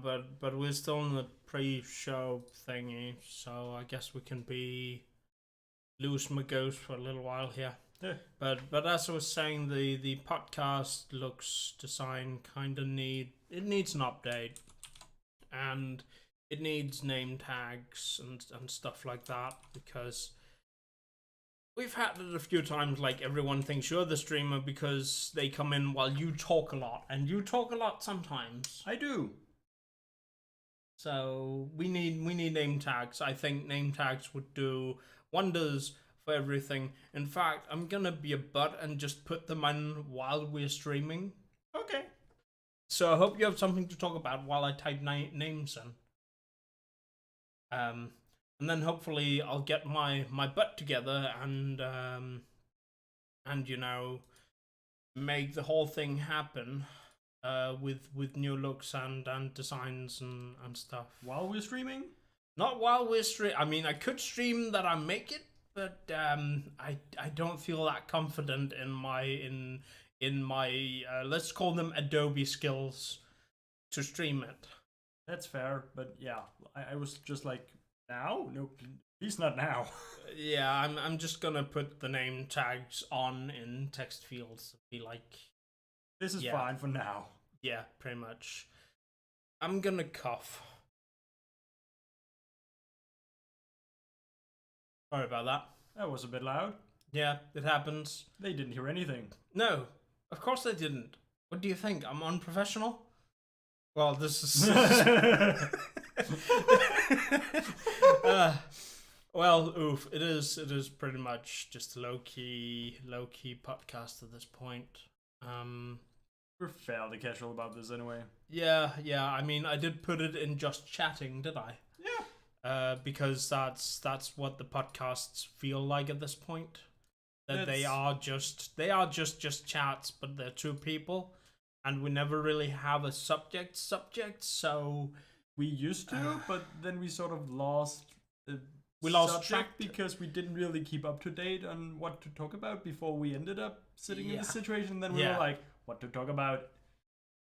now, but we're still in the pre-show thingy, so I guess we can be loose my ghost for a little while here. Yeah. But as I was saying, the podcast looks design kind of needs an update, and it needs name tags and stuff like that, because we've had it a few times, like everyone thinks you're the streamer because they come in while you talk a lot, and you talk a lot sometimes. I do. So we need name tags. I think name tags would do wonders for everything. In fact, I'm gonna be a butt and just put them in while we're streaming. Okay. So I hope you have something to talk about while I type names in. And then hopefully I'll get my butt together and you know, make the whole thing happen with new looks and designs and stuff. While we're streaming? Not while we're I mean, I could stream that I make it, but I don't feel that confident in my let's call them Adobe skills to stream it. That's fair, but yeah, I was just like, now? No, please not now. Yeah, I'm just gonna put the name tags on in text fields. Be like, this is fine for now. Yeah, pretty much. I'm gonna cough. Sorry about that. That was a bit loud. Yeah, it happens. They didn't hear anything. No, of course they didn't. What do you think? I'm unprofessional? Well, this is... well, oof. It is pretty much just a low-key podcast at this point. We're fairly casual about this anyway. Yeah. I mean, I did put it in just chatting, did I? Yeah. Because that's what the podcasts feel like at this point. That they are just chats, but they're two people, and we never really have a subject. So we used to, but then we sort of lost. We lost track because we didn't really keep up to date on what to talk about before we ended up sitting in this situation. Then we were like, what to talk about?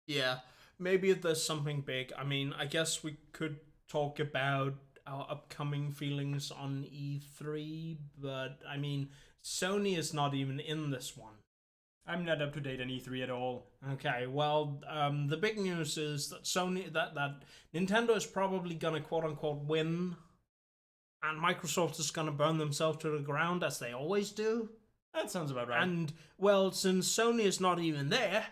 Yeah. Maybe if there's something big. I mean, I guess we could talk about our upcoming feelings on E3, but I mean, Sony is not even in this one. I'm not up to date on E3 at all. Okay, well, the big news is that that Nintendo is probably gonna quote unquote win, and Microsoft is gonna burn themselves to the ground as they always do. That sounds about right. And well, since Sony is not even there,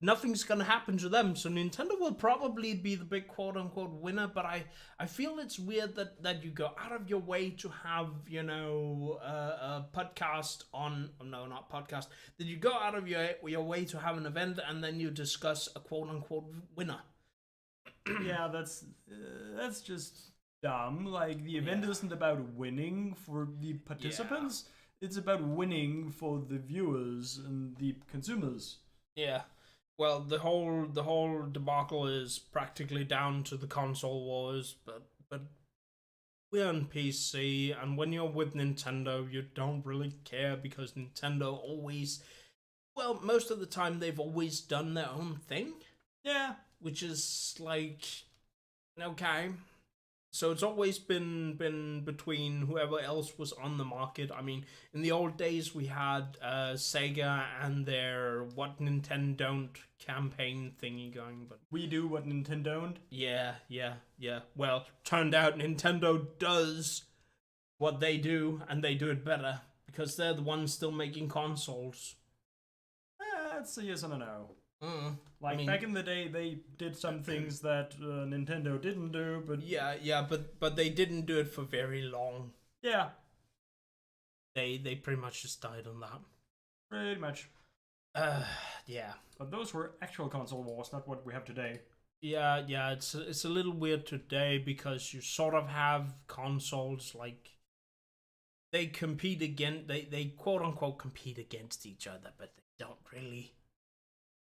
nothing's gonna happen to them. So Nintendo will probably be the big quote unquote winner. But I feel it's weird that you go out of your way to have, you know, a podcast on not podcast, that you go out of your way to have an event and then you discuss a quote unquote winner. Yeah, that's just dumb. Like, the event isn't about winning for the participants. It's about winning for the viewers and the consumers. Yeah. Well, the whole debacle is practically down to the console wars, but we're on PC, and when you're with Nintendo, you don't really care because Nintendo always, well, most of the time they've always done their own thing. Yeah. Which is like, okay. So it's always been between whoever else was on the market. I mean, in the old days we had Sega and their What Nintendo Don't campaign thingy going, but we do what Nintendo don't. Yeah. Well, turned out Nintendo does what they do, and they do it better because they're the ones still making consoles. That's a yes and a no. I mean, back in the day, they did some things that Nintendo didn't do, but but they didn't do it for very long. Yeah, they pretty much just died on that. Pretty much. Yeah. But those were actual console wars, not what we have today. Yeah. It's a little weird today because you sort of have consoles like they compete against they quote unquote compete against each other, but they don't really.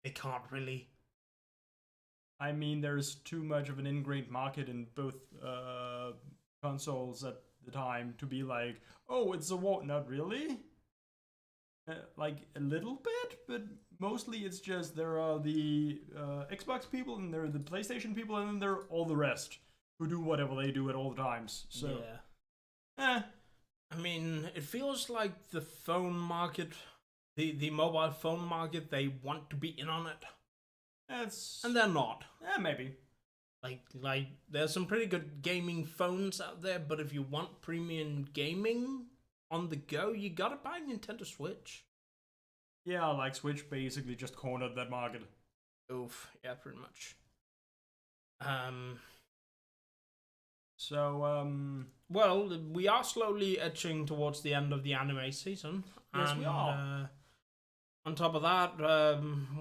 They can't really. I mean, there's too much of an ingrained market in both consoles at the time to be like, oh, it's a war. Not really. Like, a little bit, but mostly it's just there are the Xbox people and there are the PlayStation people and then there are all the rest who do whatever they do at all times. So, I mean, it feels like the phone market, the mobile phone market, they want to be in on it, and they're not. Maybe. Like, there's some pretty good gaming phones out there, but if you want premium gaming on the go, you gotta buy a Nintendo Switch. Yeah, like Switch basically just cornered that market. Oof, yeah, pretty much. Well, we are slowly edging towards the end of the anime season. Yes, we are. On top of that,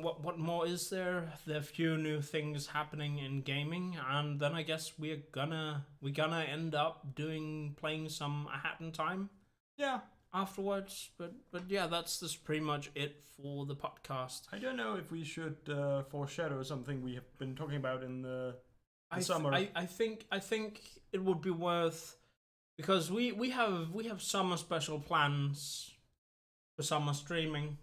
what more is there? There are a few new things happening in gaming, and then I guess we're gonna end up playing some A Hat in Time. Yeah. Afterwards, but yeah, that's pretty much it for the podcast. I don't know if we should foreshadow something we have been talking about in the summer. I think it would be worth, because we have summer special plans for summer streaming.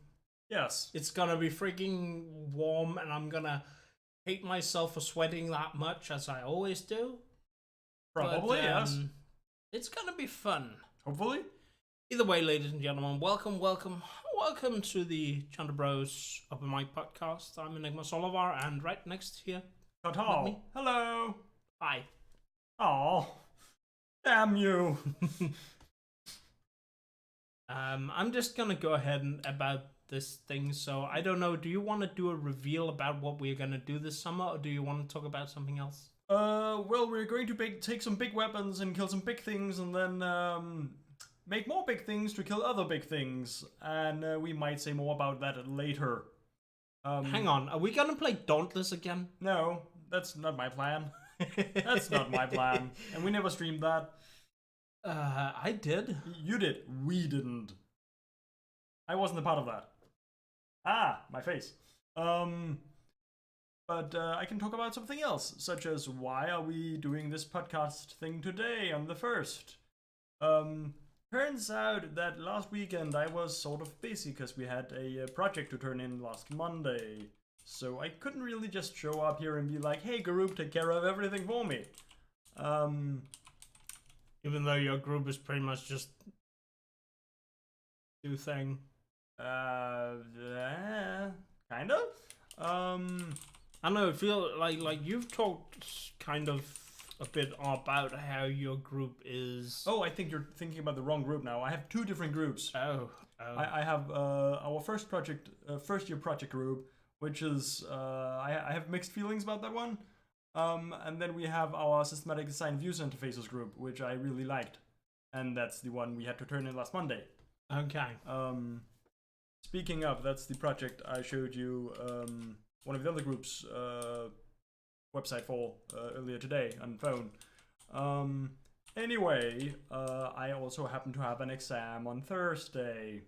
Yes. It's gonna be freaking warm, and I'm gonna hate myself for sweating that much, as I always do. Probably, yes. It's gonna be fun. Hopefully. Either way, ladies and gentlemen, welcome to the Chunter Bros Open Mic Podcast. I'm Enigma Solivar, and right next here, me. Hello. Hi. Oh, damn you. I'm just gonna go ahead and about this thing. So I don't know. Do you want to do a reveal about what we're gonna do this summer, or do you want to talk about something else? Well, we're going to take some big weapons and kill some big things, and then make more big things to kill other big things, and we might say more about that later. Hang on, are we gonna play Dauntless again? No, that's not my plan. That's not my plan, and we never streamed that. I did. You did. We didn't. I wasn't a part of that. Ah, my face. But I can talk about something else, such as why are we doing this podcast thing today on the 1st? Turns out that last weekend I was sort of busy because we had a project to turn in last Monday. So I couldn't really just show up here and be like, hey group, take care of everything for me. Even though your group is pretty much just do thing. Kind of. I know, I feel like you've talked kind of a bit about how your group is. Oh, I think you're thinking about the wrong group now. I have 2 different groups. Oh. I have our first year project group, which is I have mixed feelings about that one. And then we have our systematic design views interfaces group, which I really liked, and that's the one we had to turn in last Monday. Okay. Speaking of, that's the project I showed you one of the other groups website for earlier today on phone. Anyway, I also happen to have an exam on Thursday.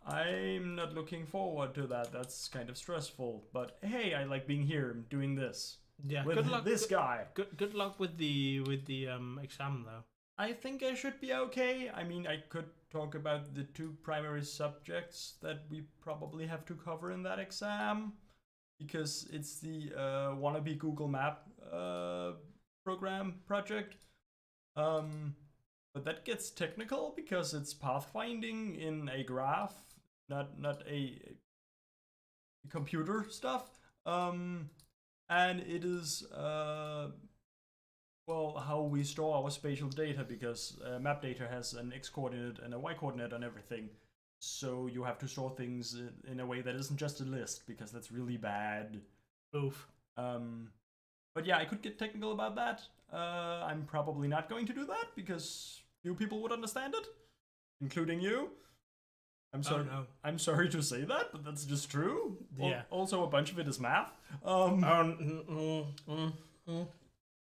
I'm not looking forward to that. That's kind of stressful. But hey, I like being here doing this. Yeah. With good luck. This guy. Good luck with the exam though. I think I should be okay. I mean, I could talk about the 2 primary subjects that we probably have to cover in that exam, because it's the wannabe Google Map program project. But that gets technical because it's pathfinding in a graph, not a computer stuff. And it is well, how we store our spatial data, because map data has an X coordinate and a Y coordinate on everything. So you have to store things in a way that isn't just a list, because that's really bad. Oof. But yeah, I could get technical about that. I'm probably not going to do that because few people would understand it, including you. I'm sorry. Oh, no. I'm sorry to say that, but that's just true. Yeah. Also, a bunch of it is math.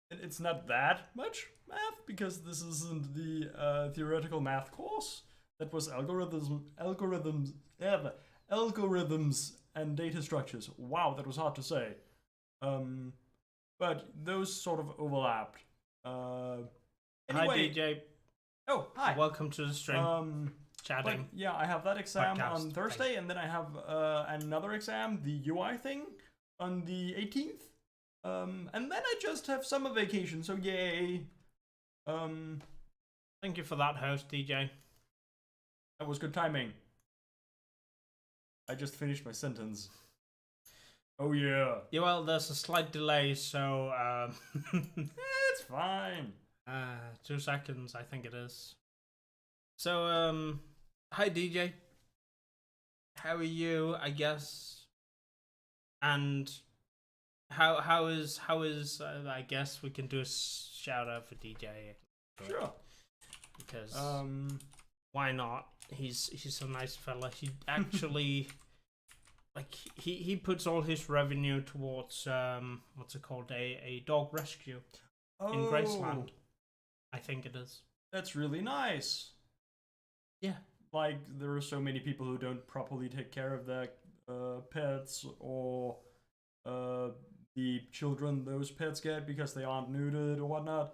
It's not that much math, because this isn't the theoretical math course. That was algorithms and data structures. Wow, that was hard to say. But those sort of overlapped. Anyway. Hi DJ. Oh, hi. Welcome to the stream. chatting. But yeah, I have that exam Podcast on Thursday, and then I have another exam, the UI thing, on the 18th. And then I just have summer vacation, so yay. Thank you for that, host DJ. That was good timing. I just finished my sentence. Oh yeah. Yeah, well, there's a slight delay, so It's fine. 2 seconds, I think it is. So, hi DJ. How are you? I guess. And how is I guess we can do a shout out for DJ. Sure. Because why not? He's a nice fella. He actually like he puts all his revenue towards what's it called, a dog rescue in Graceland. I think it is. That's really nice. Yeah. Like, there are so many people who don't properly take care of their pets, or the children those pets get because they aren't neutered or whatnot.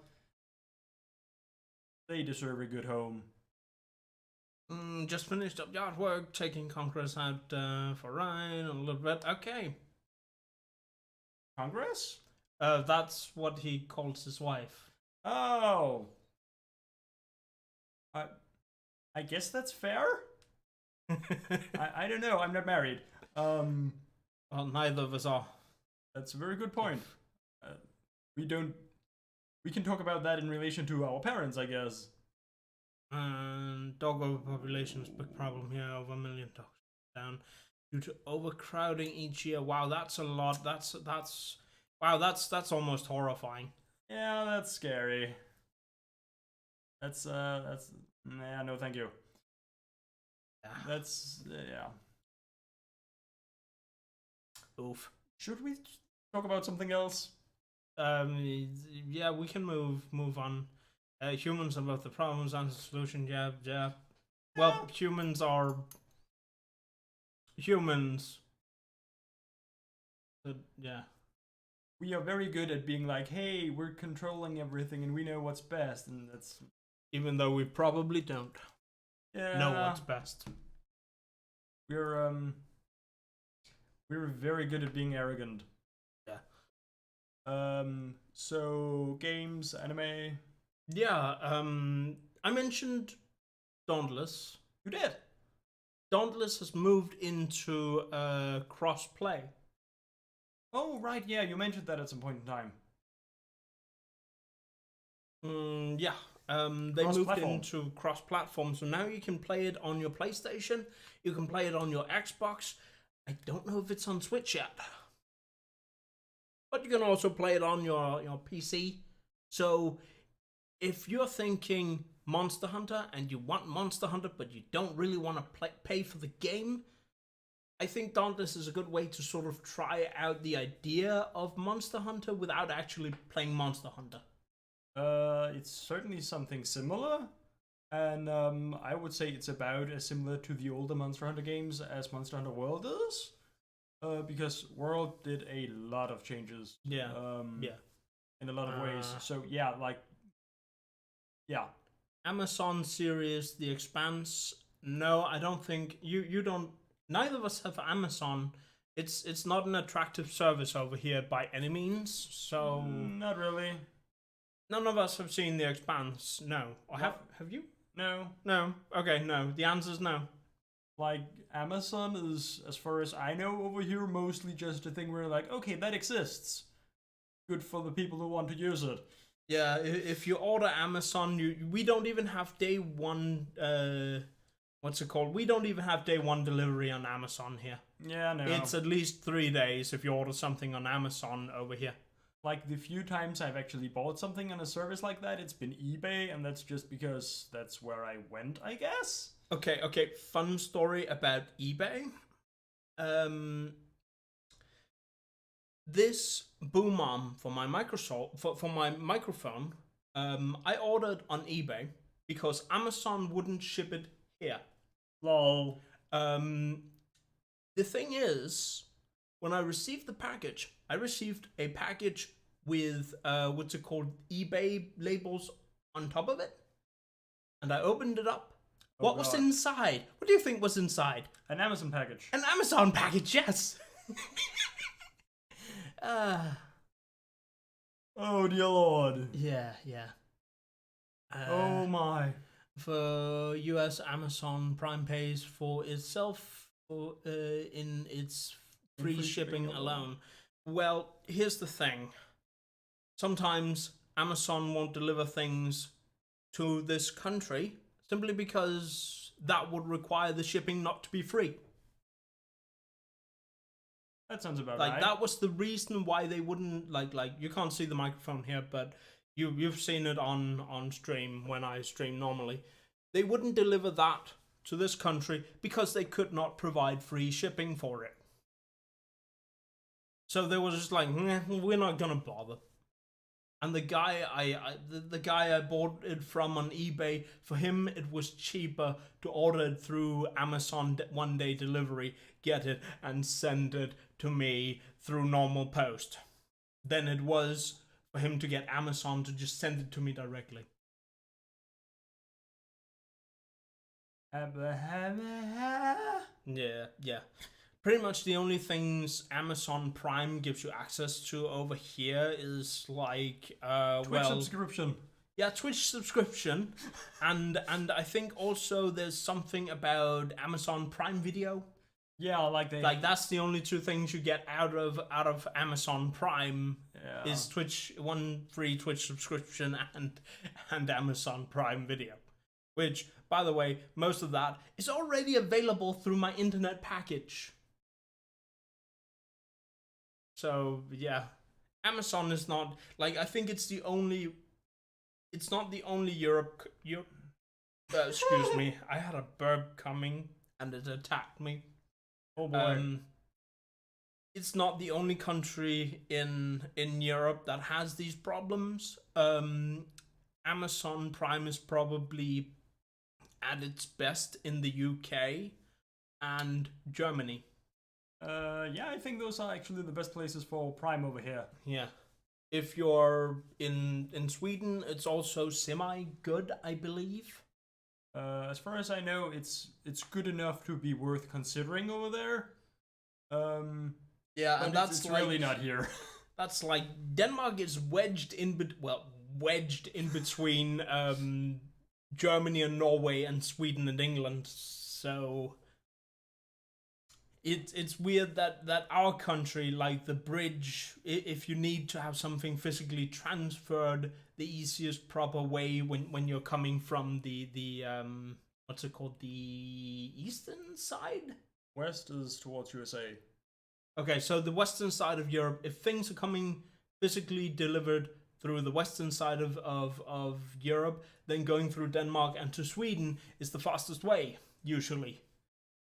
They deserve a good home. Just finished up yard work, taking Congress out for Ryan a little bit. Okay. Congress? That's what he calls his wife. Oh. I guess that's fair? I don't know, I'm not married. Well, neither of us are. That's a very good point. We can talk about that in relation to our parents, I guess. And dog overpopulation is a big problem here. Over 1 million dogs down due to overcrowding each year. Wow, that's a lot. That's almost horrifying. Yeah, that's scary. That's nah, no thank you. Yeah. That's yeah. Oof. Should we talk about something else? Yeah, we can move on. Humans are both the problems and the solution. Yeah. Well, humans are humans. But, yeah. We are very good at being like, hey, we're controlling everything and we know what's best, and that's... Even though we probably don't know what's best. We're very good at being arrogant. Yeah. So games, anime. Yeah. I mentioned Dauntless. You did. Dauntless has moved into cross-play. Oh right, yeah, you mentioned that at some point in time. Yeah. They moved into cross-platform, so now you can play it on your PlayStation. You can play it on your Xbox. I don't know if it's on Switch yet, but you can also play it on your PC. So if you're thinking Monster Hunter and you want Monster Hunter but you don't really want to pay for the game, I think Dauntless is a good way to sort of try out the idea of Monster Hunter without actually playing Monster Hunter. It's certainly something similar, and I would say it's about as similar to the older Monster Hunter games as Monster Hunter World is, because World did a lot of changes. Yeah. In a lot of ways. So yeah, like, yeah. Amazon series, The Expanse. No, I don't think you don't. Neither of us have Amazon. It's not an attractive service over here by any means. So not really. None of us have seen The Expanse. No. Or have you? No. No. Okay, no. The answer's no. Like, Amazon is, as far as I know over here, mostly just a thing where like, okay, that exists. Good for the people who want to use it. Yeah, if you order Amazon, we don't even have day one. What's it called? We don't even have day one delivery on Amazon here. Yeah, no. It's at least 3 days if you order something on Amazon over here. Like, the few times I've actually bought something on a service like that, it's been eBay, and that's just because that's where I went, I guess. Okay. Fun story about eBay. This boom arm for my for my microphone, I ordered on eBay because Amazon wouldn't ship it here. Lol. The thing is, when I received the package, I received a package with what's it called, eBay labels on top of it, and I opened it up, What was God. inside? What do you think was inside? An Amazon package. An Amazon package, yes. Oh dear Lord. Yeah. Oh my. For US Amazon Prime pays for itself in its free shipping alone. Well, here's the thing. Sometimes Amazon won't deliver things to this country simply because that would require the shipping not to be free. That sounds about Like right. that was the reason why they wouldn't like you can't see the microphone here, but you've seen it on stream when I stream normally. They wouldn't deliver that to this country because they could not provide free shipping for it. So they were just like, we're not gonna bother. And the guy the guy I bought it from on eBay, for him it was cheaper to order it through Amazon one day delivery, get it and send it to me through normal post than it was for him to get Amazon to just send it to me directly. Yeah. Pretty much the only things Amazon Prime gives you access to over here is like Twitch subscription. Yeah, Twitch subscription, and I think also there's something about Amazon Prime Video. Yeah, like that's the only two things you get out of Amazon Prime is one free Twitch subscription and Amazon Prime Video, which by the way most of that is already available through my internet package. So yeah, Amazon is not like I think it's not the only Europe. Excuse me, I had a burp coming and it attacked me. Oh boy. It's not the only country in Europe that has these problems. Amazon Prime is probably at its best in the UK and Germany. Yeah, I think those are actually the best places for Prime over here. Yeah. If you're in Sweden, it's also semi-good, I believe. As far as I know, it's good enough to be worth considering over there. Yeah, and that's it's like, really not here. That's like Denmark is wedged in between Germany and Norway and Sweden and England. So it's weird that our country, like the bridge, if you need to have something physically transferred, the easiest proper way when you're coming from the what's it called, the eastern side? West is towards USA. Okay, so the western side of Europe, if things are coming physically delivered through the western side of Europe, then going through Denmark and to Sweden is the fastest way, usually.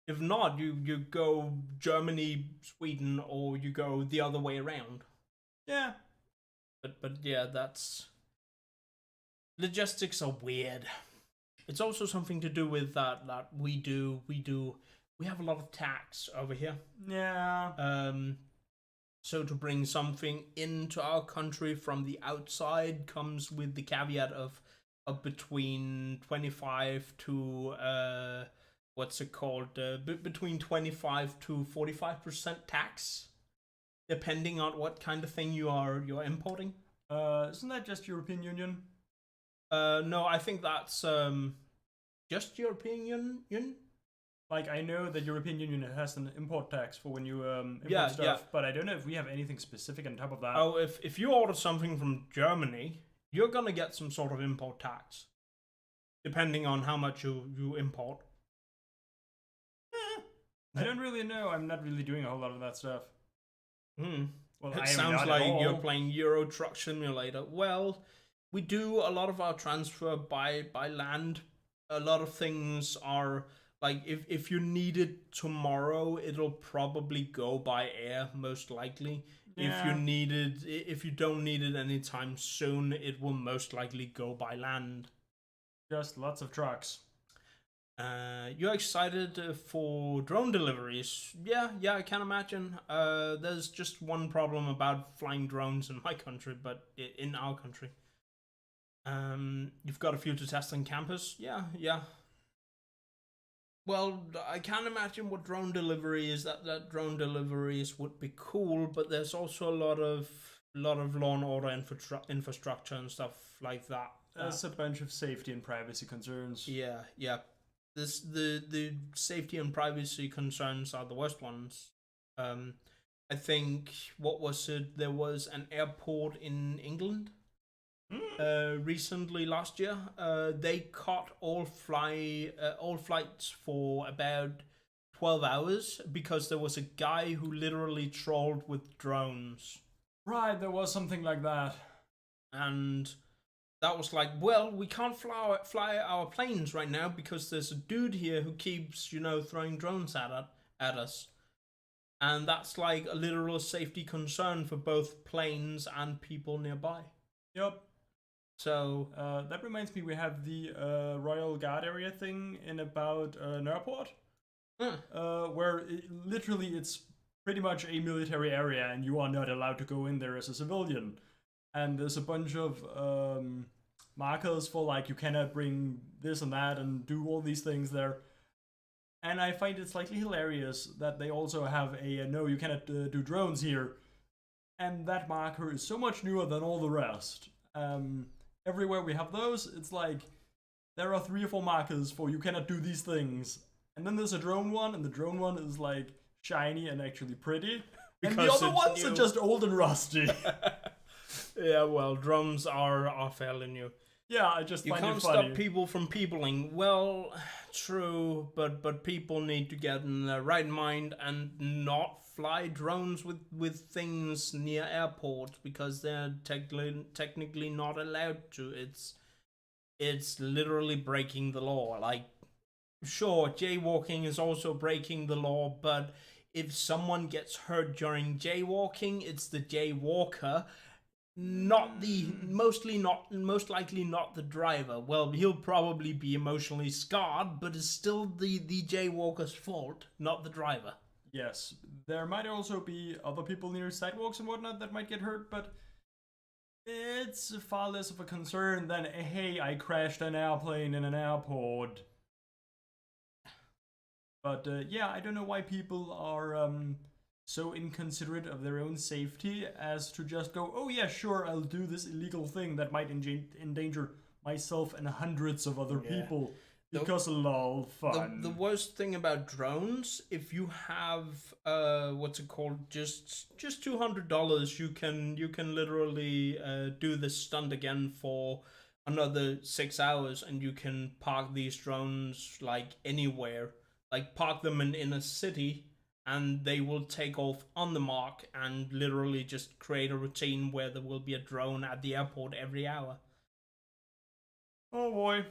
If not, you go Germany, Sweden, or you go the other way around. Yeah. But yeah, that's... Logistics are weird. It's also something to do with that we have a lot of tax over here. Yeah. So to bring something into our country from the outside comes with the caveat of between 25 to what's it called? Between 25 to 45% tax, depending on what kind of thing you're importing. Isn't that just European Union? No, I think that's just European Union. Like, I know that European Union has an import tax for when you import stuff, but I don't know if we have anything specific on top of that. Oh, if you order something from Germany, you're gonna get some sort of import tax, depending on how much you import. I don't really know. I'm not really doing a whole lot of that stuff. Well, it sounds like you're playing Euro Truck Simulator. Well, we do a lot of our transfer by land. A lot of things are... Like, if you need it tomorrow, it'll probably go by air, most likely. Yeah. If you don't need it anytime soon, it will most likely go by land. Just lots of trucks. You're excited for drone deliveries? Yeah, I can imagine. There's just one problem about flying drones in my country, but in our country. You've got a few to test on campus? Yeah. Well, I can't imagine what drone delivery is. That drone deliveries would be cool, but there's also a lot of law and order infrastructure and stuff like that. There's a bunch of safety and privacy concerns. Yeah, yeah. The safety and privacy concerns are the worst ones. Um, I think what was it? There was an airport in England recently last year. They cut all flights for about 12 hours because there was a guy who literally trolled with drones, Right, there was something like that. and that was like, well, we can't fly our planes right now because there's a dude here who keeps throwing drones at us, and that's like a literal safety concern for both planes and people nearby. Yep. So That reminds me, we have the Royal Guard area thing in about an airport, where literally it's pretty much a military area and you are not allowed to go in there as a civilian. And there's a bunch of markers for like you cannot bring this and that and do all these things there. And I find it slightly hilarious that they also have a no, you cannot do drones here. And that marker is so much newer than all the rest. Everywhere we have those, it's like there are 3 or 4 markers for you cannot do these things. And then there's a drone one, and the drone one is like shiny and actually pretty. And the other ones are just old and rusty. Yeah, well, drones are fairly new. Yeah, I just You find can't it funny. stop people from peopling. Well, true, but people need to get in their right mind and not fly drones with things near airports because they're technically not allowed to. It's literally breaking the law. Like, sure, jaywalking is also breaking the law, but if someone gets hurt during jaywalking, it's the jaywalker, not the most likely not the driver. Well, he'll probably be emotionally scarred, but it's still the jaywalker's fault, not the driver. Yes, there might also be other people near sidewalks and whatnot that might get hurt, but it's far less of a concern than, hey, I crashed an airplane in an airport. But yeah, I don't know why people are so inconsiderate of their own safety as to just go, oh yeah, sure, I'll do this illegal thing that might endanger myself and hundreds of other people. Because lol, fun. The worst thing about drones, if you have what's it called, just $200, you can literally do this stunt again for another 6 hours, and you can park these drones like anywhere, like park them in a city, and they will take off on the mark and literally just create a routine where there will be a drone at the airport every hour. Oh boy.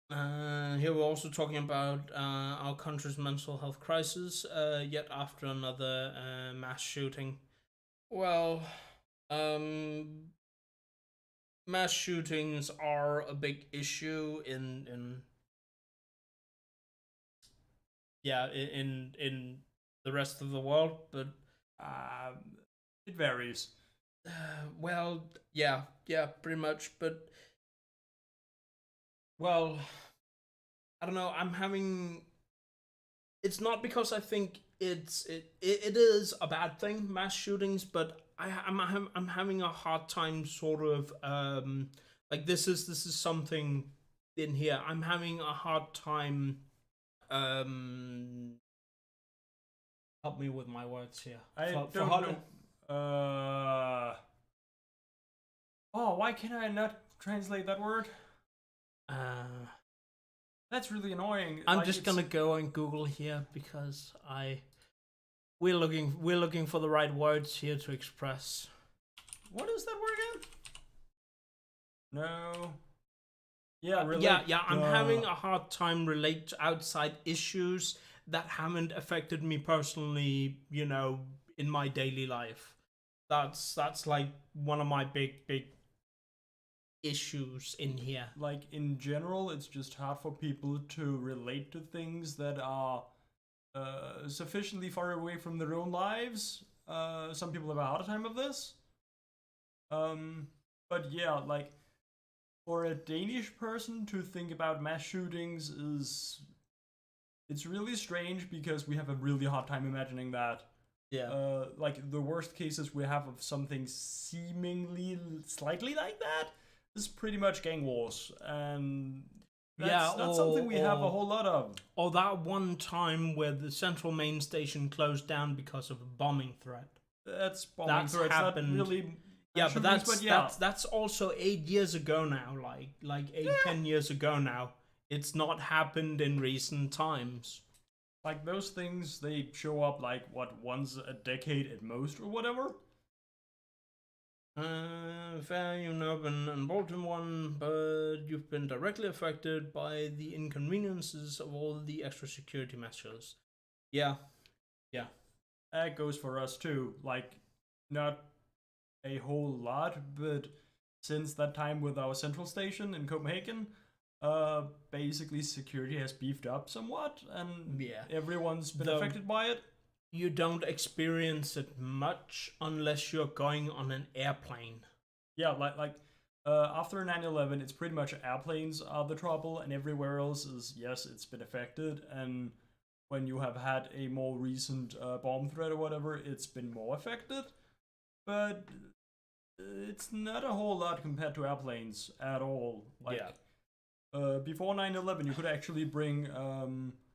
Here we're also talking about our country's mental health crisis, yet after another mass shooting. Well, mass shootings are a big issue in the rest of the world, but it varies. Well, yeah, pretty much, but well, I don't know. It's not because I think it is a bad thing, mass shootings, but I'm having a hard time sort of like this is something in here. I'm having a hard time help me with my words here. I don't know. Oh, why can I not translate that word? That's really annoying. I'm just gonna go on Google here because we're looking for the right words here to express. What is that word again? No. Yeah, relate. Yeah. I'm having a hard time relate to outside issues that haven't affected me personally, in my daily life. That's like one of my big issues in here. Like in general, it's just hard for people to relate to things that are sufficiently far away from their own lives. Some people have a harder time of this. But yeah, like for a Danish person to think about mass shootings is it's really strange because we have a really hard time imagining that. Yeah. Like the worst cases we have of something seemingly slightly like that is pretty much gang wars, and that's not something we have a whole lot of. Or that one time where the central main station closed down because of a bombing threat. That's bombing threats. Happened. Not really. Yeah, but that's also 8 years ago now. Like 10 years ago now. It's not happened in recent times. Like those things, they show up like what, once a decade at most or whatever. Fair, you've never been involved in one, but you've been directly affected by the inconveniences of all the extra security measures. Yeah. That goes for us too. Like, not a whole lot, but since that time with our central station in Copenhagen, basically security has beefed up somewhat, and everyone's been affected by it. You don't experience it much unless you're going on an airplane. Yeah, like after 9/11, it's pretty much airplanes are the trouble, and everywhere else is, yes, it's been affected. And when you have had a more recent bomb threat or whatever, it's been more affected. But it's not a whole lot compared to airplanes at all. Like, before 9/11, you could actually bring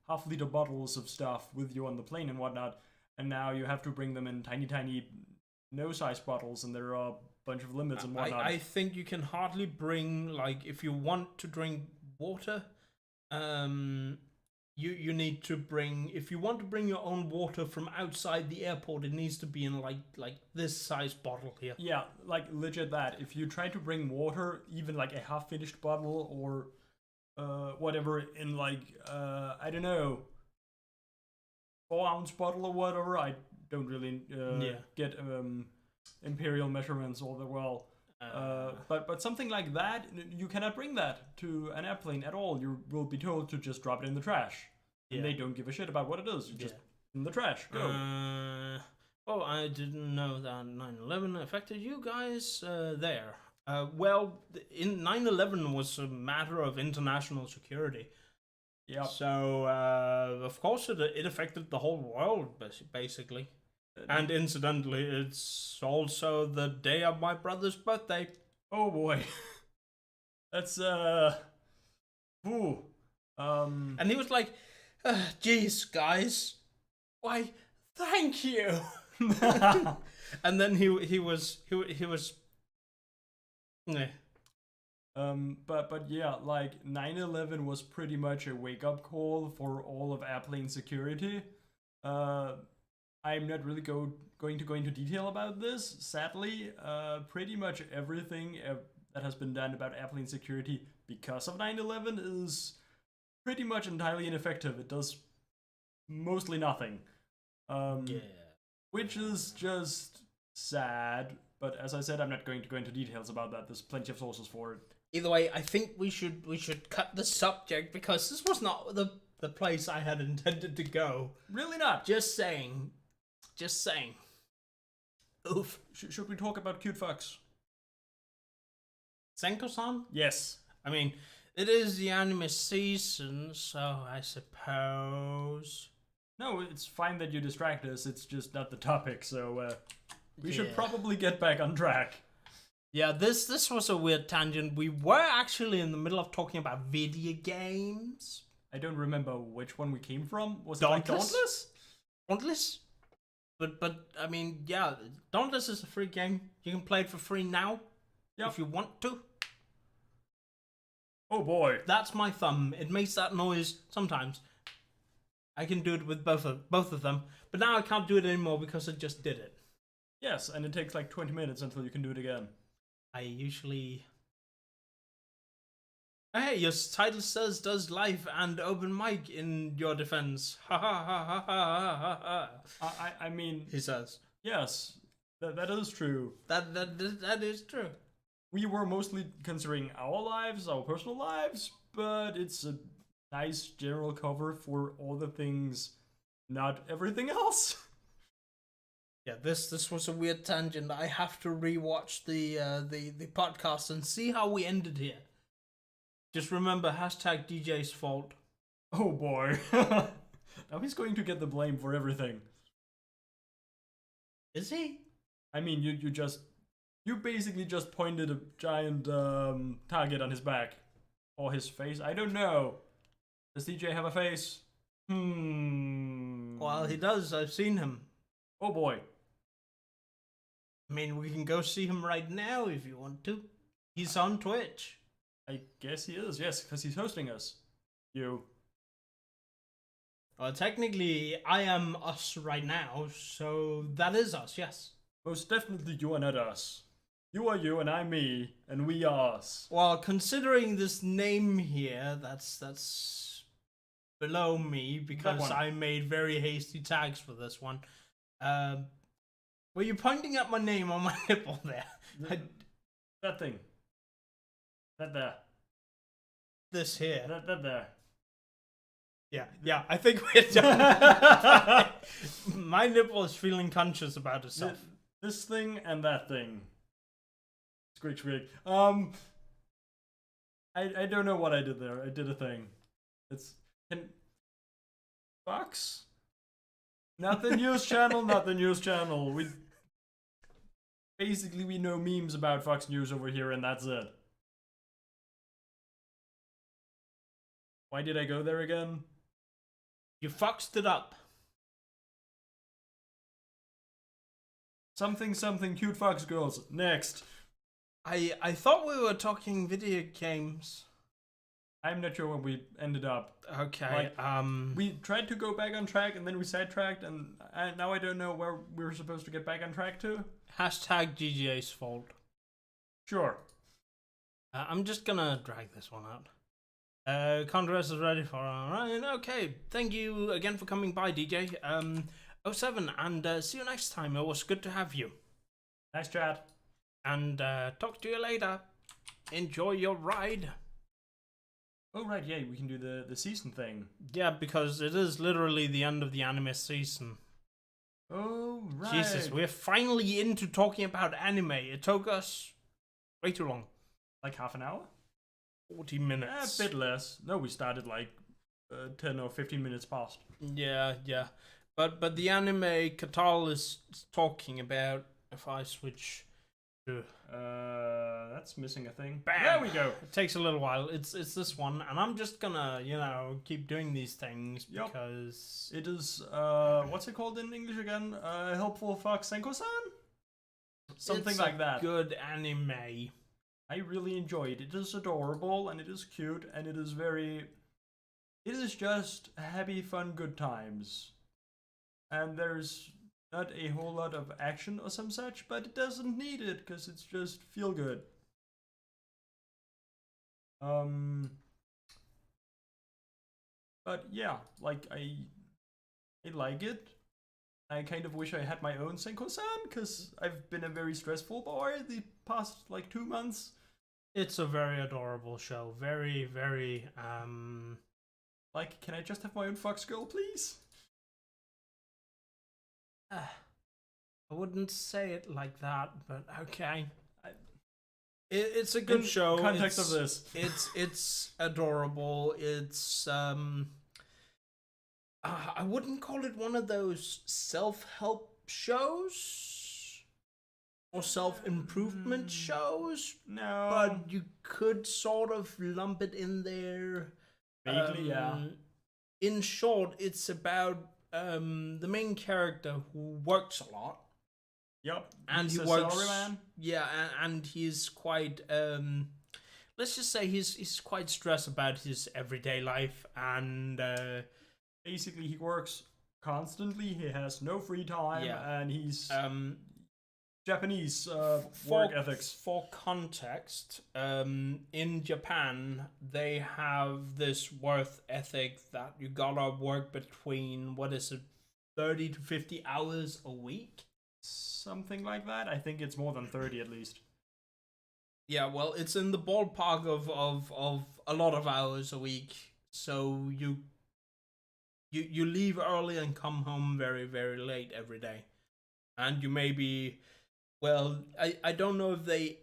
half-liter bottles of stuff with you on the plane and whatnot, and now you have to bring them in tiny no-size bottles, and there are a bunch of limits and whatnot. I think you can hardly bring, like, if you want to drink water, you need to bring, if you want to bring your own water from outside the airport, it needs to be in like this size bottle here. Yeah, like legit that. If you try to bring water, even like a half-finished bottle or whatever, in like I don't know, 4-ounce bottle or whatever. I don't really get imperial measurements all that well. But something like that, you cannot bring that to an airplane at all. You will be told to just drop it in the trash. And they don't give a shit about what it is. You just in the trash. Go. Oh, I didn't know that 9/11 affected you guys there. Well, in 9/11 was a matter of international security. Yeah. So, of course, it affected the whole world, basically. And incidentally, it's also the day of my brother's birthday. Oh boy. That's ooh. And he was like, "Geez, guys, why, thank you." And then he was. Yeah. But yeah, like 9/11 was pretty much a wake-up call for all of airplane security. I'm not really going to go into detail about this. Sadly, pretty much everything that has been done about airplane security because of 9/11 is pretty much entirely ineffective. It does mostly nothing. Which is just sad. But as I said, I'm not going to go into details about that. There's plenty of sources for it. Either way, I think we should cut the subject because this was not the place I had intended to go. Really not. Just saying. Oof. Should we talk about cute fucks? Senko-san? Yes. I mean, it is the anime season, so I suppose. No, it's fine that you distract us. It's just not the topic, so we should probably get back on track. Yeah, this was a weird tangent. We were actually in the middle of talking about video games. I don't remember which one we came from. Was it like Dauntless? Dauntless? But I mean, yeah, Dauntless is a free game. You can play it for free now if you want to. Oh boy. That's my thumb. It makes that noise sometimes. I can do it with both of them. But now I can't do it anymore because I just did it. Yes, and it takes like 20 minutes until you can do it again. I usually... Hey, your title says does live and open mic in your defense. Ha ha ha ha ha ha ha. I mean... He says. Yes, that is true. That is true. We were mostly considering our lives, our personal lives, but it's a nice general cover for all the things, not everything else. Yeah, this was a weird tangent. I have to rewatch the podcast and see how we ended here. Just remember, #DJ's fault. Oh boy. Now he's going to get the blame for everything. Is he? I mean, you basically just pointed a giant target on his back. Or his face. I don't know. Does DJ have a face? Well, he does. I've seen him. Oh boy. I mean, we can go see him right now if you want to. He's on Twitch. I guess he is, yes, because he's hosting us. You. Well, technically, I am us right now, so that is us, yes. Most definitely you are not us. You are you and I'm me, and we are us. Well, considering this name here, that's below me because I made very hasty tags for this one. Were you pointing at my name on my nipple there? That thing. That there. This here. That there. Yeah, I think we're done. My nipple is feeling conscious about itself. This thing and that thing. Squeak, squeak. I don't know what I did there. I did a thing. Fox? Not the news channel, not the news channel. We know memes about Fox News over here and that's it. Why did I go there again? You foxed it up. Something cute fox girls. Next. I thought we were talking video games. I'm not sure where we ended up. Okay. We tried to go back on track and then we sidetracked and now I don't know where we're supposed to get back on track to. Hashtag GGA's fault. Sure. I'm just gonna drag this one out. Contrast is ready for alright. Okay. Thank you again for coming by, DJ. 07 and see you next time. It was good to have you. Nice chat. And talk to you later. Enjoy your ride. Oh right, yeah, we can do the season thing. Yeah, because it is literally the end of the anime season. Oh right. Jesus, we're finally into talking about anime. It took us way too long. Like half an hour? 40 minutes. A bit less. No, we started like 10 or 15 minutes past. Yeah. But the anime Katal is talking about, if I switch to... that's missing a thing. Bam! There we go. It takes a little while. It's this one, and I'm just gonna, keep doing these things because... It is, what's it called in English again? Helpful Fox Senko-san? Something like that. Good anime. I really enjoy it. It is adorable, and it is cute, and it is very... It is just happy, fun, good times. And there's not a whole lot of action or some such, but it doesn't need it, because it's just feel good. But yeah, like, I like it. I kind of wish I had my own Senko-san, because I've been a very stressful boy the past, like, 2 months. It's a very adorable show. Very, very, Like, can I just have my own Fox Girl, please? I wouldn't say it like that, but okay. It's a good show. Context of this. It's adorable. It's I wouldn't call it one of those self-help shows or self-improvement shows. No. But you could sort of lump it in there. Vaguely, yeah. In short, it's about the main character who works a lot. Yep. And he works. Salaryman. Yeah, and he's quite. Let's just say he's quite stressed about his everyday life, and basically he works constantly. He has no free time, and he's Japanese work ethics. For context, in Japan they have this work ethic that you gotta work between 30 to 50 hours a week. Something like that. I think it's more than 30 at least. Yeah, well, it's in the ballpark of a lot of hours a week. So you leave early and come home very, very late every day. And you maybe, well, I don't know if they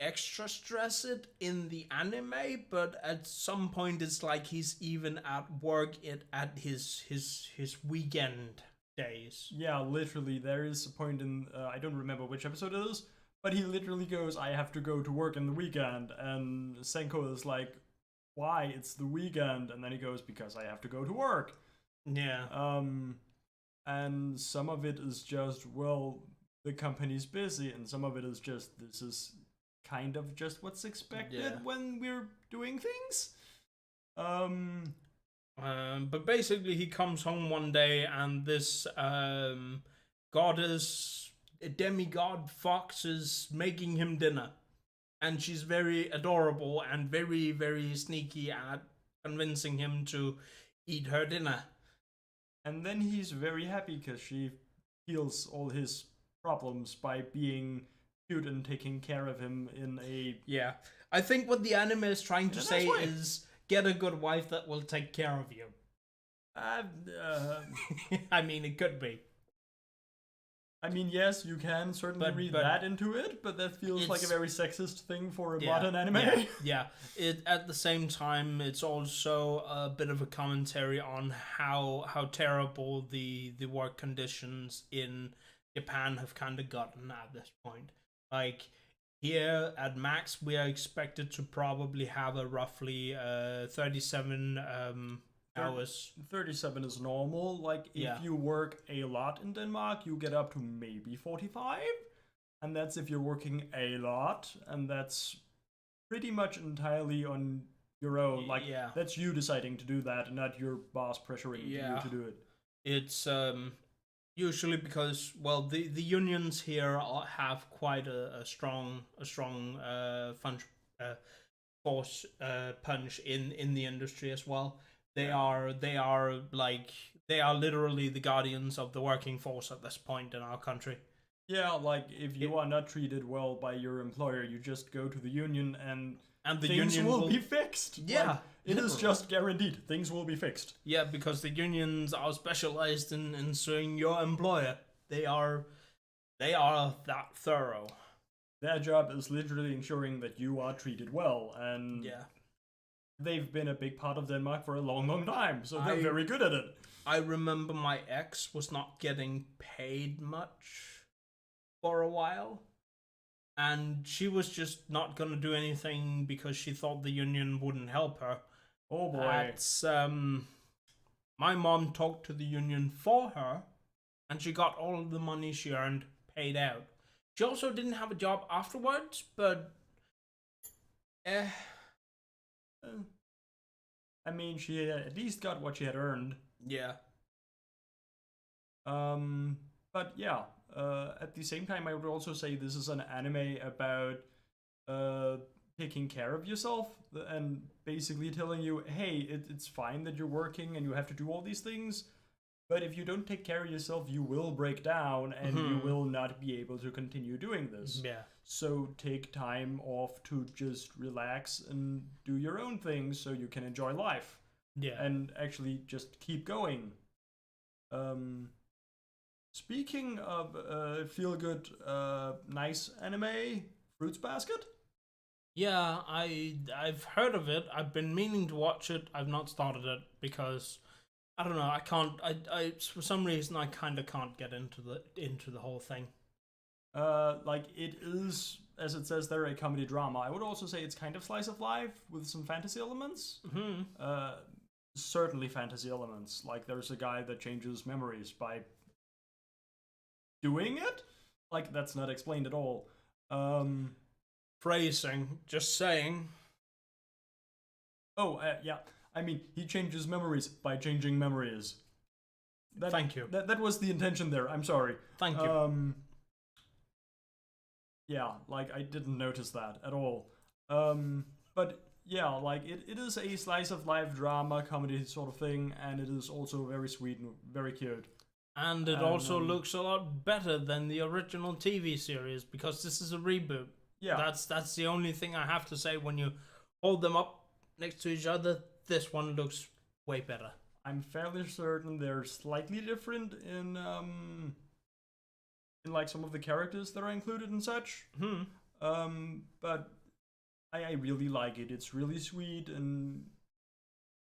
extra stress it in the anime, but at some point it's like he's even at work at his weekend days. Yeah, literally, there is a point in I don't remember which episode it is, but he literally goes, "I have to go to work in the weekend," and Senko is like, "Why? It's the weekend," and then he goes, "Because I have to go to work." Yeah. And some of it is just, well, the company's busy, and some of it is just, this is kind of just what's expected when we're doing things. But basically, he comes home one day, and this goddess, demigod Fox is making him dinner, and she's very adorable and very, very sneaky at convincing him to eat her dinner. And then he's very happy because she heals all his problems by being cute and taking care of him in a... Yeah. I think what the anime is trying to say is get a good wife that will take care of you. I mean, it could be. I mean, yes, you can certainly read that into it, but that feels like a very sexist thing for a modern anime. Yeah. At the same time, it's also a bit of a commentary on how terrible the work conditions in Japan have kind of gotten at this point. Like, here at Max, we are expected to probably have a roughly 37 hours. 37 is normal. Like, if you work a lot in Denmark, you get up to maybe 45. And that's if you're working a lot. And that's pretty much entirely on your own. Like, that's you deciding to do that, and not your boss pressuring you to do it. It's usually because, well, the unions here have quite a strong force punch in the industry as well. They are literally the guardians of the working force at this point in our country. Yeah, like if you are not treated well by your employer, you just go to the union and the things union will be fixed. Yeah, like, it is just guaranteed. Things will be fixed. Yeah, because the unions are specialized in suing your employer. They are that thorough. Their job is literally ensuring that you are treated well, and they've been a big part of Denmark for a long, long time, so they're very good at it. I remember my ex was not getting paid much for a while, and she was just not gonna do anything because she thought the union wouldn't help her. Oh boy. My mom talked to the union for her, and she got all of the money she earned paid out. She also didn't have a job afterwards, but I mean, she at least got what she had earned. Yeah. But yeah, at the same time, I would also say this is an anime about taking care of yourself and basically telling you, hey, it's fine that you're working and you have to do all these things, but if you don't take care of yourself, you will break down and you will not be able to continue doing this. Yeah. So take time off to just relax and do your own things so you can enjoy life. Yeah. And actually just keep going. Speaking of feel-good, nice anime, Fruits Basket? Yeah, I've heard of it. I've been meaning to watch it. I've not started it because I don't know. I can't. I for some reason I kind of can't get into the whole thing. Like it is, as it says there, a comedy drama. I would also say it's kind of slice of life with some fantasy elements. Certainly fantasy elements. Like there's a guy that changes memories by doing it. Like that's not explained at all. Phrasing, just saying. Oh, yeah. I mean, he changes memories by changing memories. Thank you. That was the intention there. I'm sorry. Thank you. Yeah, like, I didn't notice that at all. But, yeah, like, it is a slice-of-life drama, comedy sort of thing, and it is also very sweet and very cute. And it also looks a lot better than the original TV series, because this is a reboot. Yeah. That's the only thing I have to say. When you hold them up next to each other, this one looks way better. I'm fairly certain they're slightly different in like some of the characters that are included and such. But I really like it. It's really sweet, and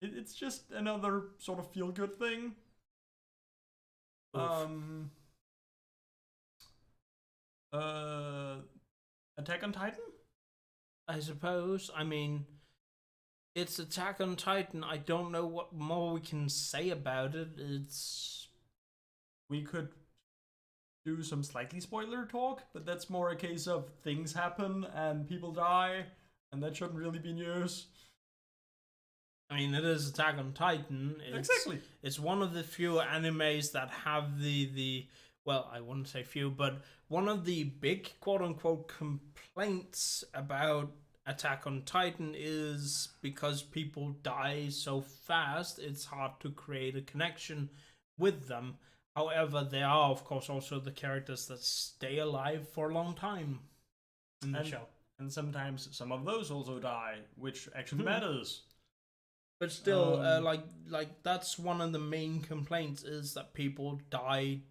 it's just another sort of feel good thing. Oof. Uh, Attack on Titan. I suppose. I mean, it's Attack on Titan. I don't know what more we can say about it. We could do some slightly spoiler talk, but that's more a case of things happen and people die, and that shouldn't really be news. I mean, it is Attack on Titan. Exactly. It's one of the few animes that have the well, I wouldn't say few, but one of the big quote unquote complaints about Attack on Titan is because people die so fast, it's hard to create a connection with them. However, there are, of course, also the characters that stay alive for a long time in the show. And sometimes some of those also die, which actually matters. But still, like that's one of the main complaints is that people die,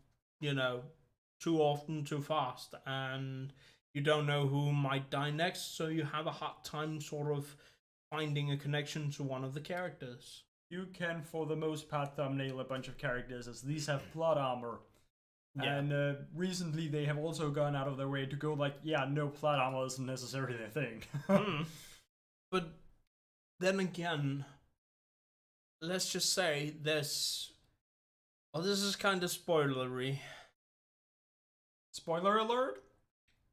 too often, too fast, and you don't know who might die next, so you have a hard time sort of finding a connection to one of the characters. You can, for the most part, thumbnail a bunch of characters as these have plot armor. Yeah. And recently they have also gone out of their way to go like, yeah, no plot armor isn't necessarily their thing. But then again, let's just say this is kind of spoilery. Spoiler alert?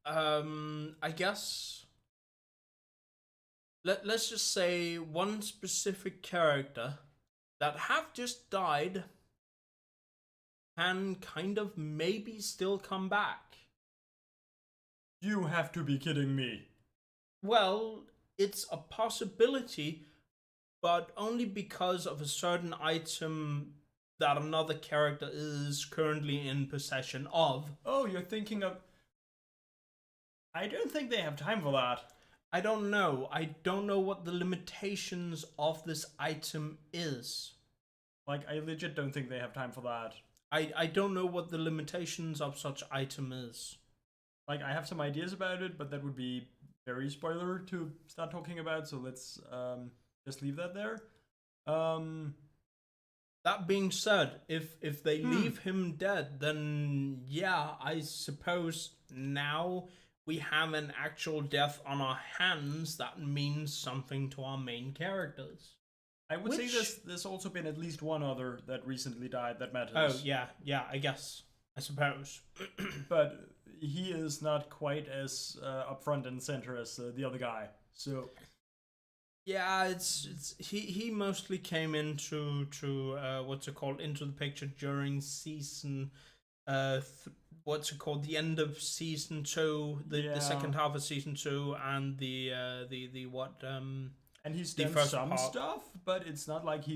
I guess. Let's just say one specific character that have just died can kind of maybe still come back. You have to be kidding me. Well, it's a possibility, but only because of a certain item that another character is currently in possession of. Oh, you're thinking of... I don't think they have time for that. I don't know. I don't know what the limitations of this item is. Like, I legit don't think they have time for that. I don't know what the limitations of such item is. Like, I have some ideas about it, but that would be very spoiler to start talking about, so let's just leave that there. That being said, if they leave him dead, then yeah, I suppose now we have an actual death on our hands that means something to our main characters. I would say there's also been at least one other that recently died that matters. Oh, yeah, I guess. I suppose. But he is not quite as upfront and center as the other guy, so... Yeah, he mostly came into into the picture during season the end of season 2, the second half of season 2, and and he's done some stuff, but it's not like he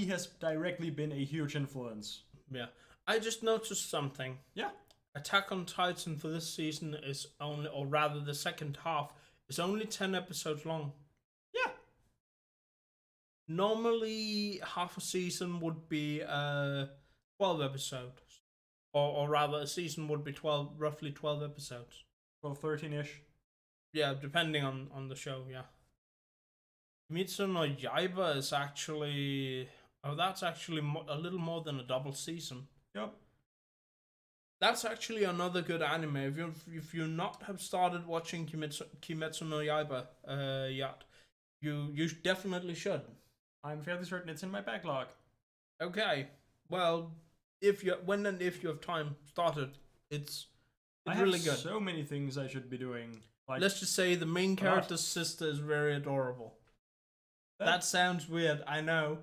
has directly been a huge influence. Yeah, I just noticed something. Yeah, Attack on Titan for this season is only, or rather the second half, is only 10 episodes long. Yeah. Normally, half a season would be 12 episodes. Or rather, a season would be roughly 12 episodes. Well, 13-ish. Yeah, depending on the show, yeah. Kimetsu no Yaiba is actually... Oh, that's actually a little more than a double season. Yep. That's actually another good anime. If you not have started watching Kimetsu no Yaiba yet, you definitely should. I'm fairly certain it's in my backlog. Okay. Well, if you have time, start it. It's really good. So many things I should be doing. Like, let's just say the main character's sister is very adorable. That sounds weird, I know,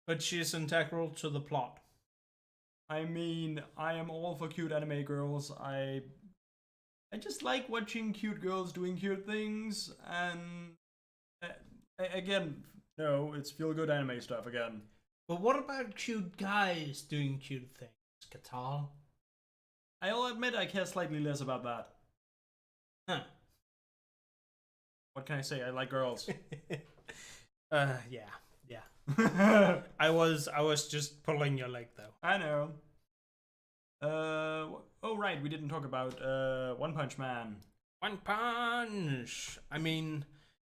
but she's integral to the plot. I mean, I am all for cute anime girls. I just like watching cute girls doing cute things, and again, no, it's feel-good anime stuff again. But what about cute guys doing cute things, Katal? I'll admit I care slightly less about that. Huh. What can I say? I like girls. Yeah. I was just pulling your leg though. I know. Oh right, we didn't talk about One Punch Man. One Punch. I mean,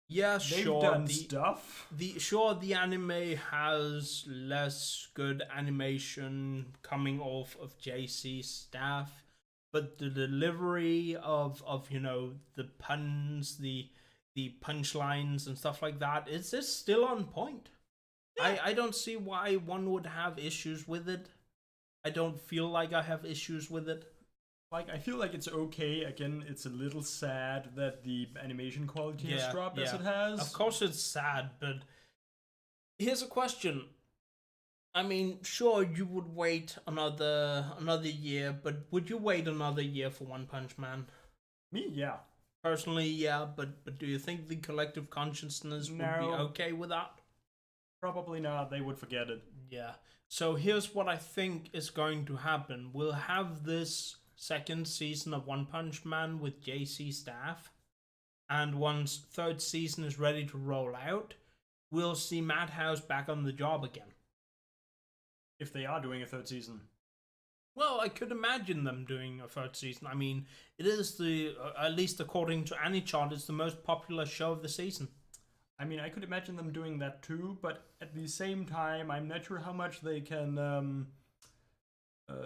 yeah, They've sure. done stuff. The anime has less good animation coming off of JC's staff, but the delivery of the puns, the punchlines and stuff like that, it's just still on point. Yeah. I don't see why one would have issues with it. I don't feel like I have issues with it. Like, I feel like it's okay. Again, it's a little sad that the animation quality has dropped as it has. Of course it's sad, but here's a question. I mean, sure, you would wait another year, but would you wait another year for One Punch Man? Me, yeah. Personally, yeah, but do you think the collective consciousness would be okay with that? Probably not. They would forget it. Yeah. So here's what I think is going to happen. We'll have this second season of One Punch Man with JC staff, and once third season is ready to roll out, we'll see Madhouse back on the job again. If they are doing a third season. Well, I could imagine them doing a third season. I mean, it is at least according to AnyChart, it's the most popular show of the season. I mean, I could imagine them doing that too, but at the same time, I'm not sure how much they can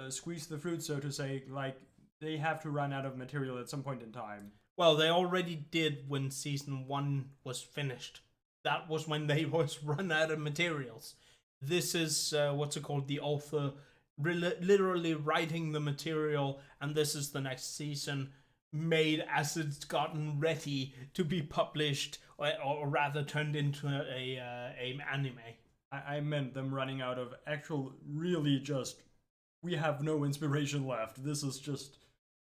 squeeze the fruit, so to say. Like, they have to run out of material at some point in time. Well, they already did when season 1 was finished. That was when they was run out of materials. This is, what's it called, the author literally writing the material, and this is the next season made as it's gotten ready to be published, or rather turned into a anime. I meant them running out of actual, really just, we have no inspiration left. This is just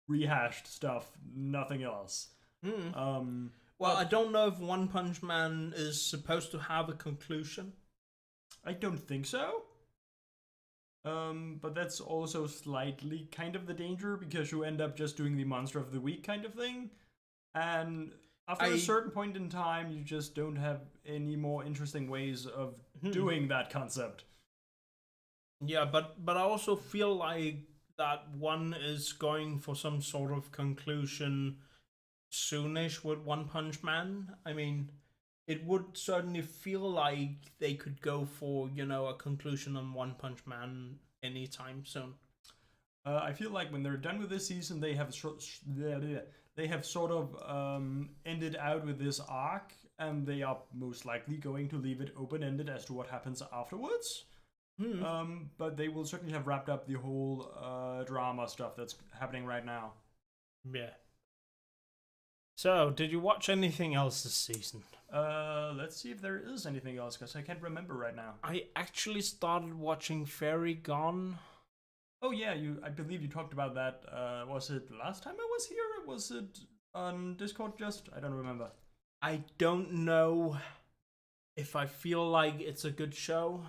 rehashed stuff, nothing else. Well, I don't know if One Punch Man is supposed to have a conclusion. I don't think so. But that's also slightly kind of the danger, because you end up just doing the Monster of the Week kind of thing. And after a certain point in time, you just don't have any more interesting ways of doing that concept. Yeah, but I also feel like that one is going for some sort of conclusion soonish with One Punch Man. I mean, it would certainly feel like they could go for, a conclusion on One Punch Man anytime soon. I feel like when they're done with this season, they have sort of ended out with this arc, and they are most likely going to leave it open-ended as to what happens afterwards. But they will certainly have wrapped up the whole drama stuff that's happening right now. Yeah. So, did you watch anything else this season? Let's see if there is anything else, because I can't remember right now. I actually started watching Fairy Gone. Oh yeah, I believe you talked about that. Was it last time I was here, or was it on Discord just? I don't remember. I don't know if I feel like it's a good show.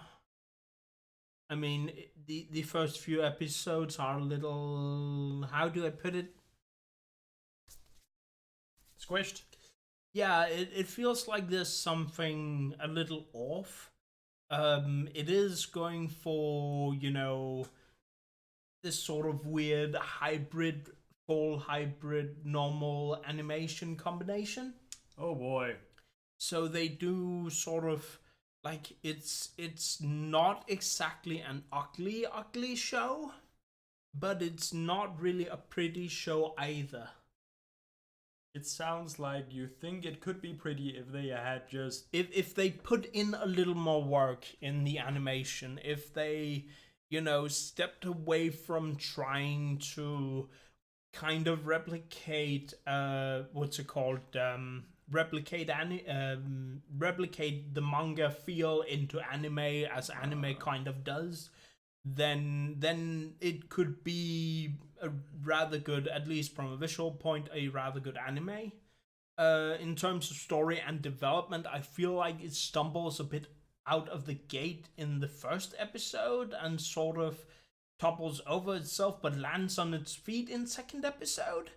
I mean, the first few episodes are a little... How do I put it? Squished. Yeah, it feels like there's something a little off. It is going for, this sort of weird full hybrid, normal animation combination. Oh boy. So they do sort of, like, it's not exactly an ugly show, but it's not really a pretty show either. It sounds like you think it could be pretty if they had just... If they put in a little more work in the animation, if they, stepped away from trying to kind of replicate, replicate the manga feel into anime as anime kind of does, then it could be a rather good, at least from a visual point, a rather good anime. In terms of story and development, I feel like it stumbles a bit out of the gate in the first episode and sort of topples over itself but lands on its feet in second episode.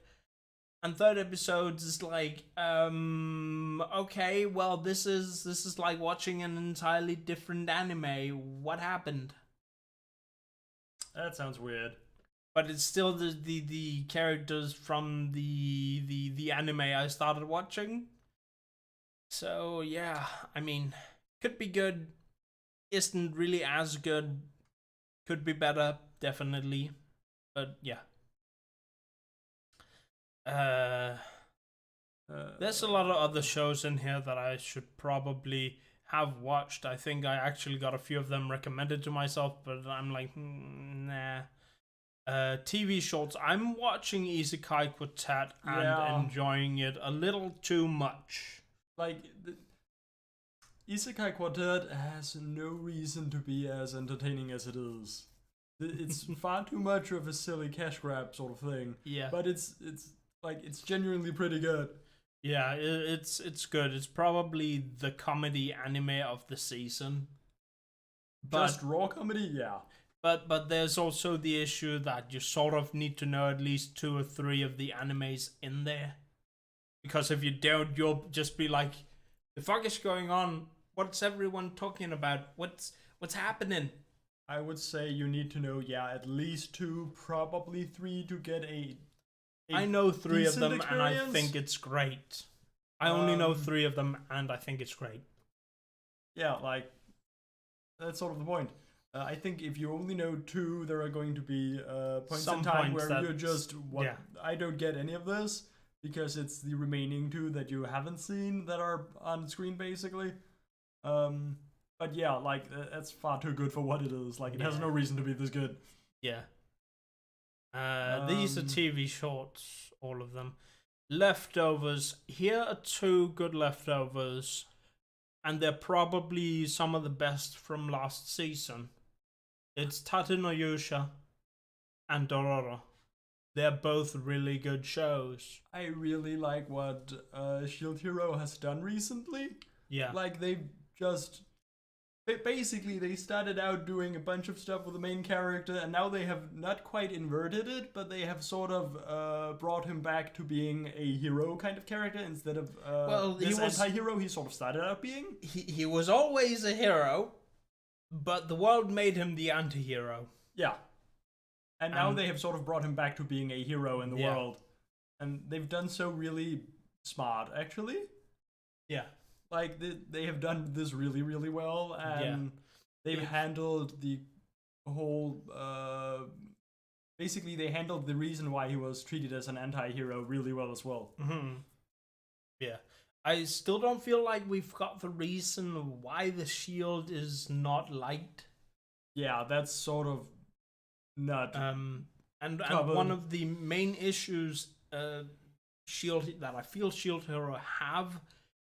And third episode is like, okay, well, this is like watching an entirely different anime. What happened? That sounds weird. but it's still the characters from the anime I started watching. So yeah, I mean, could be good, isn't really as good, could be better, definitely, but yeah. There's a lot of other shows in here that I should probably have watched. I think I actually got a few of them recommended to myself, but I'm like, nah. TV shorts. I'm watching Isekai Quartet and enjoying it a little too much. Like, Isekai Quartet has no reason to be as entertaining as it is. It's far too much of a silly cash grab sort of thing. Yeah. But it's genuinely pretty good. Yeah, it's good. It's probably the comedy anime of the season. Just raw comedy, yeah. But there's also the issue that you sort of need to know at least 2 or 3 of the animes in there. Because if you don't, you'll just be like, the fuck is going on? What's everyone talking about? What's happening? I would say you need to know, at least 2, probably 3 to get a I know 3 of them experience. And I think it's great. I only know 3 of them and I think it's great. Yeah, like, that's sort of the point. I think if you only know 2, there are going to be points in time where you're just, I don't get any of this, because it's the remaining 2 that you haven't seen that are on screen, basically. But yeah, like, that's far too good for what it is. Like, it has no reason to be this good. Yeah. These are TV shorts, all of them. Leftovers. Here are 2 good leftovers, and they're probably some of the best from last season. It's Tate no Yusha and Dororo. They're both really good shows. I really like what Shield Hero has done recently. Yeah. Like, they've just... Basically, they started out doing a bunch of stuff with the main character, and now they have not quite inverted it, but they have sort of brought him back to being a hero kind of character instead of this anti-hero he sort of started out being. He was always a hero, but the world made him the anti-hero. Yeah. And now they have sort of brought him back to being a hero in the world. And they've done so really smart, actually. Yeah. Like, they have done this really, really well, and they've handled the whole... basically, they handled the reason why he was treated as an anti-hero really well as well. Mm-hmm. Yeah. I still don't feel like we've got the reason why the shield is not liked. Yeah, that's sort of not and one of the main issues Shield that I feel Shield Hero have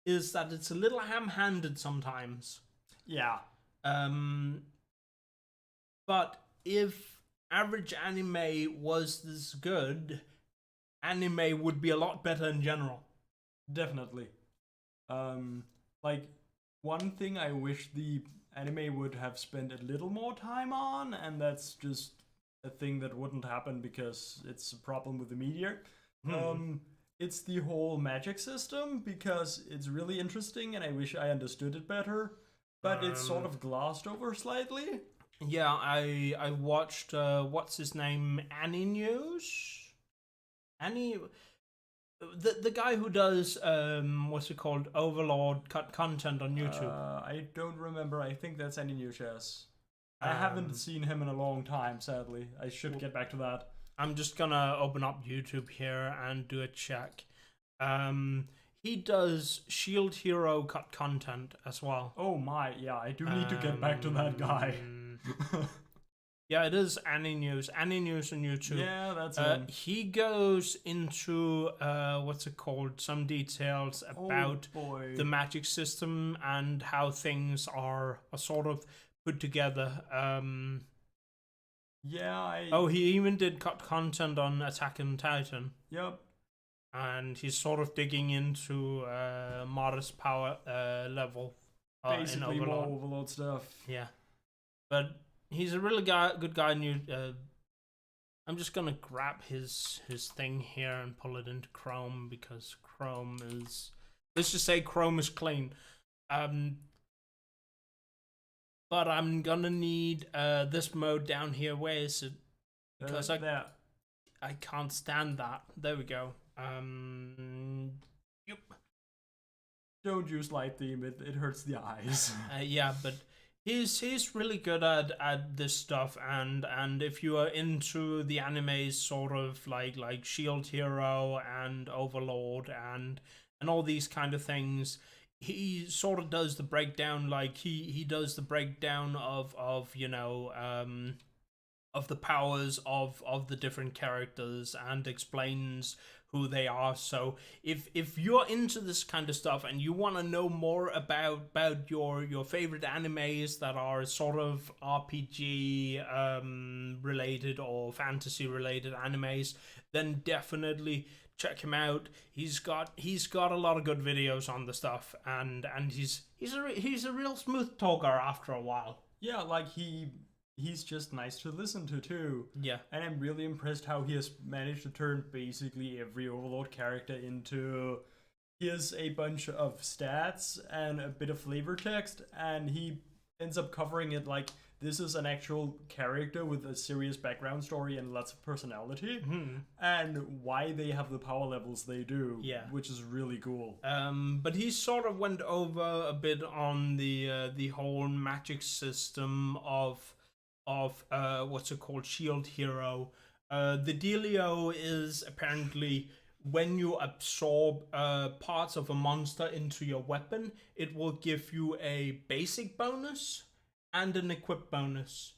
is that it's a little ham-handed sometimes. Yeah. But if average anime was this good, anime would be a lot better in general. Definitely. Like, one thing I wish the anime would have spent a little more time on, and that's just a thing that wouldn't happen because it's a problem with the media. It's the whole magic system, because it's really interesting and I wish I understood it better, but it's sort of glossed over slightly. Yeah, I watched what's his name, Annie News? The guy who does what's it called, Overlord cut content on YouTube. I don't remember. I think that's Annie News, yes. I haven't seen him in a long time, sadly. I should get back to that. I'm just gonna open up YouTube here and do a check. He does Shield Hero cut content as well. Oh my, yeah, I do need to get back to that guy. Yeah, it is Annie News. Annie News on YouTube. Yeah, that's him. He goes into what's it called? Some details about the magic system and how things are sort of put together. He even did cut content on Attack on Titan. Yep. And he's sort of digging into Mara's power level. Basically in more Overlord stuff. Yeah. But he's a really good guy. I'm just gonna grab his thing here and pull it into Chrome, because Chrome is... Let's just say Chrome is clean. But I'm gonna need this mode down here. Where is it? Because I can't stand that. There we go. Yep. Don't use light theme. It hurts the eyes. Yeah, but he's really good at this stuff, and if you are into the animes, sort of like Shield Hero and Overlord and all these kind of things, he sort of does the breakdown. Like he does the breakdown of of the powers of the different characters and explains who they are. So if you're into this kind of stuff and you want to know more about your favorite animes that are sort of RPG related or fantasy related animes, then definitely check him out. He's got a lot of good videos on the stuff, and he's a real smooth talker after a while. Yeah, like he's just nice to listen to too. Yeah. And I'm really impressed how he has managed to turn basically every Overlord character into here's a bunch of stats and a bit of flavor text, and he ends up covering it like this is an actual character with a serious background story and lots of personality, and why they have the power levels they do. Yeah. Which is really cool. But he sort of went over a bit on the whole magic system of what's it called, Shield Hero. The dealio is apparently when you absorb parts of a monster into your weapon, it will give you a basic bonus and an equip bonus.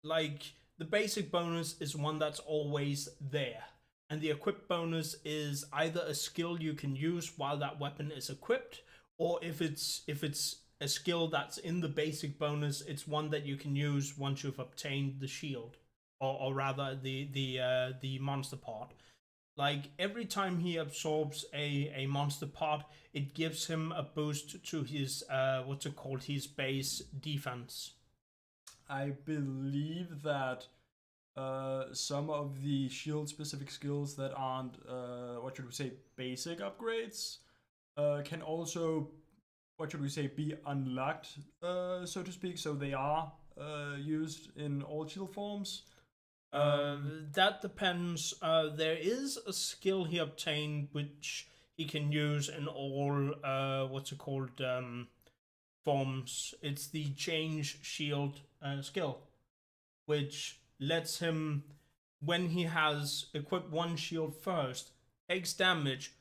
Like the basic bonus is one that's always there, and the equip bonus is either a skill you can use while that weapon is equipped, or if it's a skill that's in the basic bonus, it's one that you can use once you've obtained the shield, or rather the monster part. Like every time he absorbs a monster part, it gives him a boost to his what's it called, his base defense. I believe that some of the shield specific skills that aren't what should we say, basic upgrades can also, what should we say, be unlocked, so to speak. So they are used in all shield forms. That depends. There is a skill he obtained which he can use in all what's it called, forms. It's the change shield skill, which lets him, when he has equipped one shield first, takes damage,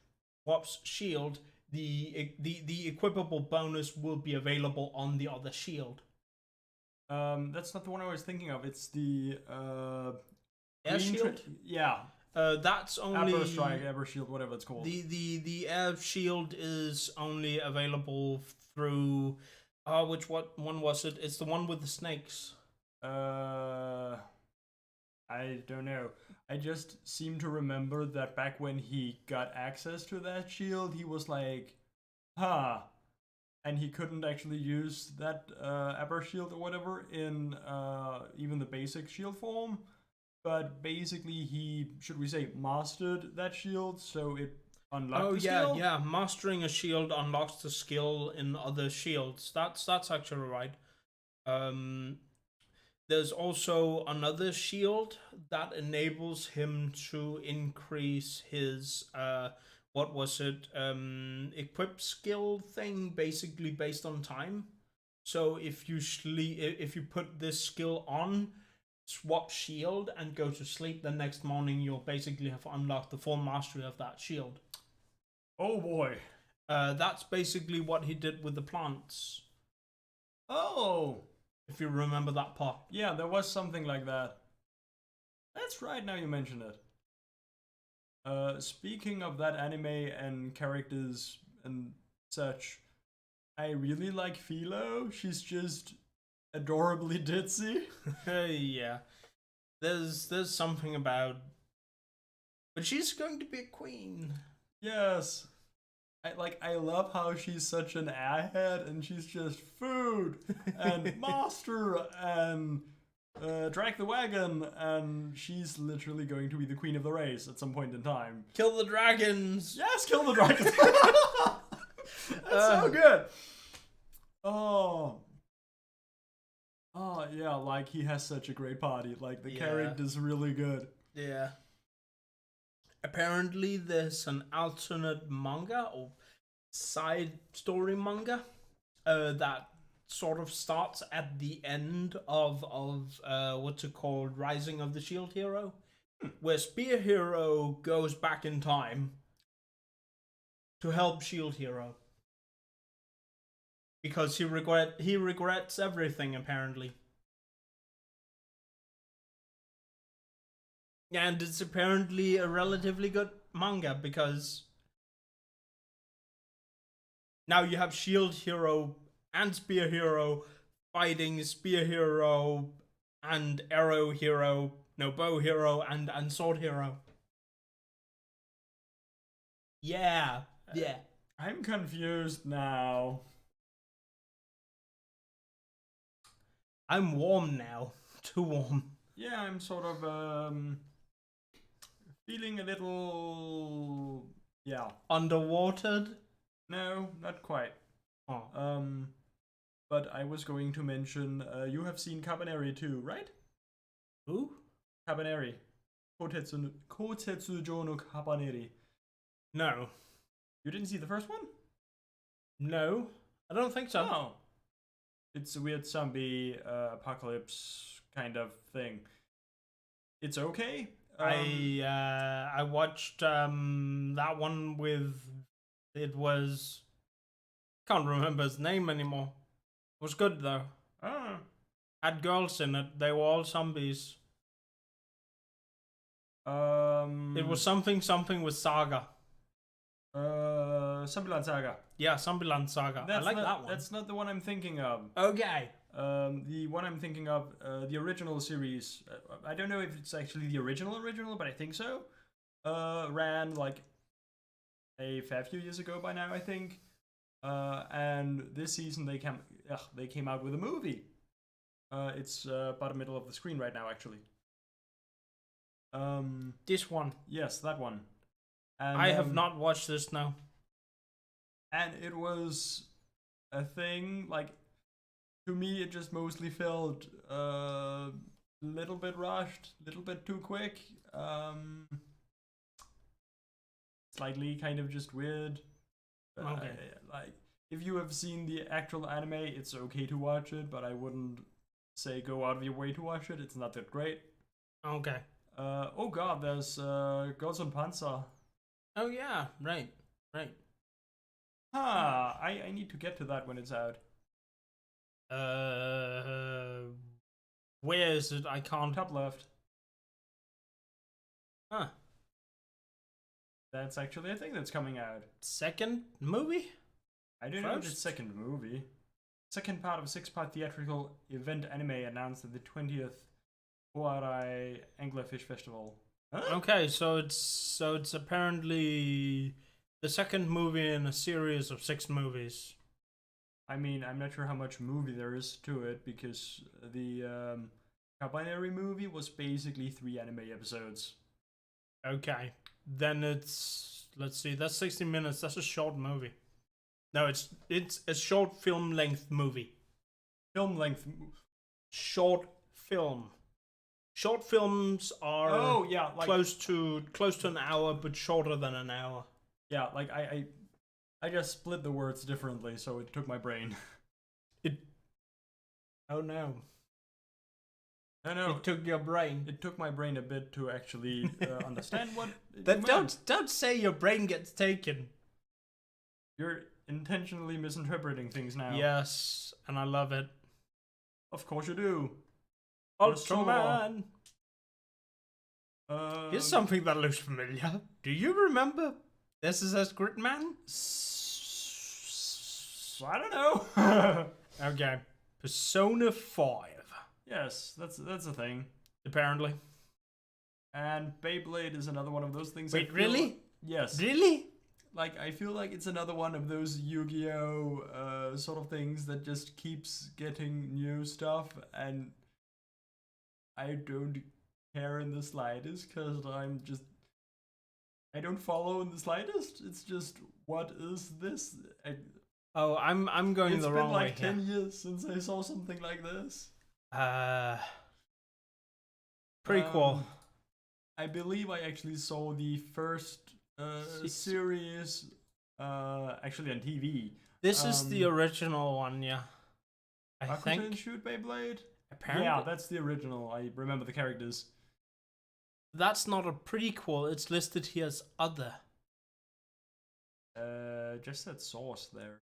swaps shield, the equipable bonus will be available on the other shield. That's not the one I was thinking of. It's the air shield. Yeah. That's only Aber Strike, Aber Shield, whatever it's called. The air shield is only available through which one was it? It's the one with the snakes. I don't know. I just seem to remember that back when he got access to that shield, he was like, huh. And he couldn't actually use that Aber shield or whatever in even the basic shield form. But basically he, should we say, mastered that shield, so it unlocked the skill? Yeah. Mastering a shield unlocks the skill in other shields. That's actually right. There's also another shield that enables him to increase his what was it, equip skill thing, basically based on time. So if you put this skill on, swap shield and go to sleep, the next morning you'll basically have unlocked the full mastery of that shield. Oh boy. That's basically what he did with the plants. Oh, if you remember that part. Yeah, there was something like that. That's right, now you mention it. Speaking of that anime and characters and such, I really like Philo. She's just adorably ditzy. Yeah. There's something about... But she's going to be a queen. Yes. I love how she's such an airhead and she's just food and master and drag the wagon, and she's literally going to be the queen of the race at some point in time. Kill the dragons! Yes, kill the dragons! That's so good! Oh. Oh yeah, like he has such a great party. Like the Yeah. character's really good. Yeah. Apparently, there's an alternate manga or side story manga that sort of starts at the end of what's it called, Rising of the Shield Hero, where Spear Hero goes back in time to help Shield Hero because he regrets everything apparently. And it's apparently a relatively good manga because now you have Shield Hero and Spear Hero fighting Spear Hero and Arrow Hero, no, Bow Hero and Sword Hero. Yeah, yeah. I'm confused now. I'm warm now. Too warm. Yeah, I'm sort of feeling a little Underwatered? No, not quite. Oh. But I was going to mention you have seen Cabaneri too, right? Who? Cabaneri. Kotetsujo no Cabaneri. No. You didn't see the first one? No. I don't think so. Oh. It's a weird zombie apocalypse kind of thing. It's okay. I watched that one with, it was, can't remember his name anymore. It was good though. Had girls in it. They were all zombies. It was something with Saga. Zombieland Saga. Yeah, Zombieland Saga. I like that one. That's not the one I'm thinking of. Okay. The one I'm thinking of, the original series. I don't know if it's actually the original, but I think so. Ran like a fair few years ago by now, I think. And this season they came out with a movie. It's about the middle of the screen right now, actually. This one. Yes, that one. And, I have not watched this now. And it was a thing, like, to me it just mostly felt a little bit rushed, a little bit too quick, slightly kind of just weird. Okay. Like, if you have seen the actual anime, it's okay to watch it, but I wouldn't say go out of your way to watch it. It's not that great. Okay. Oh god, there's Girls on Panzer. Oh yeah, right. I need to get to that when it's out. Where is it? I can't. Top left. Huh. That's actually a thing that's coming out. Second movie? I don't know if it's second movie. Second part of a 6-part theatrical event anime announced at the 20th Oarai Anglerfish Festival. Huh? Okay, so it's apparently the second movie in a series of 6 movies. I mean, I'm not sure how much movie there is to it because the Cabaneri movie was basically 3 anime episodes. Okay, then it's, let's see, that's 60 minutes. That's a short movie. No, it's a short film length movie. Film length. Short film. Short films are like, close to an hour, but shorter than an hour. Yeah, like I just split the words differently, so it took my brain. Oh no. I know. It took your brain. It took my brain a bit to actually understand what. Don't say your brain gets taken. You're intentionally misinterpreting things now. Yes, and I love it. Of course you do. Ultraman. Here's something that looks familiar. Do you remember SSS Gridman? I don't know. Okay. Persona 5. Yes, that's a thing. Apparently. And Beyblade is another one of those things. Wait, really? Yes. Really? Like, I feel like it's another one of those Yu-Gi-Oh! Sort of things that just keeps getting new stuff, and I don't care in the slightest, because I don't follow in the slightest. It's just, what is this? I'm going the wrong way. It's been like 10 years since I saw something like this. Prequel. I believe I actually saw the first series actually on TV. This is the original one, yeah. I Rakuten think. Shoot Beyblade? Apparently, Yeah, that's the original. I remember the characters. that's not a prequel. It's listed here as other. Just said source there.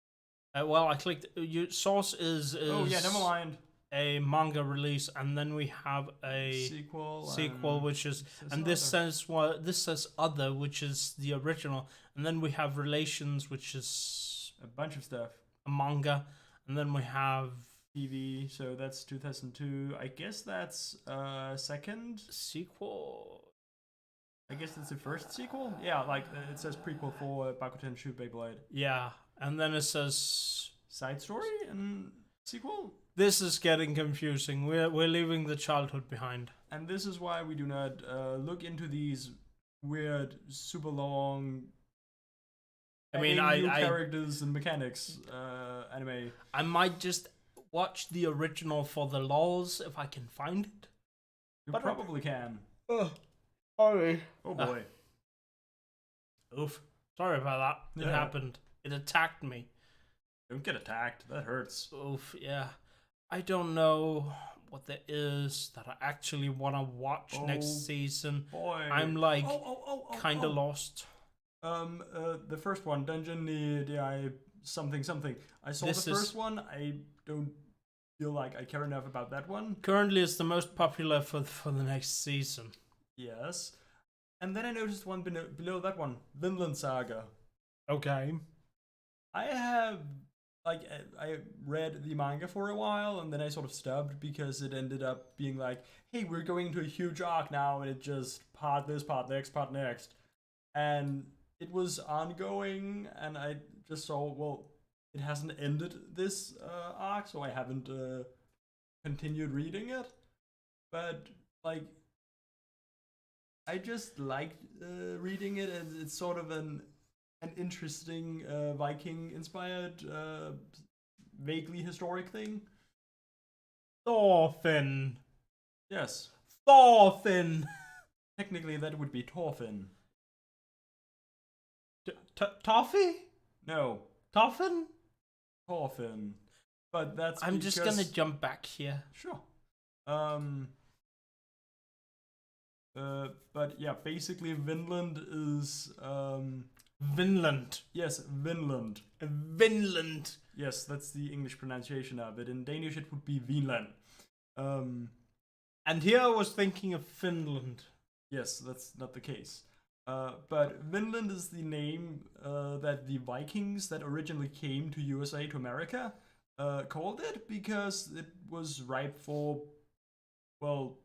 Well, I clicked. Source is. Oh yeah, never mind. A manga release, and then we have a sequel, which is, and this says this says other, which is the original, and then we have Relations, which is a bunch of stuff, a manga, and then we have TV. So that's 2002. I guess that's second sequel. I guess it's the first sequel. Yeah, like it says prequel for Bakuten Shoot Beyblade. Yeah, and then it says side story and sequel. This is getting confusing. We're leaving the childhood behind. And this is why we do not look into these weird, super long. I characters and mechanics anime. I might just watch the original for the lols if I can find it. You probably can. Sorry. Oh boy. Oof. Sorry about that. It happened. It attacked me. Don't get attacked. That hurts. Oof. Yeah. I don't know what there is that I actually want to watch next season. Boy. I'm like kind of lost. The first one, Dungeon the something. I saw the first one. I don't feel like I care enough about that one. Currently, it's the most popular for the next season. Yes. And then I noticed one below that one, Vinland Saga. Okay. I read the manga for a while, and then I sort of stopped because it ended up being like, hey, we're going into a huge arc now, and it just part this, part next. And it was ongoing, and I just saw, well, it hasn't ended this arc, so I haven't continued reading it. But, like, I just liked reading it, and it's sort of an interesting Viking-inspired, vaguely historic thing. Thorfinn. Yes. Thorfinn. Technically, that would be Thorfinn. Toffee? No. Thorfinn? Thorfinn. But that's I'm just gonna jump back here. Sure. But yeah, basically Vinland is Vinland. Yes, Vinland. Vinland. Yes, that's the English pronunciation of it. In Danish, it would be Vinland. And here I was thinking of Finland. Yes, that's not the case. But Vinland is the name that the Vikings that originally came to USA, to America, called it because it was ripe for, well,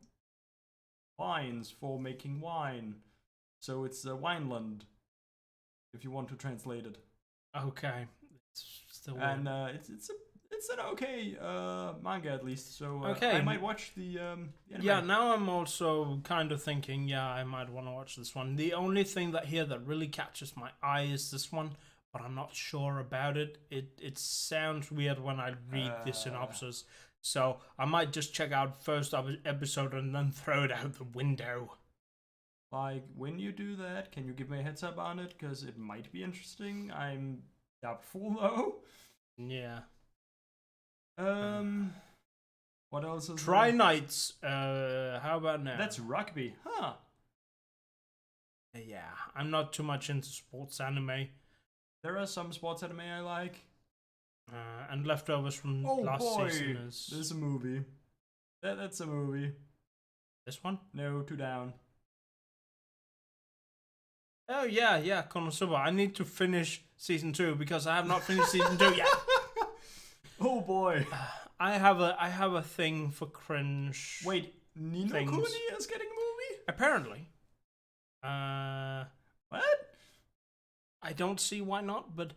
vines for making wine. So it's Wineland, if you want to translate it. Okay. It's still weird. And it's an okay manga at least. So okay. I might watch the anime. Yeah, now I'm also kind of thinking, yeah, I might want to watch this one. The only thing that really catches my eye is this one, but I'm not sure about it. It sounds weird when I read the synopsis. So I might just check out first episode and then throw it out the window. Like, when you do that, can you give me a heads up on it? Because it might be interesting. I'm doubtful, though. Yeah. What else is Try Nights. How about now? That's rugby. Huh. Yeah, I'm not too much into sports anime. There are some sports anime I like. And Leftovers from last season is... There's a movie. That's a movie. This one? No, 2 down. Oh yeah, Konosuba. I need to finish season 2 because I have not finished season 2 yet. Oh boy. I have a thing for cringe. Wait, Ni no Kuni is getting a movie? Apparently. What? I don't see why not, but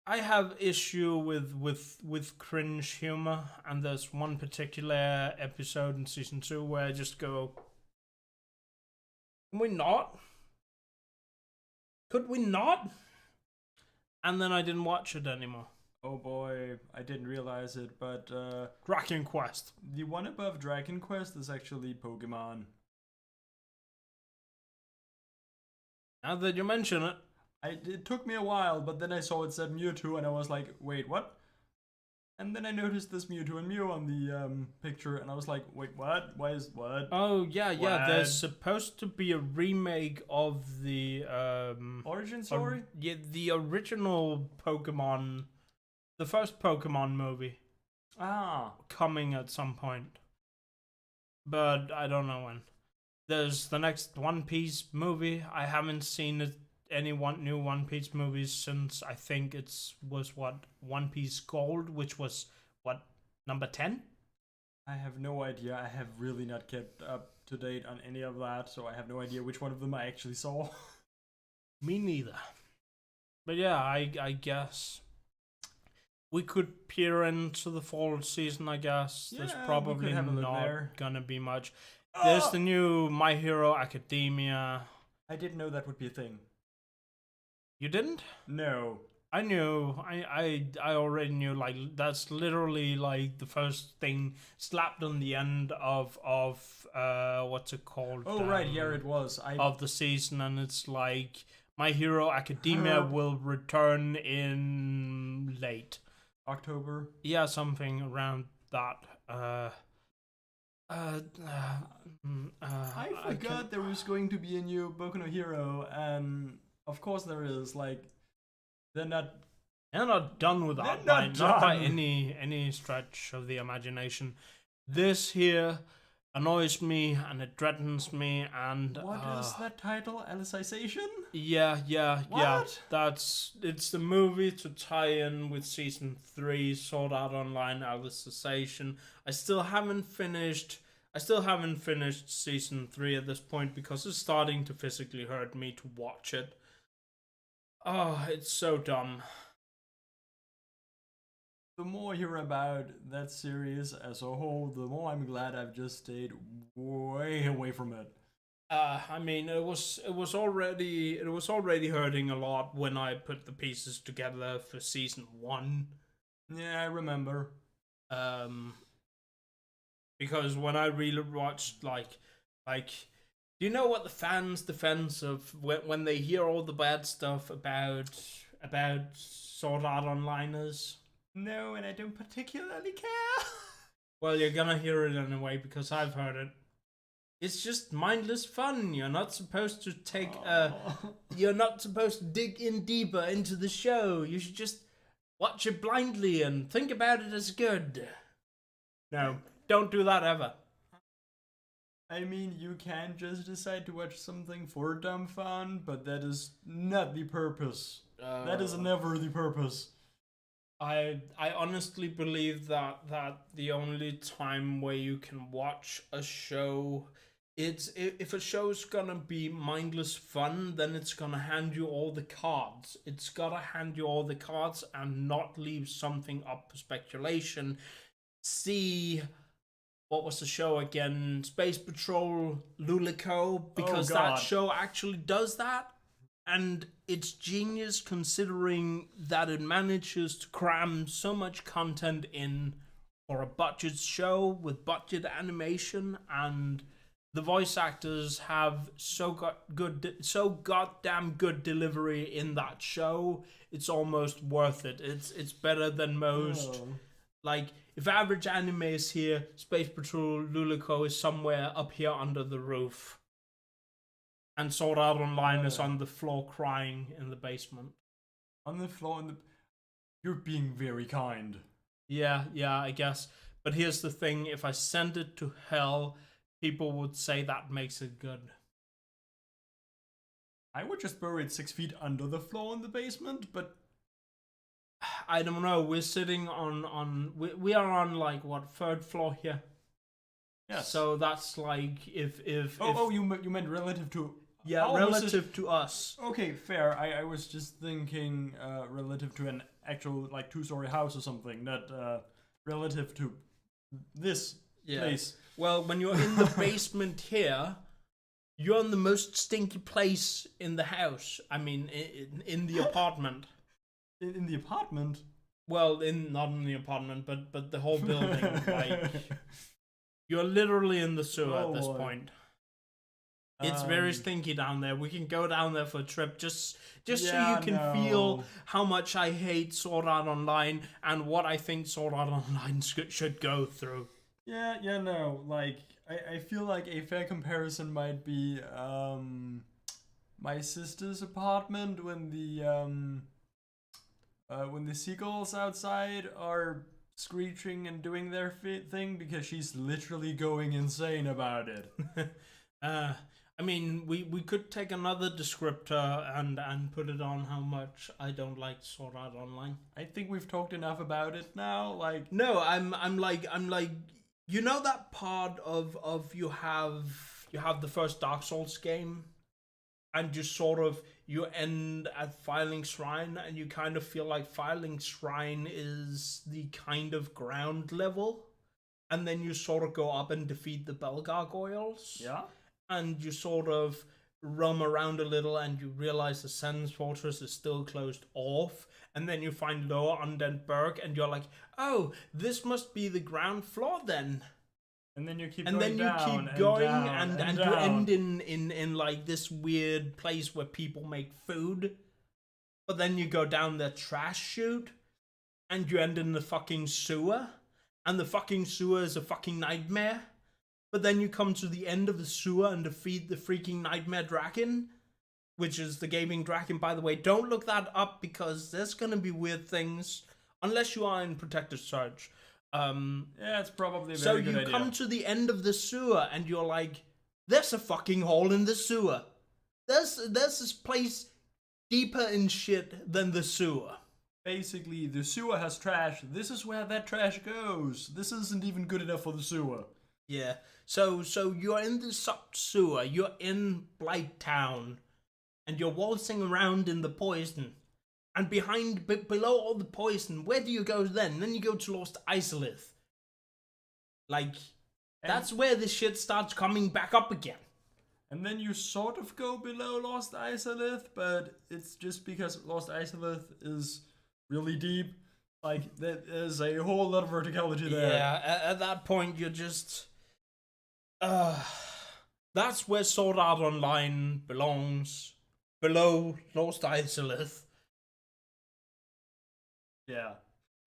I have issue with cringe humor, and there's one particular episode in season 2 where I just go, can we not? Could we not? And then I didn't watch it anymore. Oh boy, I didn't realize it, but Dragon Quest. the one above Dragon Quest is actually Pokemon. Now that you mention it. It took me a while, but then I saw it said Mewtwo, and I was like, wait, what? And then I noticed this Mewtwo and Mew on the picture, and I was like, wait, what? Why is what? Oh yeah, yeah. What? There's supposed to be a remake of the Origin story? yeah, the original Pokemon, the first Pokemon movie Ah, coming at some point, but I don't know when. There's the next One Piece movie. I haven't seen any new One Piece movies since I think was what One Piece Gold, which was what number 10. I have no idea. I have really not kept up to date on any of that, so I have no idea which one of them I actually saw. Me neither. But yeah, I guess we could peer into the fall season. I guess there's Yeah, we probably could have a look not there. gonna be much. There's the new My Hero Academia. I didn't know that would be a thing. You didn't? No. I knew. I already knew. Like that's literally like the first thing slapped on the end of what's it called? Oh right, here it was. Of the season, and it's like My Hero Academia will return in late October. Yeah, something around that. I forgot there was going to be a new Boku no Hero, and of course there is. Like, they're not done with that. They're Not by done. any stretch of the imagination. This here annoys me and it threatens me. And What is that title? Alicization? Yeah. What? It's the movie to tie in with season 3, Sword Art Online Alicization. I still haven't finished season 3 at this point because it's starting to physically hurt me to watch it. Oh, it's so dumb. The more I hear about that series as a whole, the more I'm glad I've just stayed way away from it. I mean, it was already hurting a lot when I put the pieces together for season 1. Yeah, I remember. Because when I really watched, like, do you know what the fans' defense of when they hear all the bad stuff about Sword Art Online is? No, and I don't particularly care. Well, you're gonna hear it anyway because I've heard it. It's just mindless fun. You're not supposed to you're not supposed to dig in deeper into the show. You should just watch it blindly and think about it as good. No, don't do that ever. I mean, you can just decide to watch something for dumb fun, but that is not the purpose. That is never the purpose. I honestly believe that the only time where you can watch a show, it's if a show's gonna be mindless fun, then it's gonna hand you all the cards. It's gotta hand you all the cards and not leave something up for speculation. See, what was the show again? Space Patrol Lulico, because that show actually does that. And it's genius considering that it manages to cram so much content in for a budget show with budget animation, and the voice actors have so goddamn good delivery in that show. It's almost worth it. It's better than most. Like, if average anime is here, Space Patrol Lulico is somewhere up here under the roof. And Sword Art Online is on the floor crying in the basement. On the floor You're being very kind. Yeah, I guess. But here's the thing, if I send it to hell, people would say that makes it good. I would just bury it 6 feet under the floor in the basement, but I don't know, we're sitting we are on like what, 3rd floor here? yes. So that's like if you meant relative to... Yeah, relative to us. Okay, fair. I was just thinking relative to an actual like 2-story house or something, not relative to this place. Well, when you're in the basement here, you're in the most stinky place in the house. I mean, in the apartment. In the apartment? well, not in the apartment, but the whole building. Like, you're literally in the sewer at this point. It's very stinky down there. We can go down there for a trip just so you can feel how much I hate Sword Art Online and what I think Sword Art Online should go through. No. Like, I feel like a fair comparison might be my sister's apartment when the seagulls outside are screeching and doing their thing because she's literally going insane about it. I mean, we could take another descriptor and put it on how much I don't like Sword Art Online. I think we've talked enough about it now. Like, no, I'm like, you know that part of you have the first Dark Souls game, and you end at Filing Shrine, and you kind of feel like Filing Shrine is the kind of ground level, and then you sort of go up and defeat the Bell Gargoyles. Yeah. And you sort of roam around a little and you realize the Sen's Fortress is still closed off. And then you find Lower Undead Burg and you're like, oh, this must be the ground floor then. And then you keep and going then you down keep going and you end in like this weird place where people make food. But then you go down the trash chute and you end in the fucking sewer. And the fucking sewer is a fucking nightmare. But then you come to the end of the sewer and defeat the freaking Nightmare Dragon, which is the gaming dragon, by the way. Don't look that up because there's gonna be weird things, unless you are in Protected Search. Yeah, it's probably a so very good idea. So you come to the end of the sewer and you're like, there's a fucking hole in the sewer. There's this place deeper in shit than the sewer. Basically, the sewer has trash. This is where that trash goes. This isn't even good enough for the sewer. Yeah, so you're in the sub-sewer, you're in Blight Town, and you're waltzing around in the poison. And below all the poison, where do you go then? Then you go to Lost Isolith. Like, that's where the shit starts coming back up again. And then you sort of go below Lost Isolith, but it's just because Lost Isolith is really deep. Like, there's a whole lot of verticality there. Yeah, at that point, you're just... that's where Sword Art Online belongs. Below Lost Isolith. Yeah.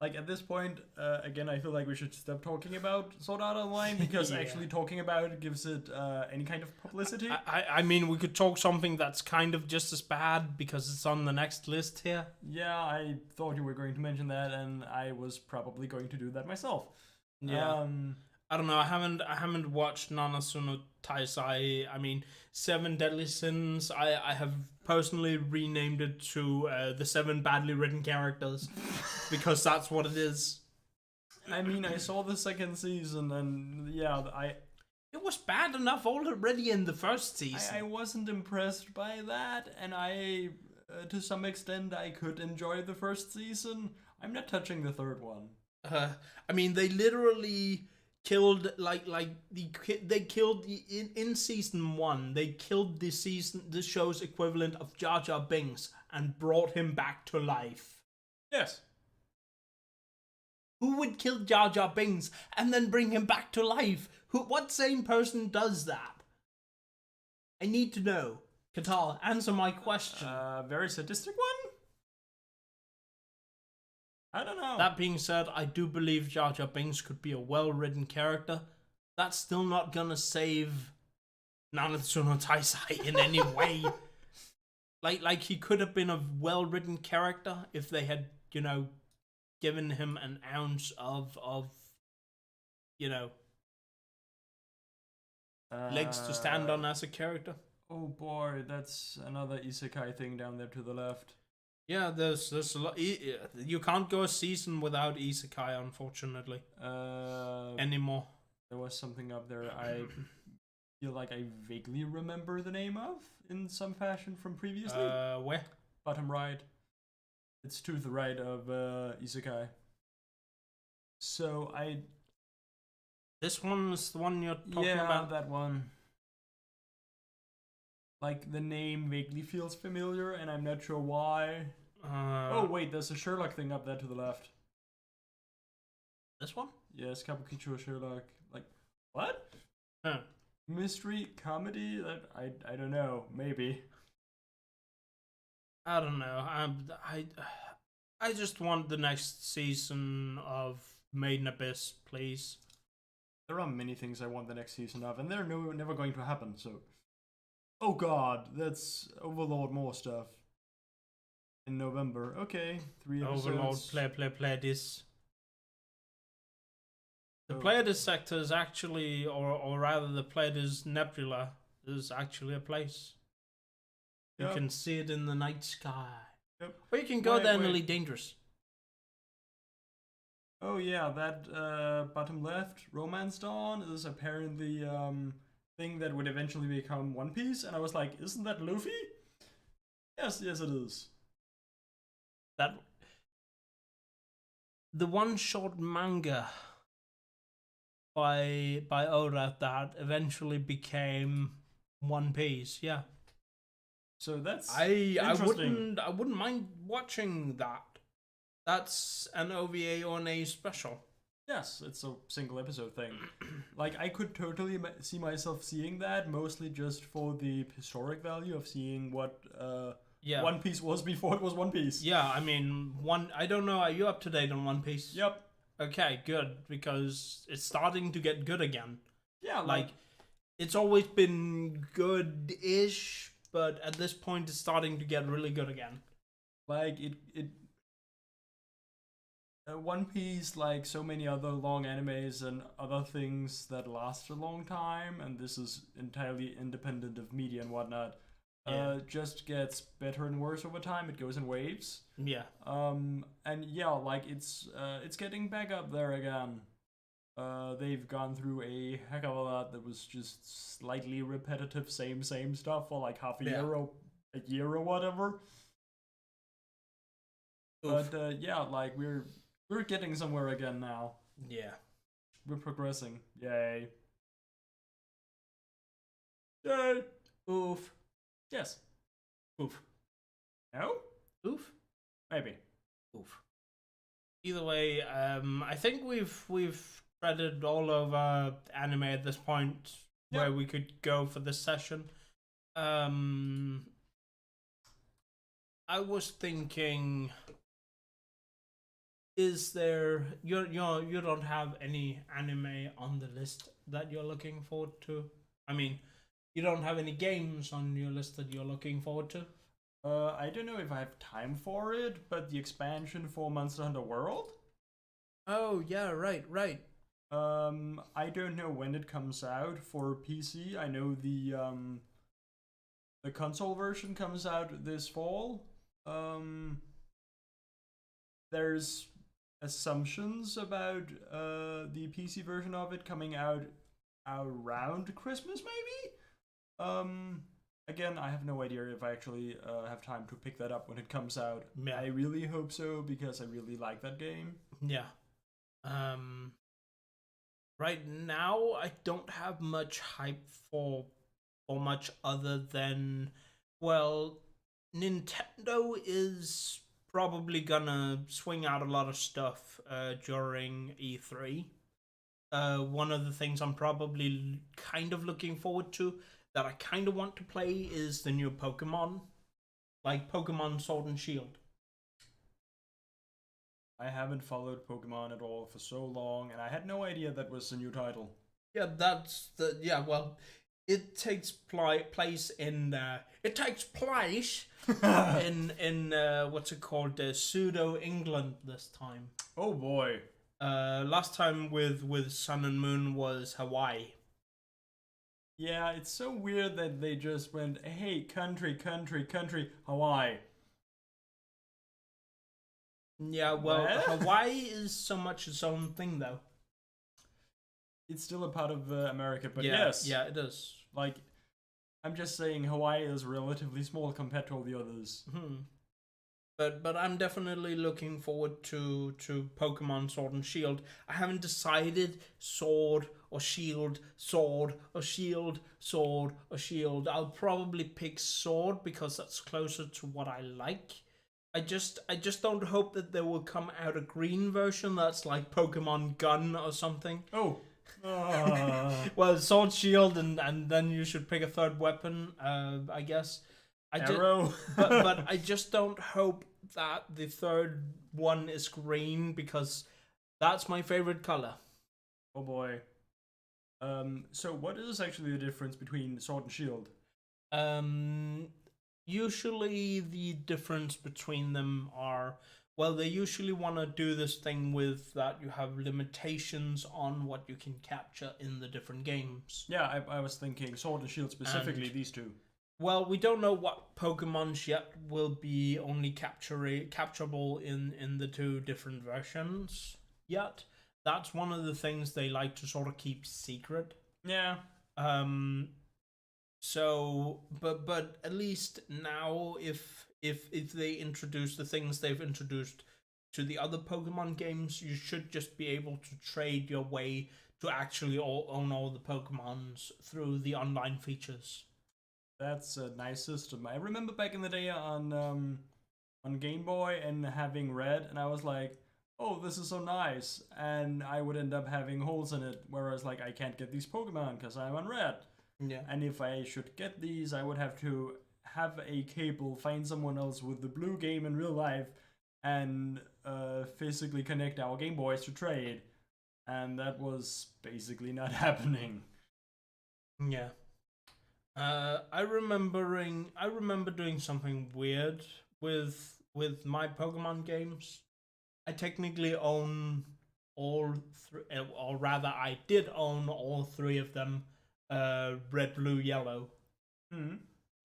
Like, at this point, again, I feel like we should stop talking about Sword Art Online because actually talking about it gives it any kind of publicity. I mean, we could talk something that's kind of just as bad because it's on the next list here. Yeah, I thought you were going to mention that, and I was probably going to do that myself. Yeah. I don't know. I haven't watched Nanatsu no Taisai. I mean, Seven Deadly Sins. I have personally renamed it to the 7 badly written characters because that's what it is. I mean, I saw the second season, and yeah, it was bad enough already in the first season. I wasn't impressed by that, and I, to some extent, I could enjoy the first season. I'm not touching the third one. I mean, they literally killed they killed in season 1. They killed the show's equivalent of Jar Jar Binks and brought him back to life. Yes. Who would kill Jar Jar Binks and then bring him back to life? What sane person does that? I need to know. Katal, answer my question. Very sadistic one? I don't know. That being said, I do believe Jar Jar Binks could be a well-written character. That's still not gonna save Nanatsu no Taisai in any way. Like he could have been a well-written character if they had, given him an ounce of legs to stand on as a character. Oh boy, that's another isekai thing down there to the left. Yeah, there's a lot. You can't go a season without isekai, unfortunately. Anymore. There was something up there I feel like I vaguely remember the name of in some fashion from previously. Where? Bottom right. It's to the right of isekai. So This one is the one you're talking about? Yeah, that one. Like, the name vaguely feels familiar, and I'm not sure why. Oh, wait, there's a Sherlock thing up there to the left. This one? Yes, Kabukicho Sherlock. Like, what? Huh. Mystery comedy? That I don't know. Maybe. I don't know. I just want the next season of Made in Abyss, please. There are many things I want the next season of, and they're never going to happen. So, oh god, that's Overlord more stuff in November. Okay, 3 episodes. Overlord, play this. The Oh. Pleiades sector is actually, or rather, the Pleiades Nebula is actually a place. You Yep. can see it in the night sky. Yep. Or you can go there and Elite Dangerous. Oh yeah, that bottom left, Romance Dawn, is apparently thing that would eventually become One Piece, and I was like, isn't that Luffy? Yes, it is. That the one short manga by Oda that eventually became One Piece. Yeah. So that's I wouldn't mind watching that. That's an OVA on a special. Yes, it's a single episode thing. Like, I could totally see myself seeing that, mostly just for the historic value of seeing what One Piece was before it was One Piece. Yeah, I mean, I don't know, are you up to date on One Piece? Yep. Okay, good, because it's starting to get good again. Yeah, like it's always been good-ish, but at this point it's starting to get really good again. Like, One Piece, like so many other long animes and other things that last a long time, and this is entirely independent of media and whatnot, just gets better and worse over time. It goes in waves. Yeah. And yeah, like it's getting back up there again. They've gone through a heck of a lot that was just slightly repetitive, same stuff for like half a year or whatever. Oof. But yeah, like we're getting somewhere again now. Yeah. We're progressing. Yay. Yay. Oof. Yes. Oof. No? Oof? Maybe. Oof. Either way, I think we've threaded all over anime at this point where we could go for this session. I was thinking, is there you don't have any anime on the list that you're looking forward to? I mean, you don't have any games on your list that you're looking forward to? I don't know if I have time for it, but the expansion for Monster Hunter World? Oh, yeah, right. I don't know when it comes out for PC. I know the console version comes out this fall. There's assumptions about the PC version of it coming out around Christmas, maybe? Again, I have no idea if I actually have time to pick that up when it comes out. Yeah. I really hope so, because I really like that game. Yeah. Right now, I don't have much hype for much other than, well, Nintendo is probably gonna swing out a lot of stuff during E3. One of the things I'm probably kind of looking forward to that I kind of want to play is the new Pokemon, like Pokemon Sword and Shield. I haven't followed Pokemon at all for so long, and I had no idea that was a new title. Yeah, well, it takes place in in what's it called, pseudo England this time. Oh boy. Last time with Sun and Moon was Hawaii. Yeah, it's so weird that they just went, hey, country, Hawaii. Yeah, well, Hawaii is so much its own thing, though. It's still a part of America, but yeah, yes. Yeah, it is. Like, I'm just saying Hawaii is relatively small compared to all the others. But I'm definitely looking forward to Pokemon Sword and Shield. I haven't decided Sword or Shield, Sword or Shield, Sword or Shield. I'll probably pick Sword because that's closer to what I like. I just don't hope that there will come out a green version that's like Pokemon Gun or something. Oh. Well, Sword Shield, and then you should pick a third weapon. I guess. Arrow. but I just don't hope that the third one is green because that's my favorite color. Oh boy. So what is actually the difference between Sword and Shield? Usually the difference between them are, well, they usually want to do this thing with that you have limitations on what you can capture in the different games. Yeah, I was thinking Sword and Shield specifically, these two. Well, we don't know what Pokemons yet will be only capturable in the two different versions yet. That's one of the things they like to sort of keep secret. Yeah. So, but at least now, if they introduce the things they've introduced to the other Pokemon games, you should just be able to trade your way to actually own all the Pokemons through the online features. That's a nice system. I remember back in the day on Game Boy and having Red, and I was like, oh, this is so nice. And I would end up having holes in it, whereas like I can't get these Pokemon because I'm on Red. Yeah. And if I should get these, I would have to have a cable, find someone else with the blue game in real life, and physically connect our Game Boys to trade. And that was basically not happening. Yeah. I remember doing something weird with my Pokemon games. I technically own all three, or rather, I did own all three of them. Red, blue, yellow. Mm-hmm.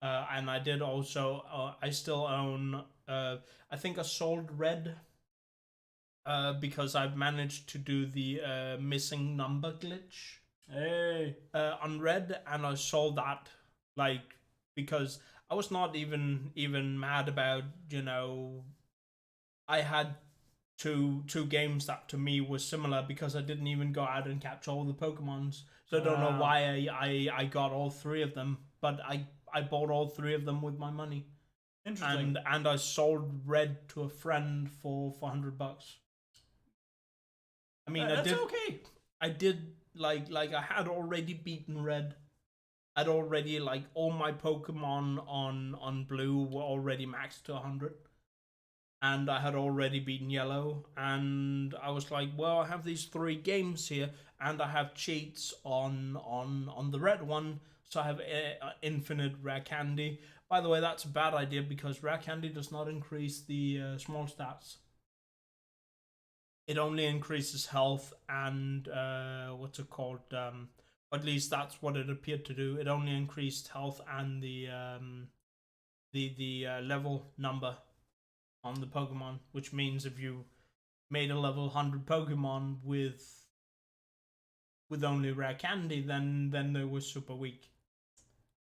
And I did also. I still own. I think I sold red. Because I've managed to do the missing number glitch. Hey. On red, and I sold that like because I was not even mad about, you know, I had two games that to me were similar because I didn't even go out and capture all the Pokemons. So I don't know why I got all three of them, but I bought all three of them with my money. Interesting. And I sold red to a friend for $400. I mean, that's okay. I did like I had already beaten red. I'd already like all my Pokemon on blue were already maxed to 100. And I had already beaten yellow, and I was like, well, I have these three games here, and I have cheats on the red one, so I have infinite rare candy. By the way, that's a bad idea because rare candy does not increase the small stats. It only increases health and what's it called? At least that's what it appeared to do. It only increased health and the level number on the Pokemon, which means if you made a level 100 Pokemon with only rare candy, then they were super weak.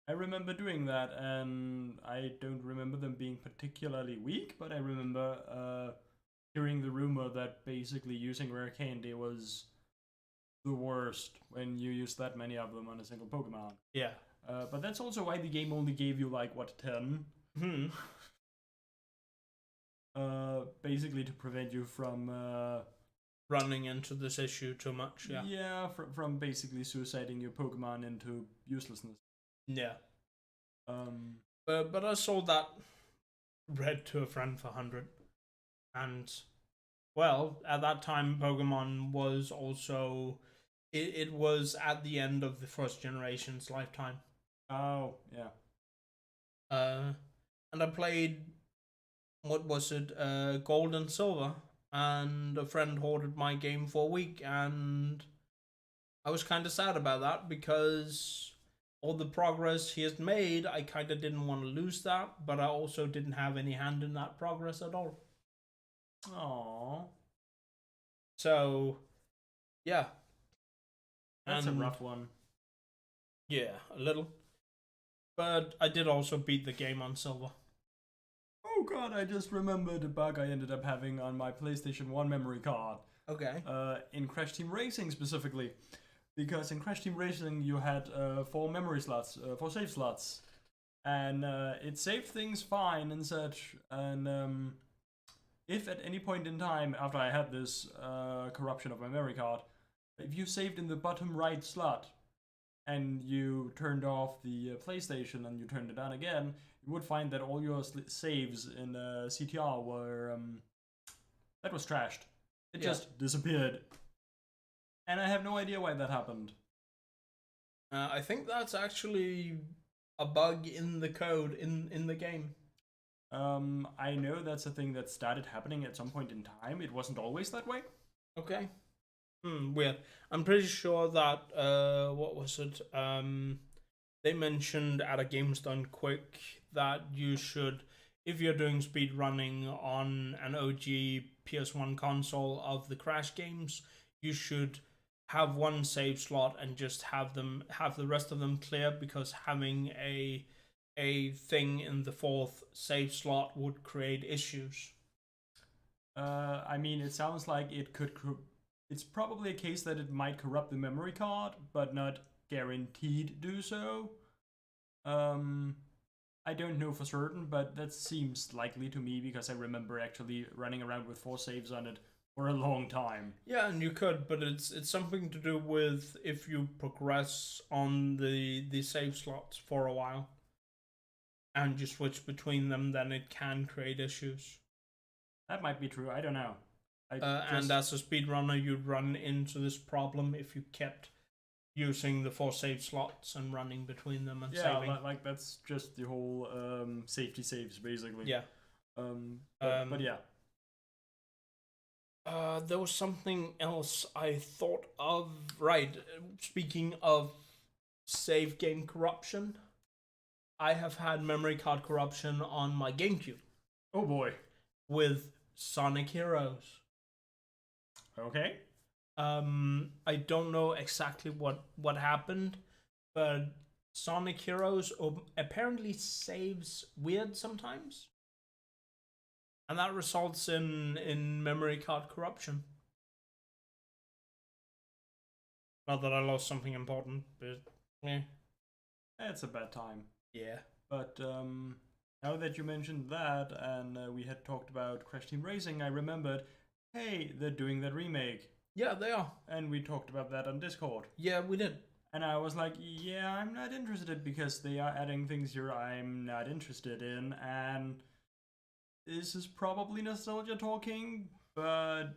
I remember doing that, and I don't remember them being particularly weak, but I remember hearing the rumor that basically using rare candy was the worst when you use that many of them on a single Pokemon. Yeah. But that's also why the game only gave you, like, what, 10? Basically to prevent you from running into this issue too much. Yeah. Yeah, from basically suiciding your Pokemon into uselessness. Yeah. But I sold that red to a friend for 100, and well, at that time, Pokemon was also it was at the end of the first generation's lifetime. Oh yeah. And I played, what was it, Gold and Silver, and a friend hoarded my game for a week, and I was kind of sad about that because all the progress he has made, I kind of didn't want to lose that, but I also didn't have any hand in that progress at all. Aww. So, yeah. That's a rough one. Yeah, a little. But I did also beat the game on Silver. Oh god, I just remembered a bug I ended up having on my PlayStation 1 memory card. Okay. In Crash Team Racing specifically. Because in Crash Team Racing you had 4 memory slots, 4 save slots. And it saved things fine and such. And if at any point in time after I had this corruption of my memory card, if you saved in the bottom right slot and you turned off the PlayStation and you turned it on again, you would find that all your saves in CTR were that was trashed. It just disappeared, and I have no idea why that happened. I think that's actually a bug in the code in the game. I know that's a thing that started happening at some point in time. It wasn't always that way. Okay. Weird. I'm pretty sure that what was it? They mentioned at a Games Done Quick that you should, if you're doing speed running on an OG PS1 console of the Crash games, you should have one save slot and just have the rest of them clear, because having a thing in the fourth save slot would create issues. I mean, it sounds like it could. It's probably a case that it might corrupt the memory card, but not guaranteed do so. I don't know for certain, but that seems likely to me because I remember actually running around with 4 saves on it for a long time. Yeah, and you could, but it's something to do with if you progress on the save slots for a while and you switch between them, then it can create issues. That might be true. I don't know. And as a speedrunner, you'd run into this problem if you kept using the 4 save slots and running between them and saving. Yeah, like that's just the whole safety saves, basically. Yeah. But yeah. There was something else I thought of. Right, speaking of save game corruption, I have had memory card corruption on my GameCube. Oh boy. With Sonic Heroes. Okay. I don't know exactly what happened, but Sonic Heroes apparently saves weird sometimes. And that results in memory card corruption. Not that I lost something important, but yeah. It's a bad time. Yeah. But now that you mentioned that, and we had talked about Crash Team Racing, I remembered, hey, they're doing that remake. Yeah, they are. And we talked about that on Discord. Yeah, we did. And I was like, yeah, I'm not interested because they are adding things here I'm not interested in, and this is probably nostalgia talking, but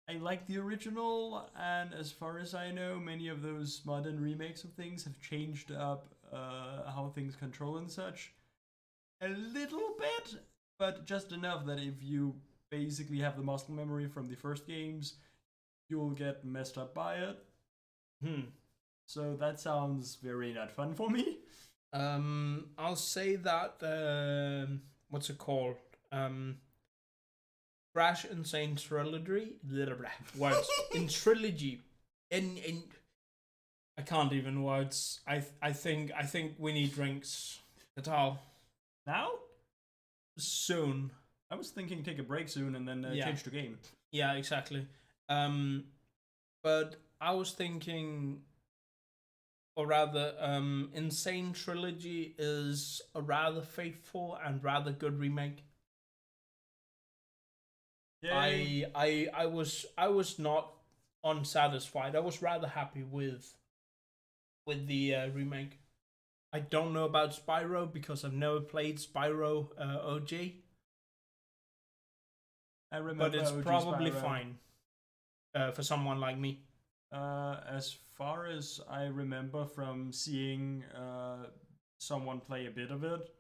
I like the original, and as far as I know, many of those modern remakes of things have changed up how things control and such a little bit, but just enough that if you basically have the muscle memory from the first games, you'll get messed up by it. So that sounds very not fun for me. I'll say that what's it called? Crash Insane Trilogy. Words in trilogy. In I can't even words. I think we need drinks. Katal. Now? Soon. I was thinking take a break soon and then change the game. Yeah, exactly. But I was thinking, or rather, Insane Trilogy is a rather faithful and rather good remake. Yay. I was not unsatisfied. I was rather happy with the remake. I don't know about Spyro because I've never played Spyro OG. I remember, but it's OG probably Spyro. fine for someone like me. As far as I remember from seeing someone play a bit of it,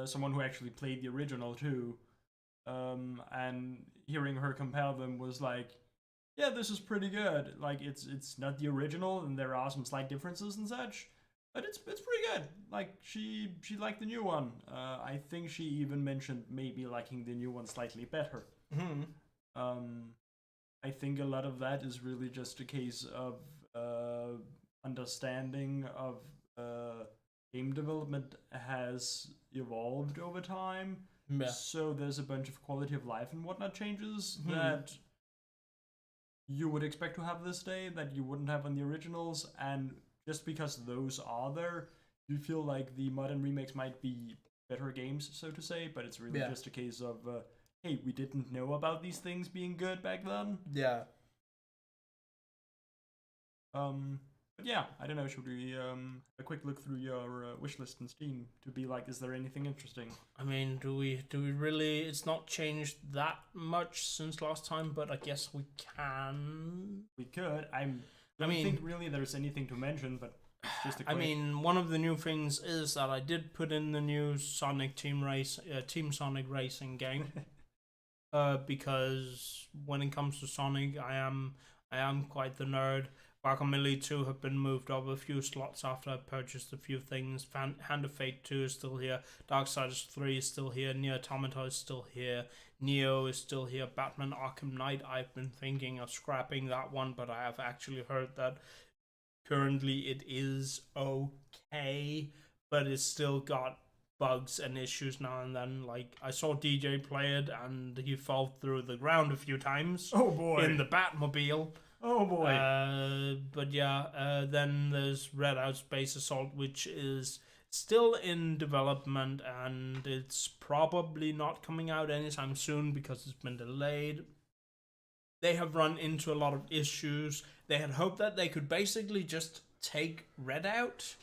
someone who actually played the original too, and hearing her compare them was like, yeah, this is pretty good. Like it's not the original, and there are some slight differences and such, but it's pretty good. Like she liked the new one. I think she even mentioned maybe liking the new one slightly better. I think a lot of that is really just a case of understanding of game development has evolved over time. Yeah. So there's a bunch of quality of life and whatnot changes that you would expect to have this day that you wouldn't have on the originals, and just because those are there, you feel like the modern remakes might be better games, so to say. But it's really Yeah. just a case of, hey, we didn't know about these things being good back then. Yeah. But yeah, I don't know. Should we a quick look through your wish list in Steam to be like, is there anything interesting? I mean, do we really? It's not changed that much since last time, but I guess we can. We could. I don't think really there's anything to mention, but it's just a quick... I mean, one of the new things is that I did put in the new Sonic Team Sonic Racing game. Because when it comes to Sonic, I am quite the nerd. Guacamelee 2 have been moved over a few slots after I purchased a few things. Hand of Fate 2 is still here. Darksiders 3 is still here. Nier Automata is still here. Neo is still here. Batman Arkham Knight, I've been thinking of scrapping that one, but I have actually heard that currently it is okay, but it's still got bugs and issues now and then. Like, I saw DJ play it and he fell through the ground a few times. Oh boy. In the Batmobile. Oh boy. But yeah, then there's Red Out Space Assault, which is still in development and it's probably not coming out anytime soon because it's been delayed. They have run into a lot of issues. They had hoped that they could basically just take Red Out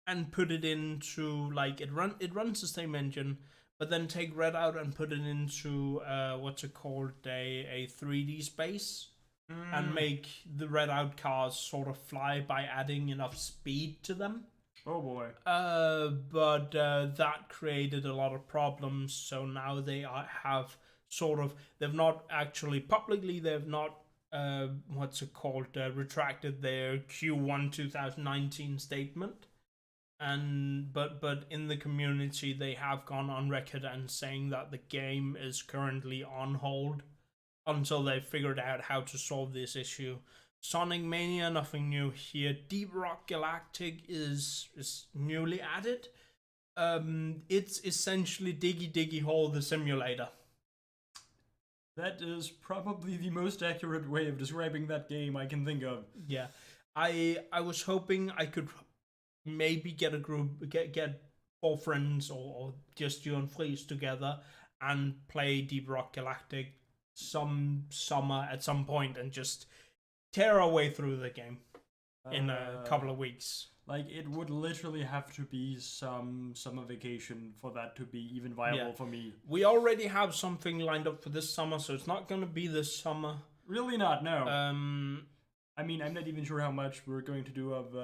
and put it into, like, it runs the same engine, but then take Red Out and put it into what's it called, a 3D space. And make the Red Out cars sort of fly by adding enough speed to them. Oh boy. But that created a lot of problems, so now they have sort of, they've not actually, publicly, they've not, retracted their Q1 2019 statement. But in the community, they have gone on record and saying that the game is currently on hold until they've figured out how to solve this issue. Sonic Mania, nothing new here. Deep Rock Galactic is newly added. It's essentially Diggy Hole the simulator. That is probably the most accurate way of describing that game I can think of. Yeah. I was hoping I could maybe get a group, get 4 friends or just you and Freeze together and play Deep Rock Galactic some summer at some point and just tear our way through the game in a couple of weeks. Like, it would literally have to be some summer vacation for that to be even viable for me. We already have something lined up for this summer, so it's not going to be this summer. Really not, no. I mean, I'm not even sure how much we're going to do of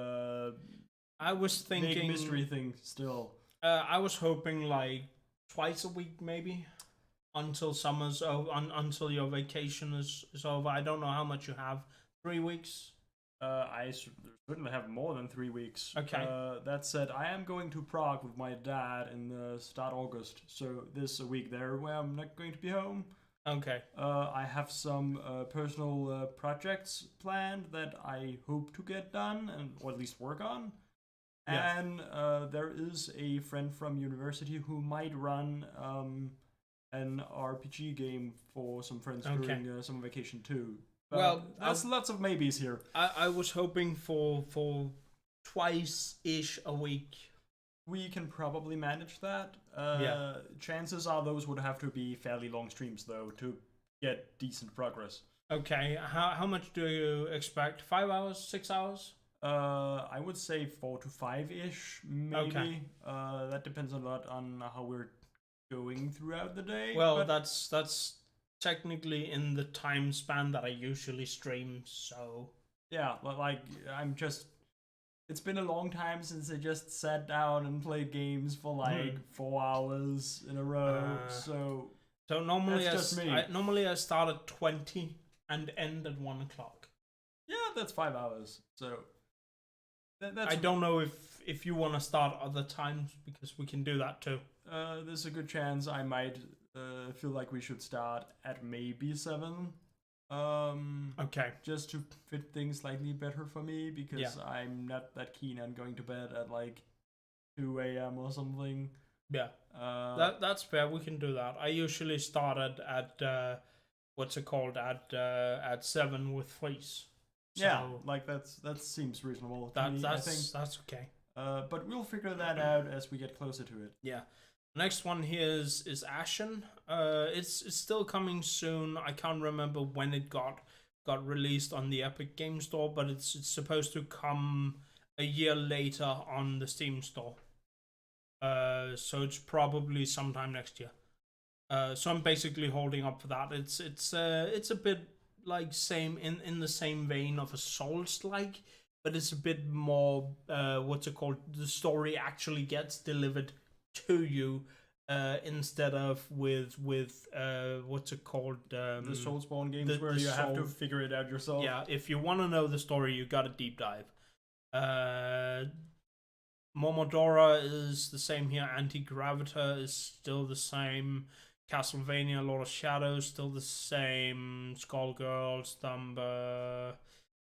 I was thinking big mystery thing still. I was hoping like twice a week maybe. Until summer's over, until your vacation is over. I don't know how much you have. 3 weeks? I certainly have more than 3 weeks. Okay. That said, I am going to Prague with my dad in start August. So this a week there where I'm not going to be home. Okay. I have some personal projects planned that I hope to get done, or at least work on. Yeah. And there is a friend from university who might run an RPG game for some friends during summer vacation too. Well, that's lots of maybes here. I was hoping for twice-ish a week. We can probably manage that. Chances are those would have to be fairly long streams though to get decent progress. Okay, how much do you expect? 5 hours, 6 hours? I would say 4 to 5-ish, maybe. Okay. That depends a lot on how we're going throughout the day. Well, that's technically in the time span that I usually stream, so yeah, like it's been a long time since I just sat down and played games for like 4 hours in a row. So normally that's just me. Normally I start at 20 and end at 1 o'clock. Yeah, that's 5 hours. So I don't know if you want to start other times because we can do that too. There's a good chance I might feel like we should start at maybe 7. Okay. Just to fit things slightly better for me because I'm not that keen on going to bed at like 2 a.m. or something. Yeah. That's fair. We can do that. I usually start at what's it called at 7 with Freeze. So yeah, like that seems reasonable to me, I think. That's okay. But we'll figure that out as we get closer to it. Yeah. The next one here is Ashen. It's still coming soon. I can't remember when it got released on the Epic Game Store, but it's supposed to come a year later on the Steam Store. So it's probably sometime next year. So I'm basically holding up for that. It's a bit like same in the same vein of a Souls-like, but it's a bit more what's it called? The story actually gets delivered to you instead of with what's it called? The Soulspawn games where you have to figure it out yourself. Yeah, if you want to know the story, you got to deep dive. Momodora is the same here. Anti-Gravita is still the same. Castlevania Lord of Shadows still the same. Skullgirl, Stumber,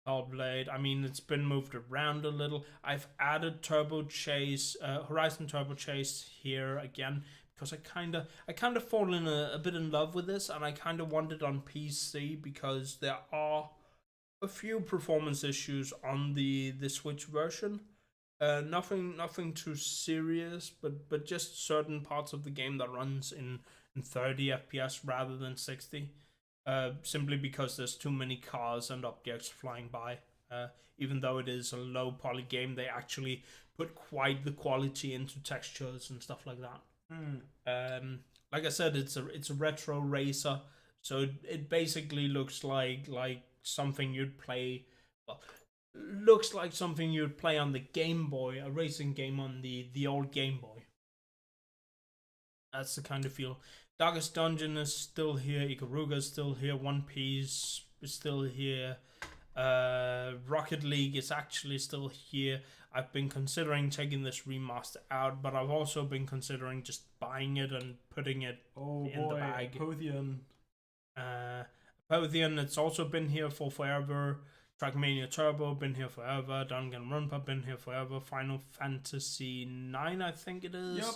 Hellblade. I mean, it's been moved around a little. I've added Turbo Chase, Horizon Turbo Chase here again because I kind of fallen a bit in love with this, and I kind of want it on PC because there are a few performance issues on the Switch version. Nothing too serious, but just certain parts of the game that runs in 30 FPS rather than 60. Simply because there's too many cars and objects flying by. Even though it is a low poly game, they actually put quite the quality into textures and stuff like that. Like I said, it's a retro racer, so it basically looks like something you'd play. Well, looks like something you'd play on the Game Boy, a racing game on the old Game Boy. That's the kind of feel. Darkest Dungeon is still here. Ikaruga is still here. One Piece is still here. Rocket League is actually still here. I've been considering taking this remaster out, but I've also been considering just buying it and putting it in the bag. Apotheon. Apotheon, it's also been here for forever. Trackmania Turbo, been here forever. Danganronpa, been here forever. Final Fantasy 9, I think it is. Yep.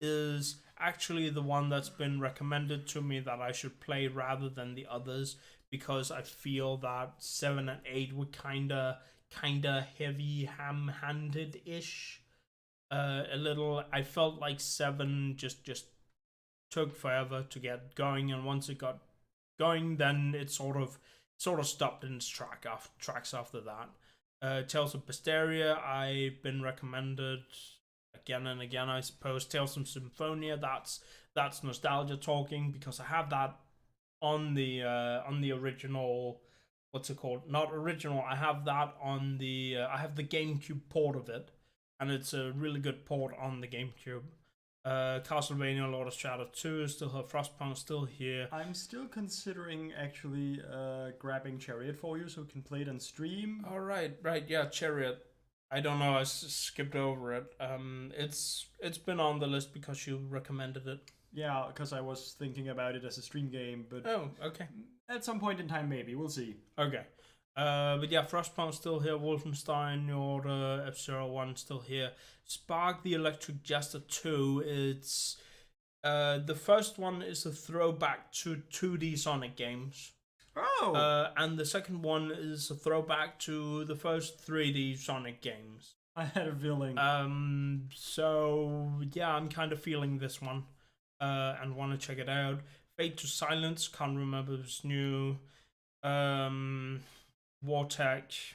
Is actually the one that's been recommended to me that I should play rather than the others, because I feel that 7 and 8 were kinda heavy ham-handed ish. A little. I felt like 7 just took forever to get going, and once it got going, then it sort of stopped in its tracks after that. Tales of Berseria, I've been recommended again and again, I suppose. Tales from Symphonia, that's nostalgia talking, because I have that on the original. What's it called? Not original. I have that on the. I have the GameCube port of it, and it's a really good port on the GameCube. Castlevania Lord of Shadow 2 is still here. Frostpunk still here. I'm still considering actually grabbing Chariot for you so we can play it on stream. All right, yeah, Chariot. I don't know, I skipped over it. It's been on the list because you recommended it. Yeah, because I was thinking about it as a stream game, but oh, okay. At some point in time, maybe we'll see. Okay. But yeah, Frostpunk still here. Wolfenstein New Order F-Zero 1 still here. Spark the Electric Jester 2. It's the first one is a throwback to 2D Sonic games. Oh. And the second one is a throwback to the first 3D Sonic games. I had a feeling. So yeah, I'm kind of feeling this one, and want to check it out. Fate to Silence, can't remember if it's new. Wartech,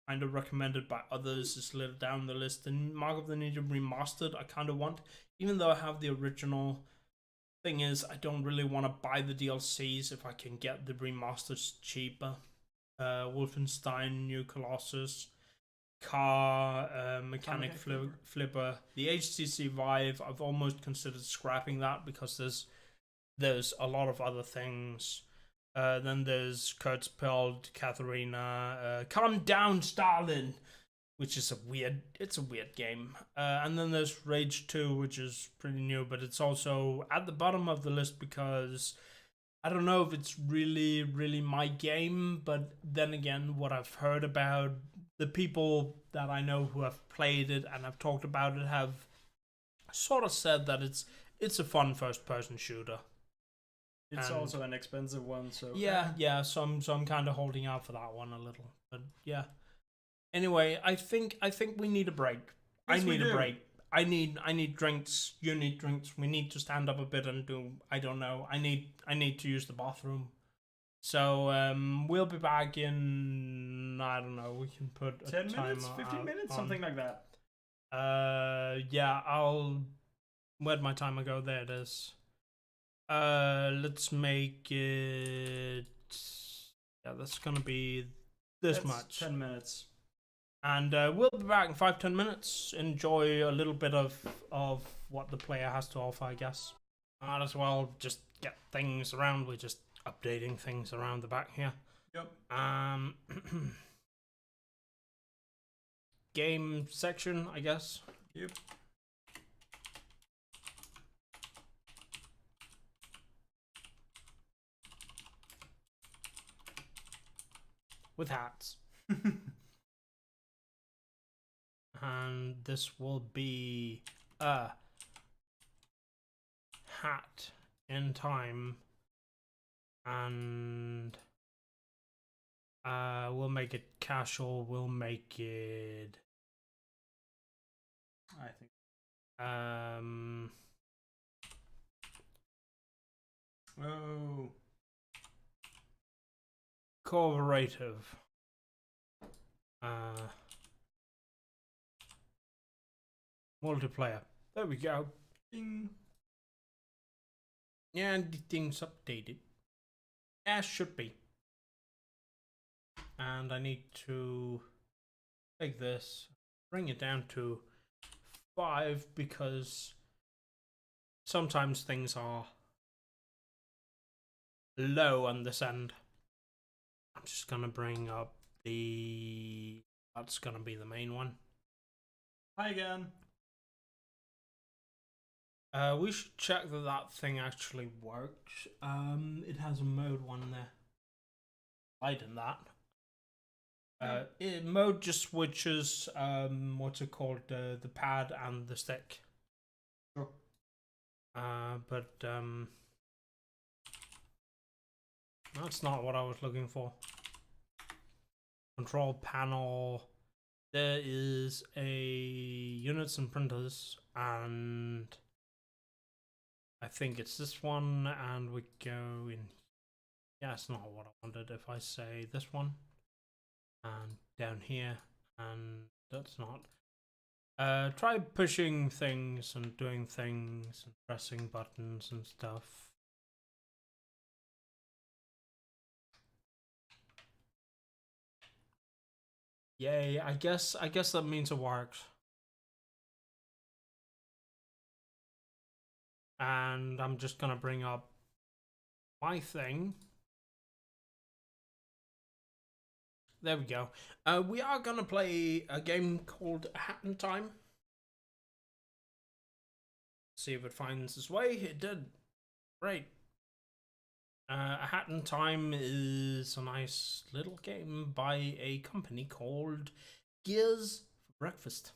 kind of recommended by others, is little down the list. And Mark of the Ninja Remastered, I kind of want, even though I have the original. Thing is, I don't really want to buy the DLCs if I can get the remasters cheaper. Wolfenstein New Colossus, Car, Mechanic Flipper, the HTC Vive. I've almost considered scrapping that because there's a lot of other things. Then there's Kurzfeld, Katharina, Calm Down, Stalin, which is a weird game. And then there's Rage 2, which is pretty new, but it's also at the bottom of the list because I don't know if it's really, really my game, but then again, what I've heard about, the people that I know who have played it and have talked about it have sort of said that it's a fun first-person shooter. It's also an expensive one, so... Yeah, so I'm kind of holding out for that one a little, but yeah. Anyway, I think we need a break. Yes, I need a break. I need drinks. You need drinks. We need to stand up a bit and do. I don't know. I need to use the bathroom. So we'll be back in. I don't know. We can put a 10 timer minutes, 15 minutes, something like that. Yeah. Where'd my timer go? There it is. Let's make it. Yeah, that's gonna be that's much. 10 minutes. And we'll be back in 5-10 minutes. Enjoy a little bit of what the player has to offer, I guess. Might as well just get things around. We're just updating things around the back here. Yep. Game section, I guess. Yep. With hats. And this will be a hat in time, and we'll make it casual. We'll make it I think oh, cooperative. Multiplayer. There we go. ding. Yeah, and the thing's updated. As should be. And I need to take this, bring it down to 5 because sometimes things are low on this end. I'm just gonna bring up the. That's gonna be the main one. Hi again. We should check that that thing actually works. It has a mode one there. I did that. Mode just switches what's it called, the pad and the stick. Sure. But that's not what I was looking for. Control panel. There is a units and printers, and I think it's this one, and we go in. Yeah, it's not what I wanted. If I say this one, and down here, and that's not. Try pushing things and doing things and pressing buttons and stuff. Yay! I guess that means it works. And I'm just gonna bring up my thing. There we go. We are gonna play a game called Hat in Time. See if it finds its way. It did. Great. A Hat in Time is a nice little game by a company called Gears for Breakfast.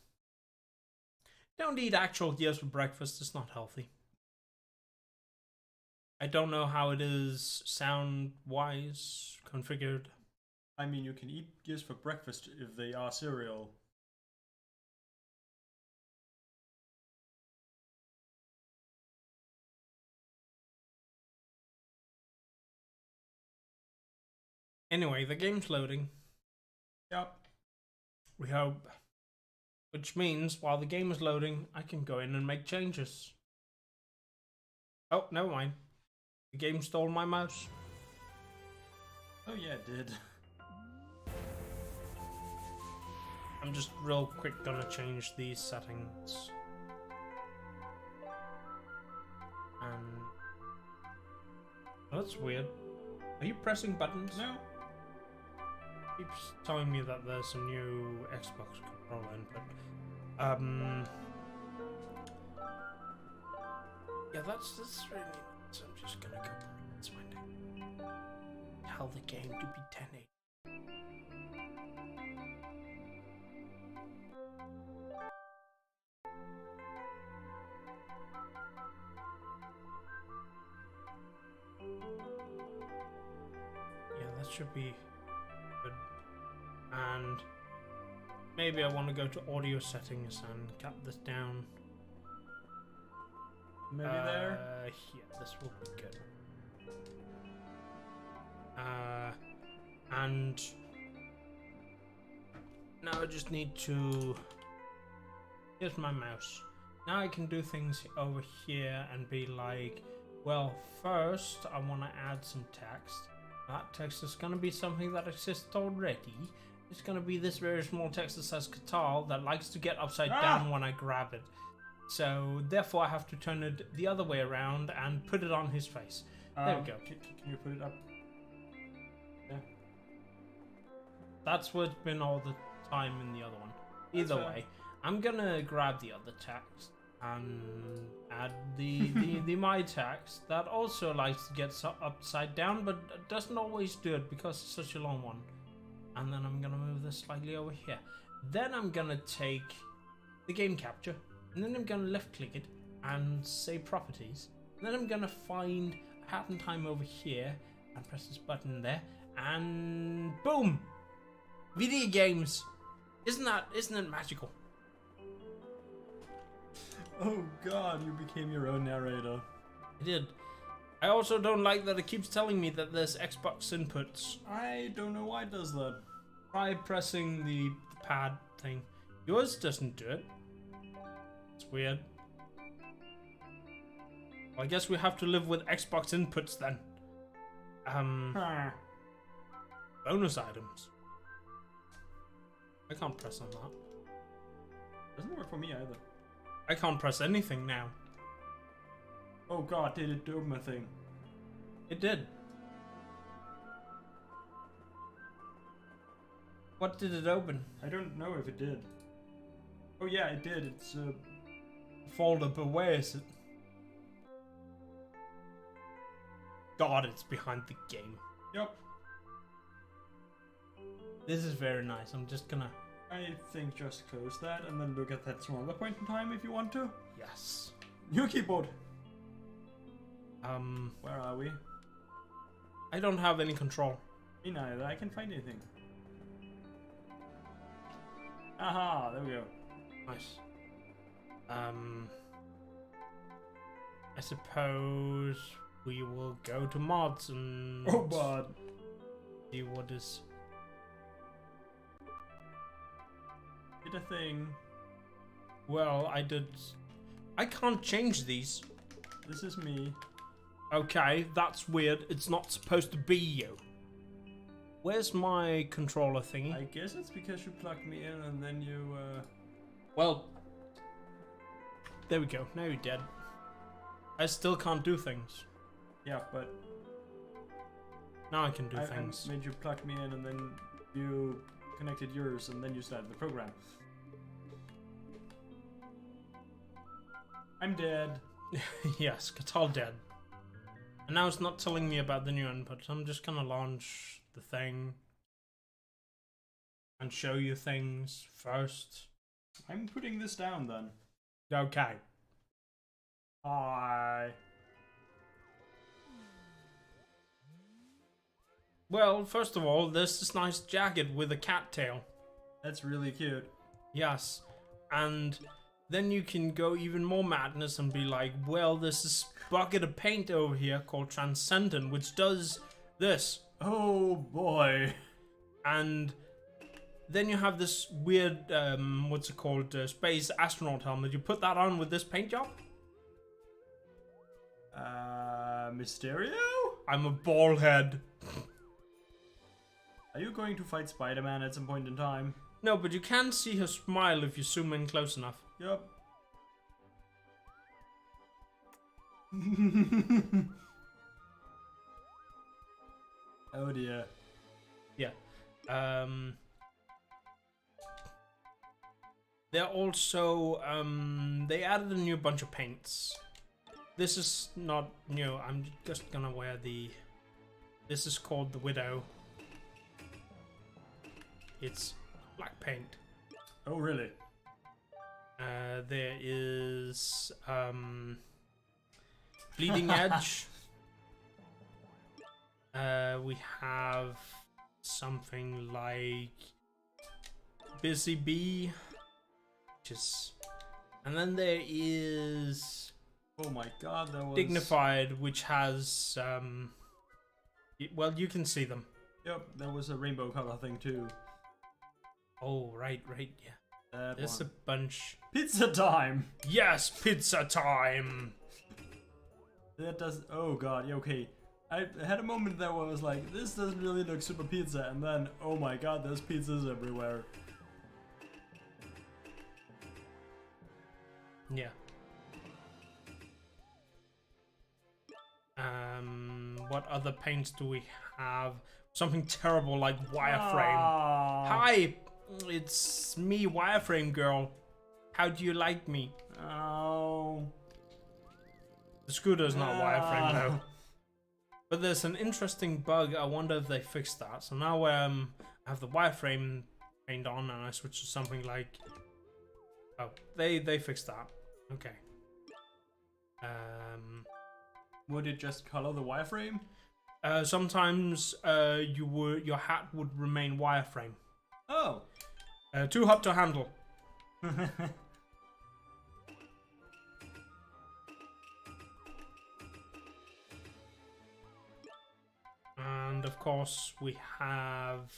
Don't eat actual gears for breakfast. It's not healthy. I don't know how it is sound-wise configured. I mean, you can eat gears for breakfast if they are cereal. Anyway, the game's loading. Yep. We hope. Which means, while the game is loading, I can go in and make changes. Oh, never mind. The game stole my mouse. Oh yeah, it did. I'm just real quick gonna change these settings. And oh, that's weird. Are you pressing buttons? No. It keeps telling me that there's a new Xbox controller input. Yeah, that's really nice. I'm just gonna go. It's fine. Tell the game to be 1080. Yeah, that should be good. And maybe I want to go to audio settings and cut this down. Maybe there? Yeah, this will be good. And now I just need to... Here's my mouse. Now I can do things over here and be like, well, first I want to add some text. That text is going to be something that exists already. It's going to be this very small text that says Catal that likes to get upside down when I grab it. So therefore I have to turn it the other way around and put it on his face. There we go. Can you put it up? Yeah. That's what's been all the time in the other one. Either way, I'm gonna grab the other text and add the my text that also likes to get upside down, but doesn't always do it because it's such a long one. And then I'm gonna move this slightly over here. Then I'm gonna take the game capture, and then I'm gonna left click it and say properties. And then I'm gonna find a hat and time over here and press this button there, and boom! Video games! Isn't it magical? Oh god, you became your own narrator. I did. I also don't like that it keeps telling me that there's Xbox inputs. I don't know why it does that. Try pressing the pad thing. Yours doesn't do it. It's weird. Well, I guess we have to live with Xbox inputs then. Bonus items. I can't press on that. Doesn't work for me either. I can't press anything now. Oh god, did it do my thing? It did. What did it open? I don't know if it did. Oh yeah, it did. It's folder, but where is it? God, it's behind the game. Yep. This is very nice. I'm just gonna... I think just close that and then look at that some other point in time if you want to. Yes. New keyboard. Where are we? I don't have any control. Me neither. I can't find anything. Aha, there we go. Nice. I suppose we will go to mods and... Oh god. See what is... Did a thing. Well, I did... I can't change these. This is me. Okay, that's weird. It's not supposed to be you. Where's my controller thingy? I guess it's because you plugged me in and then you, Well... There we go. Now you're dead. I still can't do things. Yeah, but... Now I can do things. I made you plug me in and then you connected yours and then you started the program. I'm dead. Yes, Catal dead. And now it's not telling me about the new input. I'm just gonna launch the thing and show you things first. I'm putting this down then. Okay. Hi. Well, first of all, there's this nice jacket with a cat tail. That's really cute. Yes. And then you can go even more madness and be like, well, there's this bucket of paint over here called Transcendent, which does this. Oh boy. And then you have this weird, what's it called, space astronaut helmet. You put that on with this paint job? Mysterio? I'm a bald head. Are you going to fight Spider-Man at some point in time? No, but you can see her smile if you zoom in close enough. Yup. Oh dear. Yeah. They're also, they added a new bunch of paints. This is not new. I'm just gonna wear the... This is called the Widow. It's black paint. Oh really? There is, Bleeding Edge. We have something like Busy Bee, which is, and then there is Oh my god, that was... Dignified, which has, well, you can see them. Yep, there was a rainbow color thing too. Oh, right, yeah. That There's one. a bunch. Pizza time! Yes, pizza time! That does... Oh god, yeah, okay. I had a moment there where I was like, this doesn't really look super pizza, and then, oh my god, there's pizzas everywhere. Yeah. What other paints do we have? Something terrible like wireframe. Ah. Hi, it's me, wireframe girl. How do you like me? Oh. The scooter's not wireframe though. But there's an interesting bug. I wonder if they fixed that. So now I have the wireframe paint on, and I switch to something like. Oh, they fixed that. Okay. Would it just color the wireframe? Sometimes your hat would remain wireframe. Oh. Too hot to handle. And of course we have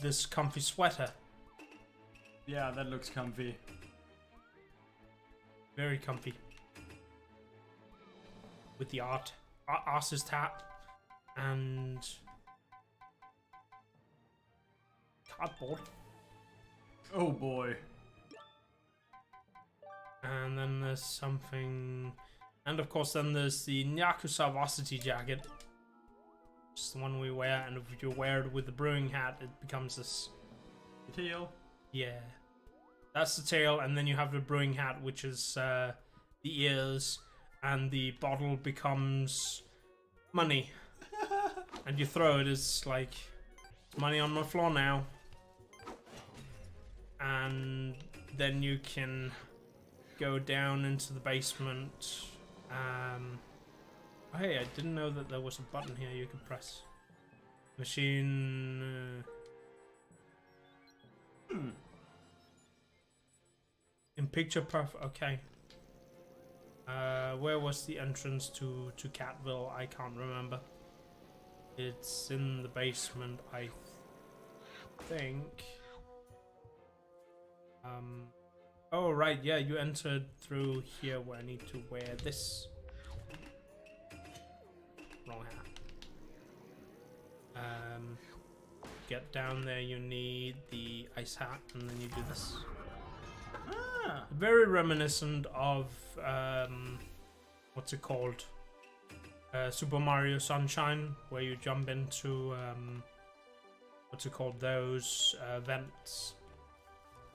this comfy sweater. Yeah, that looks comfy. Very comfy. With the artist hat and cardboard. Oh boy. And then there's something, and of course then there's the Nyakusa varsity jacket. It's the one we wear, and if you wear it with the brewing hat, it becomes this. The tail. Yeah, that's the tail, and then you have the brewing hat, which is the ears, and the bottle becomes money. And you throw it, it's like money on the floor now. And then you can go down into the basement. Oh, hey, I didn't know that there was a button here you could press. Machine. In picture perfect. Okay. Where was the entrance to Catville? I can't remember. It's in the basement, I think. Oh right, yeah, you entered through here where I need to wear this. Wrong hat. Get down there, you need the ice hat, and then you do this. Ah. Very reminiscent of what's it called? Super Mario Sunshine, where you jump into what's it called? Those vents.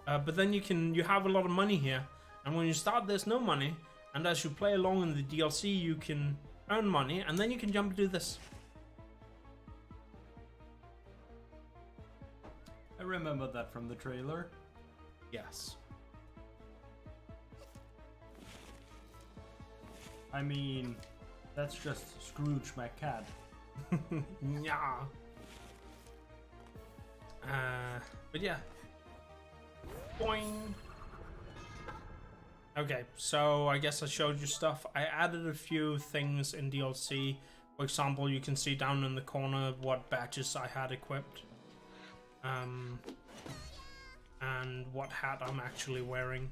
But then you have a lot of money here, and when you start, there's no money. And as you play along in the DLC, you can earn money, and then you can jump and do this. I remember that from the trailer. Yes. I mean, that's just Scrooge McCat. Yeah. But yeah. Boing. Okay, so I guess I showed you stuff. I added a few things in DLC. For example, you can see down in the corner what badges I had equipped. And what hat I'm actually wearing.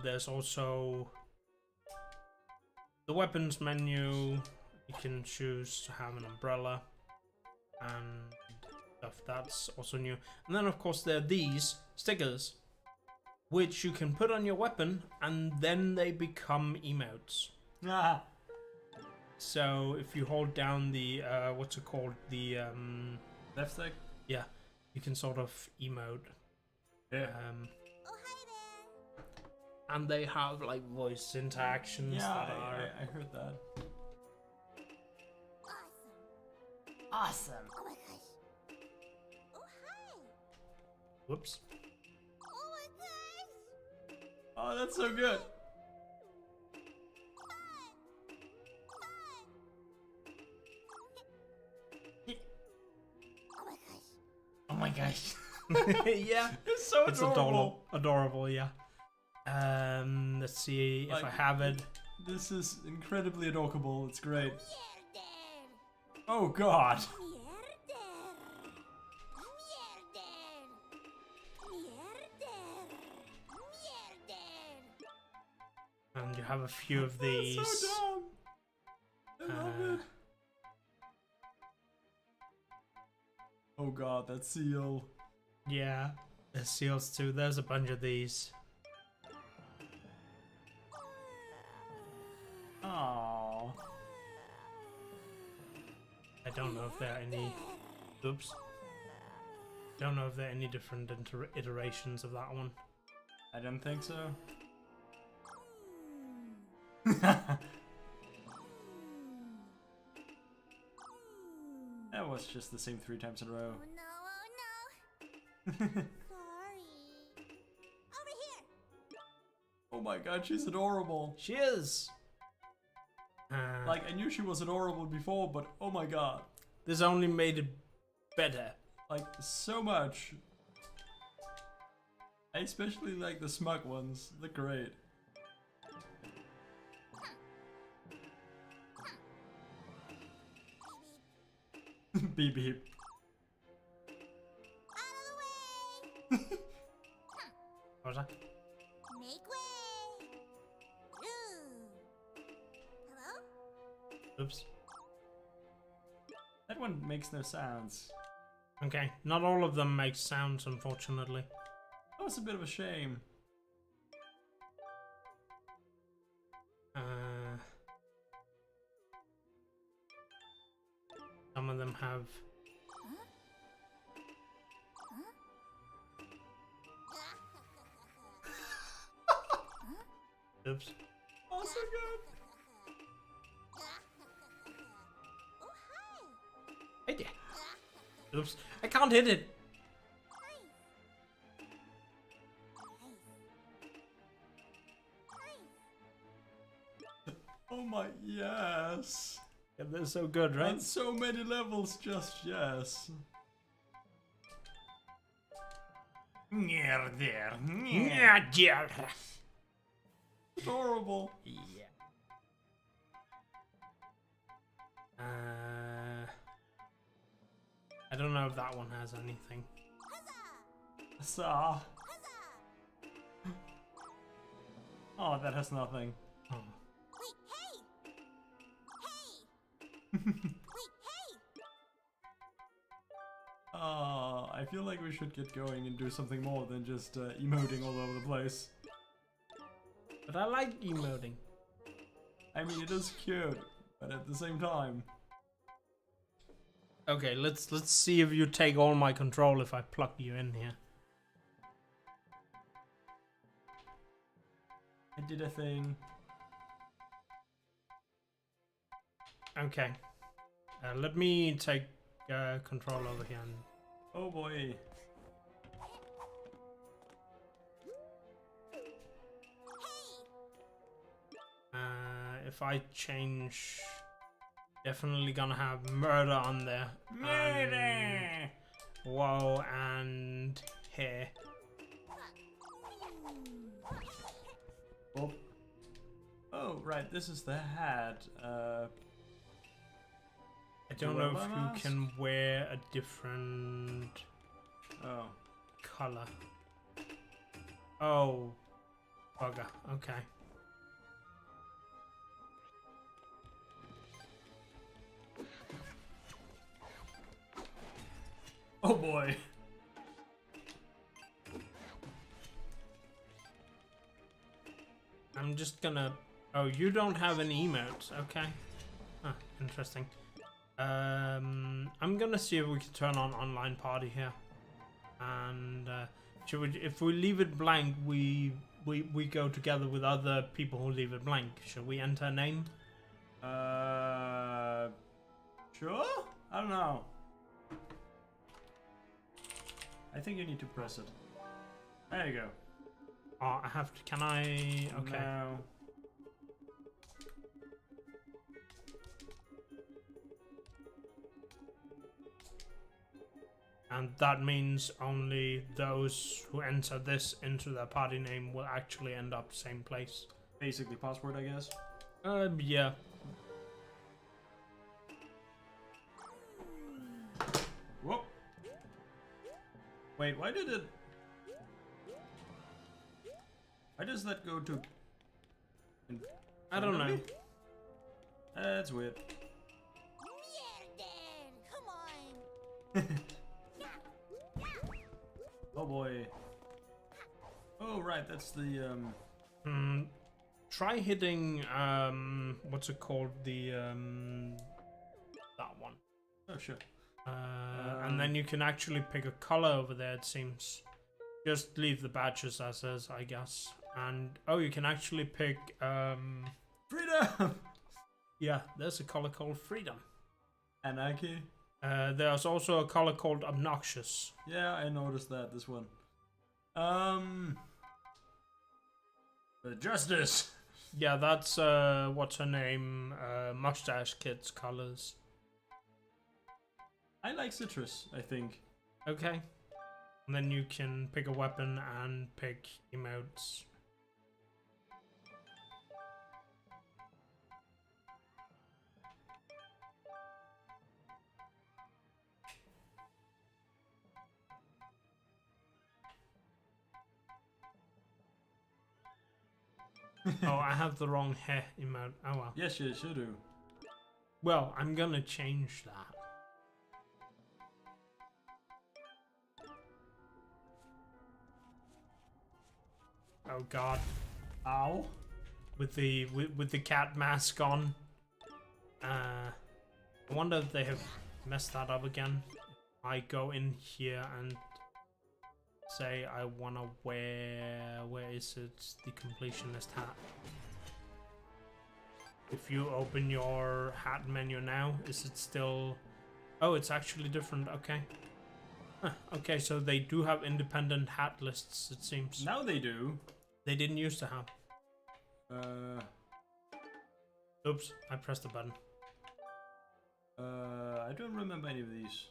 There's also the weapons menu. You can choose to have an umbrella and stuff. That's also new. And then of course there are these stickers, which you can put on your weapon, and then they become emotes. Ah. So if you hold down the what's it called, the Left stick? yeah, you can sort of emote. Yeah. And they have like voice interactions. Yeah, that are... I heard that. Awesome. Oh my gosh. Oh hi. Whoops. Oh my gosh. Oh, that's so good. Oh my gosh. Oh my gosh. Yeah, It's so it's adorable. adorable, yeah. Let's see if I Like, have it. This is incredibly adorable. It's great. Mierder. Oh god. Mierder. Mierder. Mierder. And you have a few of That's these. so dumb. I love it. Oh god, that seal. Yeah, there's seals too. There's a bunch of these. Aww. I don't know if there are any. Oops. Don't know if there are any different iterations of that one. I don't think so. That was just the same 3 times in a row. Oh no, oh no. Sorry. Over here. Oh my god, she's adorable. She is. Like, I knew she was adorable before, but oh my god. This only made it better. Like, so much. I especially like the smug ones. They're great. Beep beep. Out of the way. What was that? Make way. Ooh. Hello? Oops. That one makes no sounds. Okay, not all of them make sounds, unfortunately. That was a bit of a shame. Some of them have. Oops. Oh, so good. Oh, hi. Hey there. Oops. I can't hit it. Oh my, yes. Yeah, they're so good, right? On so many levels, just yes. Yeah. Adorable. Yeah. I don't know if that one has anything. Huzzah. Oh, that has nothing. Oh. Wait, hey! Hey! Wait, hey! I feel like we should get going and do something more than just emoting all over the place. But I like emoting. I mean, it is cute, but at the same time. Okay, let's see if you take all my control if I plug you in here. I did a thing. Okay. Let me take control over here. And Oh boy. if I change, definitely gonna have murder on there. Murder! Whoa, and here. Oh. Oh, right, this is the hat. I don't know if you mask? can wear a different Oh. color. Oh, bugger. Okay. Oh boy. I'm just gonna. Oh, you don't have any emotes. Okay. Huh, interesting. I'm gonna see if we can turn on online party here. And should we? If we leave it blank, we go together with other people who leave it blank. Should we enter a name? Sure? I don't know. I think you need to press it. There you go. Oh, I have to. Can I? Okay. No. And that means only those who enter this into their party name will actually end up same place. Basically password, I guess. Yeah. Whoop. Wait, why does that go to... I don't know. That's weird. Come on. Oh boy. Oh right, that's the Try hitting what's it called? The that one. oh sure. And then you can actually pick a color over there, it seems. Just leave the badges as is, I guess. And oh, you can actually pick Freedom! yeah, there's a color called freedom. Anarchy. There's also a color called obnoxious. Yeah, I noticed that, this one. Justice! Yeah, that's what's her name? Mustache Kid's colors. I like citrus, I think. Okay. And then you can pick a weapon and pick emotes. Oh, I have the wrong hair emote. Oh well. Yes, you should do. Well, I'm gonna change that. Oh god. Ow. With the cat mask on. I wonder if they have messed that up again. I go in here and say I wanna wear, where is it? The completionist hat. If you open your hat menu now, is it still... Oh, it's actually different, okay. Huh, okay, so they do have independent hat lists, it seems. Now they do. They didn't used to have. Oops, I pressed the button. I don't remember any of these.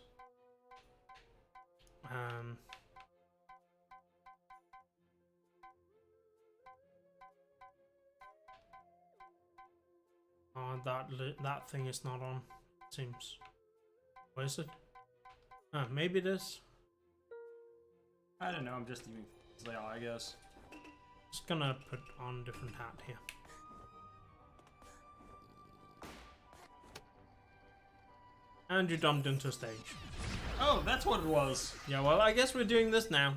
Oh, that thing is not on, it seems. Where is it? Maybe it is. I don't know, I'm just leaving as they are, I guess. Just gonna put on a different hat here. And you dumped into stage. Oh, that's what it was. Yeah, well, I guess we're doing this now.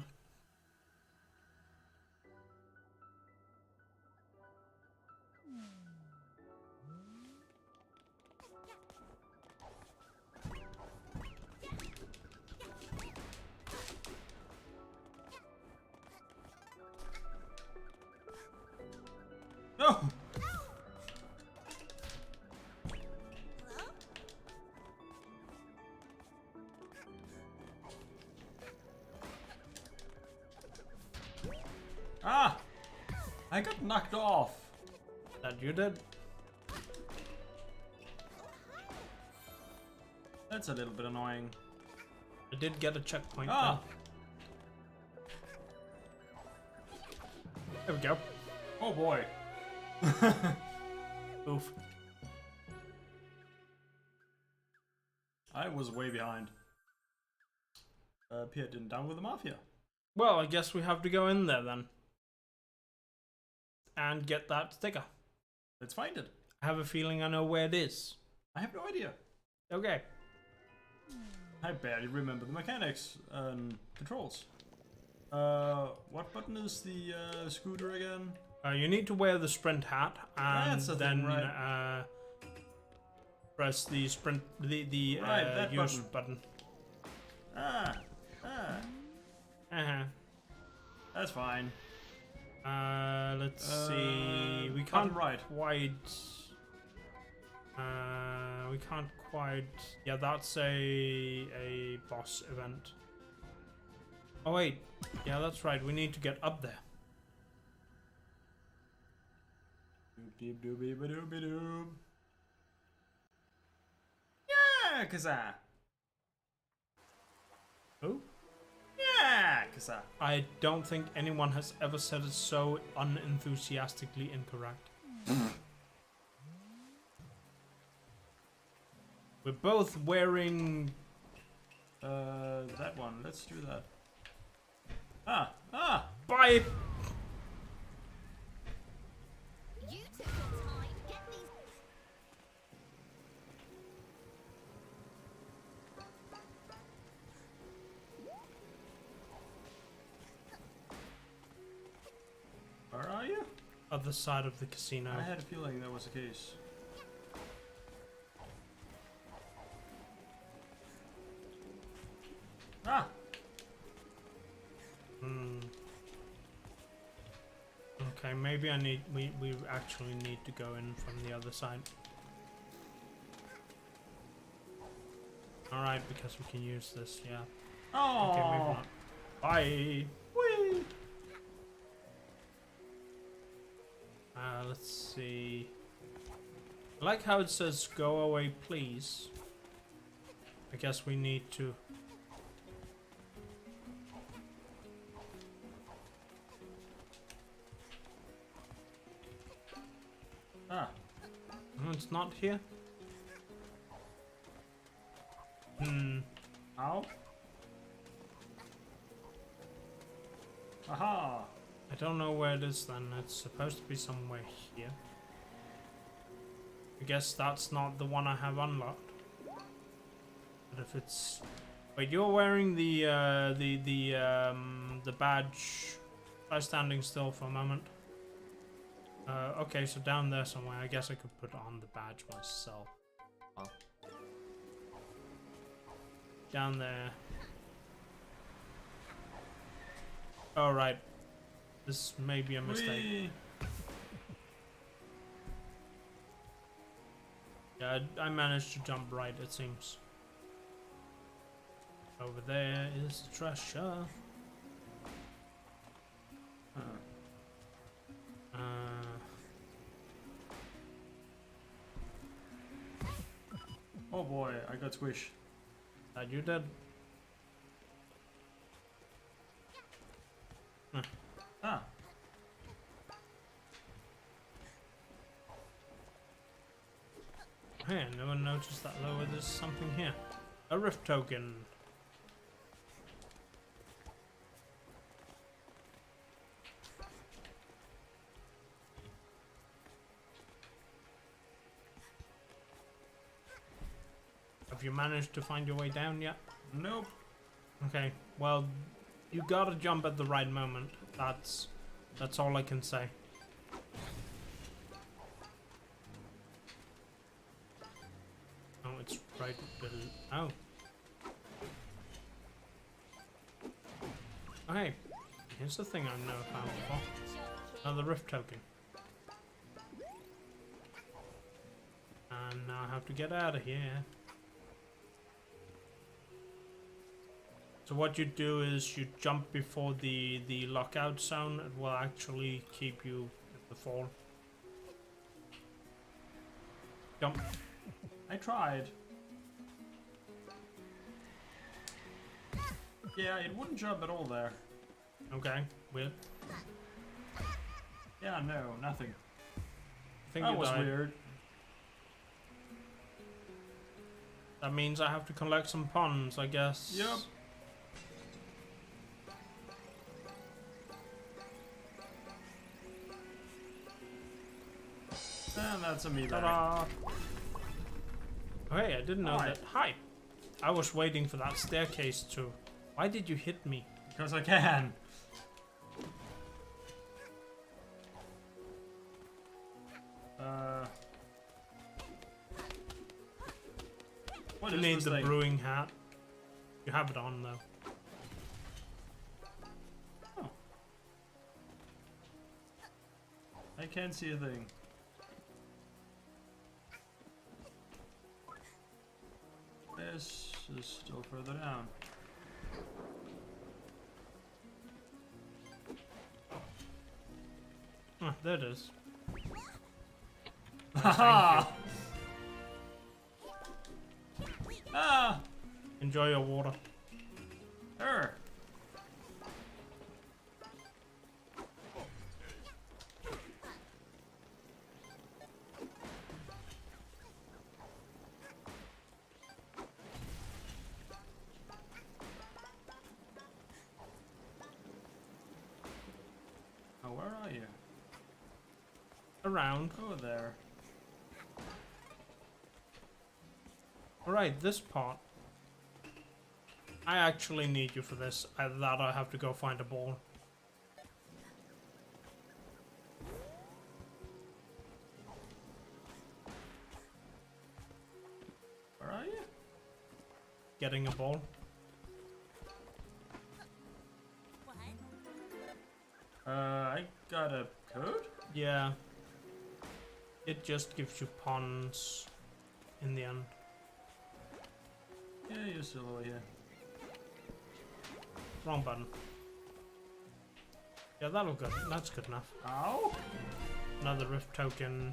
No! Ah! I got knocked off. That you did. That's a little bit annoying. I did get a checkpoint. Ah! There we go. Oh boy. Oof. I was way behind. Pierre didn't down with the mafia. Well, I guess we have to go in there then. And get that sticker. Let's find it. I have a feeling I know where it is. I have no idea. Okay. I barely remember the mechanics and controls. What button is the scooter again? You need to wear the sprint hat and That's the then thing, right. press the sprint the Right, that use button. Ah, Uh-huh. that's fine. Let's see. We button can't right. quite. We can't quite. Yeah, that's a boss event. Oh wait. Yeah, that's right. We need to get up there. Doop doop doop doop doop doop. Yeah, kazaa. Oh? Yeah, Kasa. I don't think anyone has ever said it so unenthusiastically incorrect. We're both wearing... That one. Let's do that. Ah! Bye! You took your time. Get these. Where are you? Other side of the casino. I had a feeling that was the case. Ah! Okay, maybe we actually need to go in from the other side. Alright, because we can use this, yeah. Oh! Okay, maybe not. Bye! Whee! Let's see. I like how it says go away please. I guess we need to... Ah. No, it's not here. Ow. Aha! I don't know where it is then. It's supposed to be somewhere here. I guess that's not the one I have unlocked. But if it's... Wait, you're wearing the badge. Try standing still for a moment. Okay, so down there somewhere. I guess I could put on the badge myself. Well. Down there. Alright. This may be a mistake. Whee! Yeah, I managed to jump right, it seems. Over there is the treasure. Oh boy, I got squished. That you did. Ah. Hey, I never noticed that lower there's something here. A rift token. Have you managed to find your way down yet? Nope. Okay, well, you gotta jump at the right moment. That's all I can say. Oh, it's right below. Oh. Okay, here's the thing I've never found before. Another rift token. And now I have to get out of here. So what you do is you jump before the lockout zone. It will actually keep you at the fall. Jump. I tried. Yeah, it wouldn't jump at all there. Okay, weird. Yeah, no, nothing. I think That you was died. weird. That means I have to collect some ponds, I guess. Yep. And that's a me back. Ta-da! Oh, hey, I didn't know Hi. that. Hi! I was waiting for that staircase too. Why did you hit me? Because I can. What You is need this the thing? brewing hat. You have it on though. Oh. I can't see a thing. This is still further down. Ah, there it is. Haha! Ah! Enjoy your water. Her. Oh, where are you? Around. Oh, there. Alright, this part. I actually need you for this. Either that or I have to go find a ball. Where are you? Getting a ball. I got a code? Yeah. It just gives you pawns in the end. Yeah, you're still over here. Wrong button. Yeah, that'll go. That's good enough. Ow! Another rift token.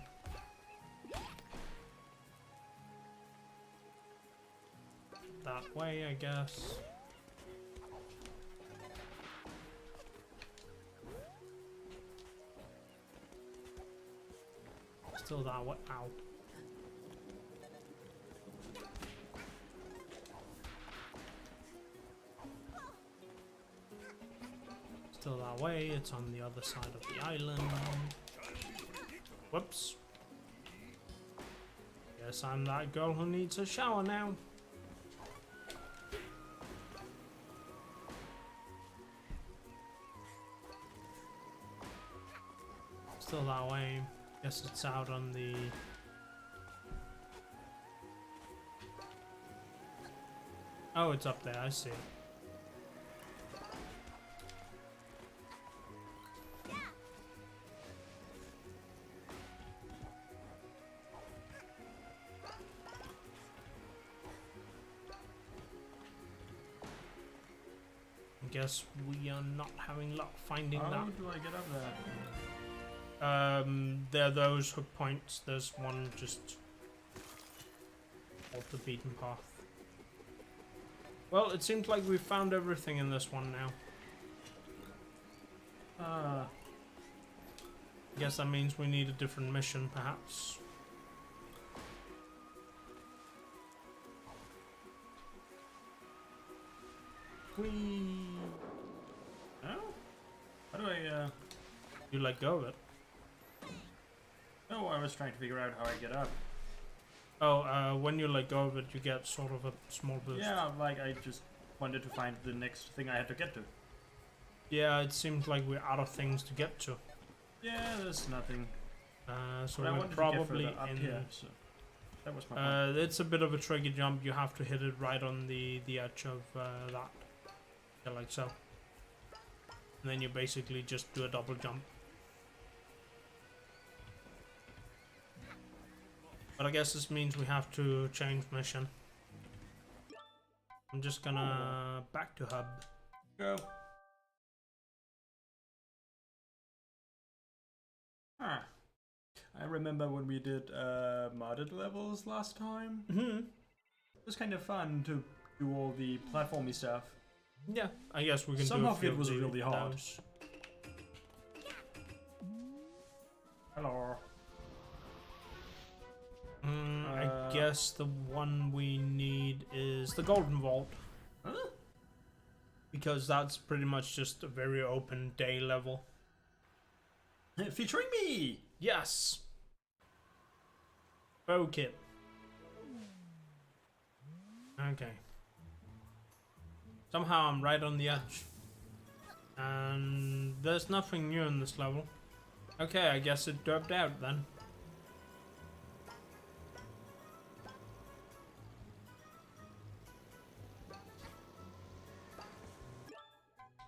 That way, I guess. Still that way. Ow. Still that way. It's on the other side of the island. Whoops. Guess I'm that girl who needs a shower now. Still that way. Guess it's out on the... Oh, it's up there. I see it. I guess we are not having luck finding How that. do I get up there? There are those hook points. There's one just off the beaten path. Well, it seems like we've found everything in this one now. I guess that means we need a different mission, perhaps. Whee! Oh? How do I, You let go of it. Oh, I was trying to figure out how I get up. Oh, when you let go of it, you get sort of a small boost. Yeah, like I just wanted to find the next thing I had to get to. Yeah, it seems like we're out of things to get to. Yeah, there's nothing. So But I we're wanted probably to get further up in. here, so that was my plan. It's a bit of a tricky jump. You have to hit it right on the edge of that. Yeah, like so. And then you basically just do a double jump. But I guess this means we have to change mission. I'm just gonna back to hub. Go. Ah. I remember when we did modded levels last time. Mm-hmm. It was kind of fun to do all the platformy stuff. Yeah, I guess we can Some do a of few it was the- really hard. those. Hello. I guess the one we need is the Golden Vault. Huh? Because that's pretty much just a very open day level. Featuring me! Yes! Bow kit. Okay. Somehow I'm right on the edge. And there's nothing new in this level. Okay, I guess it dropped out then.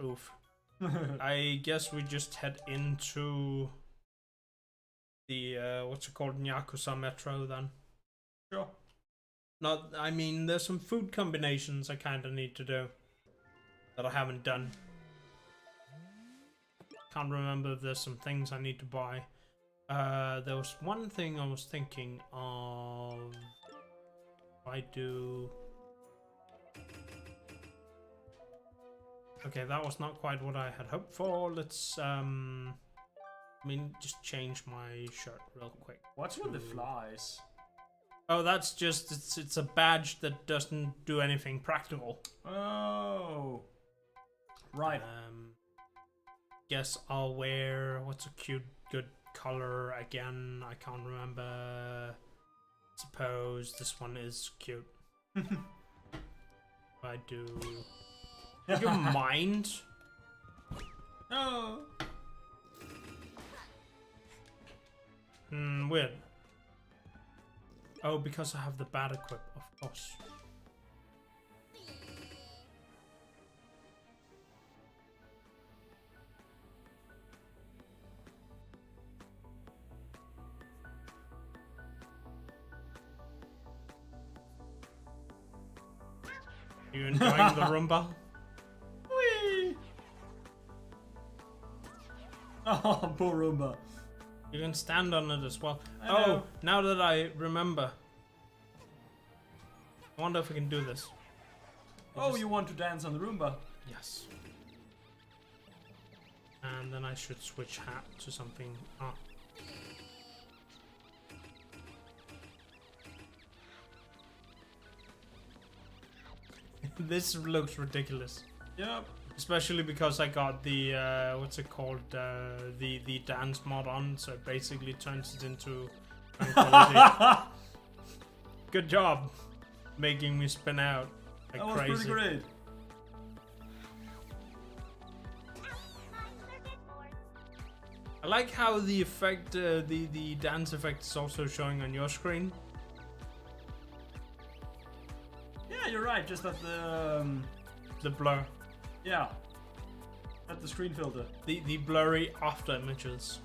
Oof. I guess we just head into the, what's it called, Nyakusa Metro then. Sure. Not, I mean, there's some food combinations I kind of need to do that I haven't done. Can't remember if there's some things I need to buy. There was one thing I was thinking of. If I do... Okay, that was not quite what I had hoped for. Let's just change my shirt real quick. What's with the flies? Oh, that's just it's a badge that doesn't do anything practical. Oh. Right. Guess I'll wear what's a good color again. I can't remember. Suppose this one is cute. I do. Do you mind? No. Weird. Oh, because I have the bad equip, of course. You enjoying the Roomba? Whee! Oh, poor Roomba. You can stand on it as well. I know. Oh, now that I remember. I wonder if we can do this. Oh, you want to dance on the Roomba? Yes. And then I should switch hat to something. Ah. This looks ridiculous. Yep. Especially because I got the what's it called, the dance mod on, so it basically turns it into tranquility. Good job making me spin out like That was crazy. pretty great. I like how the effect, the dance effect is also showing on your screen. Yeah, you're right. Just at The blur, yeah, at the screen filter. the blurry after images.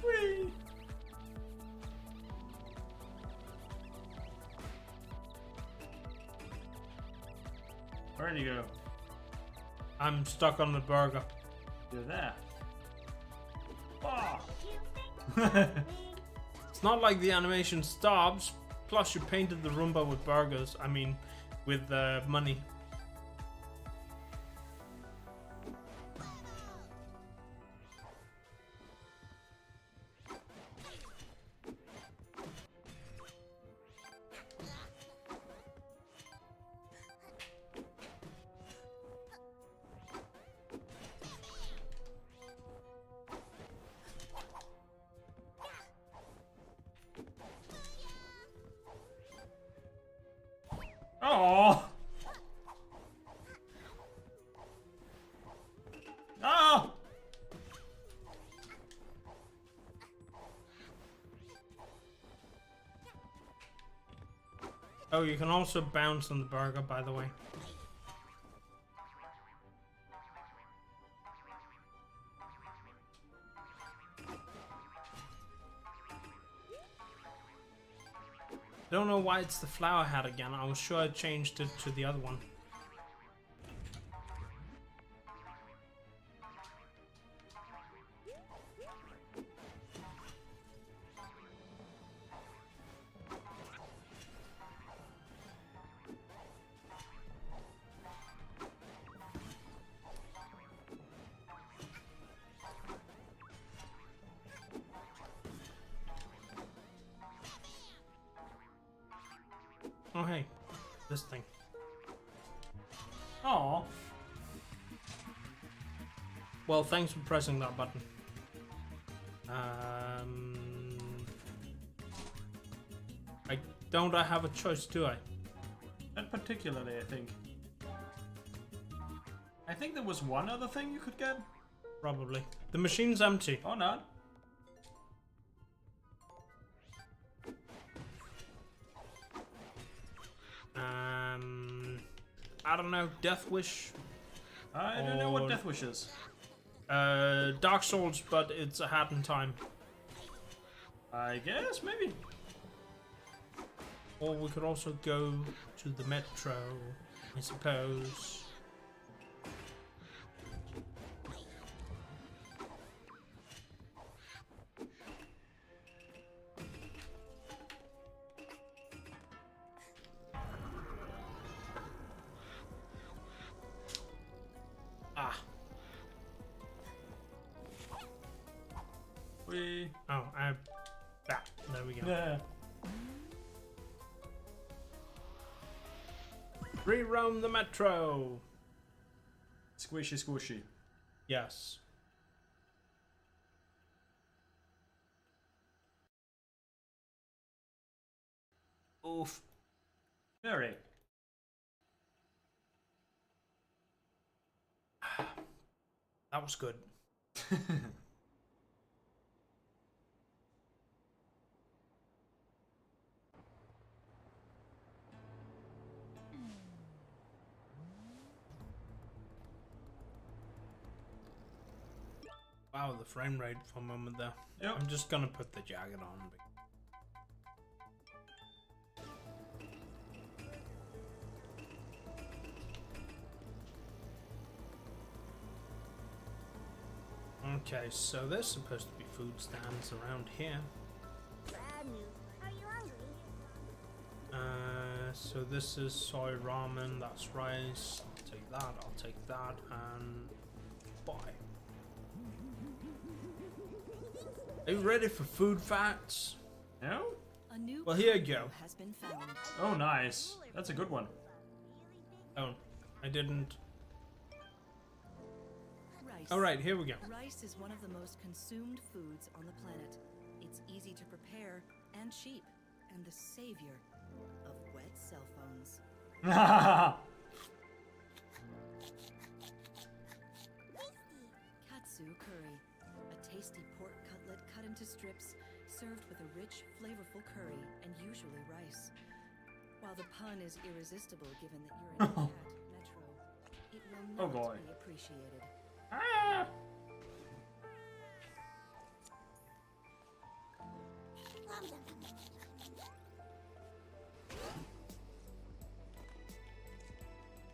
Whee! Where'd you go? I'm stuck on the burger. You're there. Oh. It's not like the animation stops. Plus, you painted the Roomba with burgers. I mean, with money. Oh. Oh. Oh, you can also bounce on the burger, by the way. Don't know why it's the flower hat again. I was sure I changed it to the other one. Oh hey, this thing. Oh. Well, thanks for pressing that button. I have a choice, do I? Not particularly, I think. I think there was one other thing you could get. Probably. The machine's empty. Or not. I don't know. Death Wish. I don't know what Or- Death Wish is. Dark Souls, but it's a hat in time. I guess, maybe. Or we could also go to the metro, I suppose. Oh, there we go. Yeah. Re-roam the metro. Squishy, squishy. Yes. Oof. Very. That was good. Wow, the frame rate for a moment there. Yep. I'm just gonna put the jacket on. Okay, so there's supposed to be food stands around here. Bad news. Are you hungry? So this is soy ramen, that's rice. I'll take that, and buy. Are you ready for food facts? No? A new Well, here you combo go. has been found. Oh, nice. That's a good one. Oh, I didn't. Rice. Alright, here we go. Rice is one of the most consumed foods on the planet. It's easy to prepare and cheap, and the savior of wet cell phones. Katsu curry, a tasty pork cutlet cut into strips, served with a rich, flavorful curry and usually rice. While the pun is irresistible given that you're in a cat metro, it will Oh, not boy. be appreciated. Ah!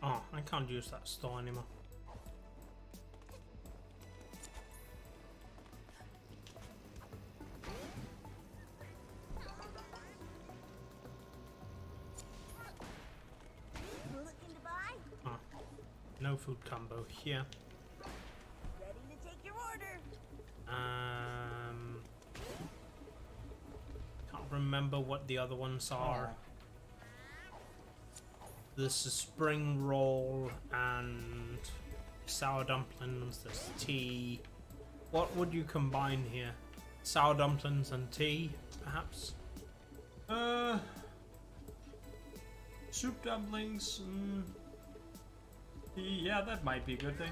Oh, I can't use that store anymore. Looking to buy? Oh, no food combo here. Ready to take your order. Can't remember what the other ones are. This is spring roll and sour dumplings. There's tea. What would you combine here? Sour dumplings and tea, perhaps? Soup dumplings. Yeah, that might be a good thing.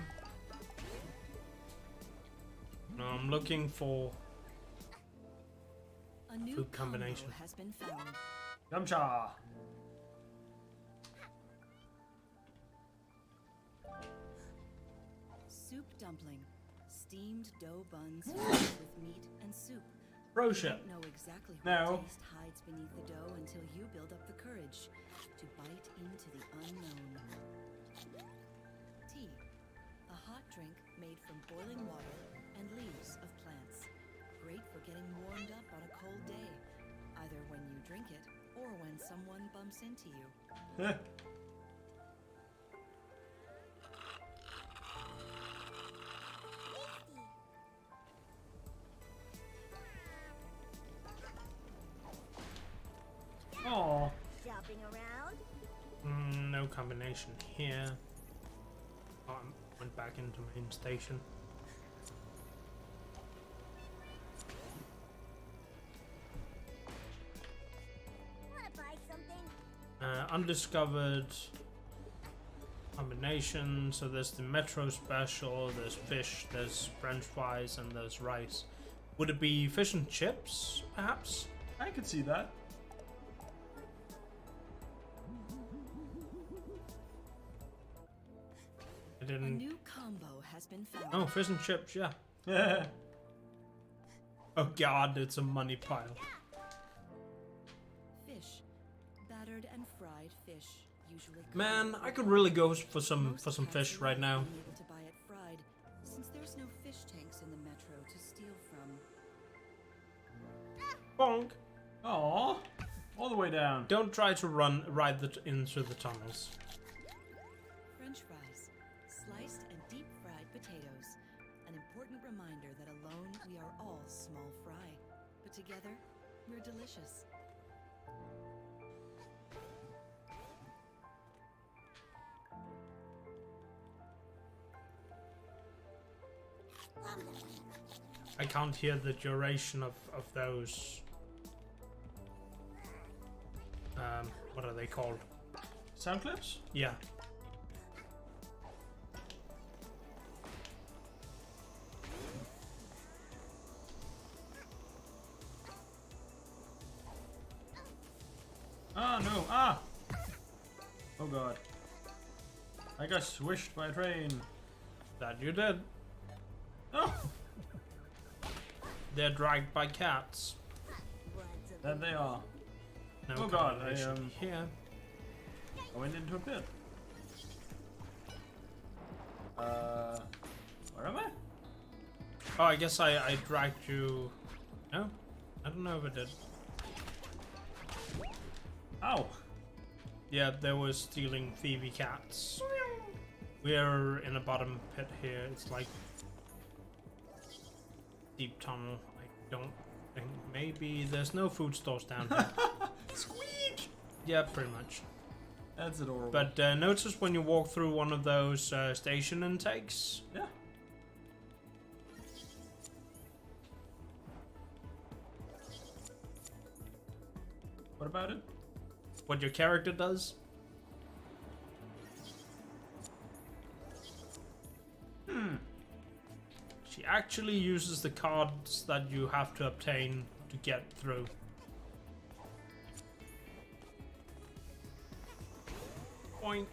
No, I'm looking for A new Food combination. combo has been found. Yumcha. Soup dumpling, steamed dough buns filled with meat and soup. brochure. Don't know exactly what No. taste hides beneath the dough until you build up the courage to bite into the unknown. Tea, a hot drink made from boiling water and leaves of plants. Great for getting warmed up on a cold day, either when you drink it or when someone bumps into you. Oh, Shopping around? No combination here. Oh, I went back into main station. Wanna buy something? Undiscovered combination. So there's the Metro Special, there's fish, there's French fries, and there's rice. Would it be fish and chips, perhaps? I could see that. I A didn't. new combo has been found. Oh, fish and chips, yeah. Oh god, it's a money pile. Fish, battered and fried fish, usually. Man, cooked I with could oil. really go for Most some fish cats right like now. being able to buy it fried, since there's no fish tanks in the metro to steal from. Bonk. Oh, all the way down. Don't try to ride into the tunnels. French fries, sliced and deep fried potatoes. An important reminder that alone we are all small fry. together, we're delicious. I can't hear the duration of those. What are they called? Sound clips? Yeah. Ah, no. Ah! Oh god. I got swished by a train. That you did. Oh! They're dragged by cats. That they are. No Oh god, combination here. I went into a pit. Where am I? Oh, I guess I dragged you. No? I don't know if I did. Ow! Yeah, there was stealing Phoebe cats. We're in a bottom pit here. It's like deep tunnel. I don't think maybe there's no food stores down here. Squeak! Yeah, pretty much. That's adorable. But notice when you walk through one of those station intakes. yeah. What about it? What your character does. She actually uses the cards that you have to obtain to get through. Point.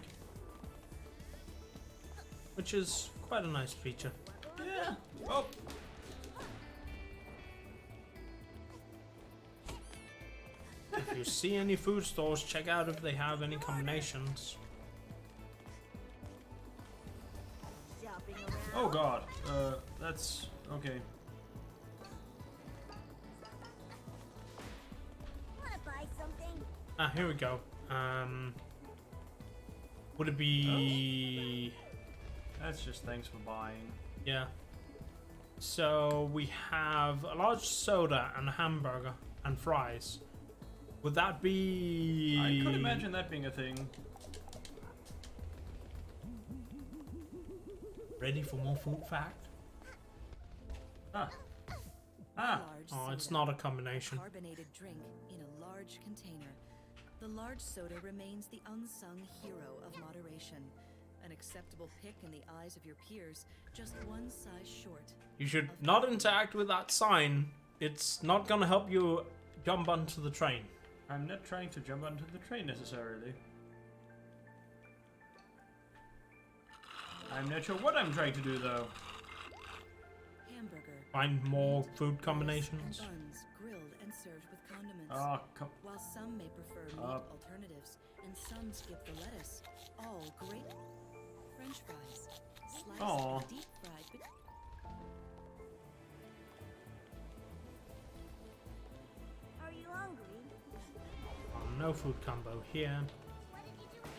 Which is quite a nice feature. Yeah. Oh. If you see any food stores, check out if they have any combinations. Shopping around. Oh god. That's okay. Wanna buy something? Ah, here we go. Would it be... That's just thanks for buying. Yeah. So we have a large soda and a hamburger and fries. Would that be... I could imagine that being a thing. Ready for more food fact? Ah. Ah. Large Oh, it's soda, not a combination. carbonated drink in a large container. The large soda remains the unsung hero of moderation. An acceptable pick in the eyes of your peers, just one size short. You should not interact with that sign. It's not gonna help you jump onto the train. I'm not trying to jump onto the train necessarily. I'm not sure what I'm trying to do though. Hamburger. Find more food lettuce combinations. And buns grilled and served with condiments. Oh, come. While some may prefer meat alternatives, and some skip the lettuce, all great. French fries, sliced Aw. and deep fried. Are you hungry? Oh, no food combo here. What did you do with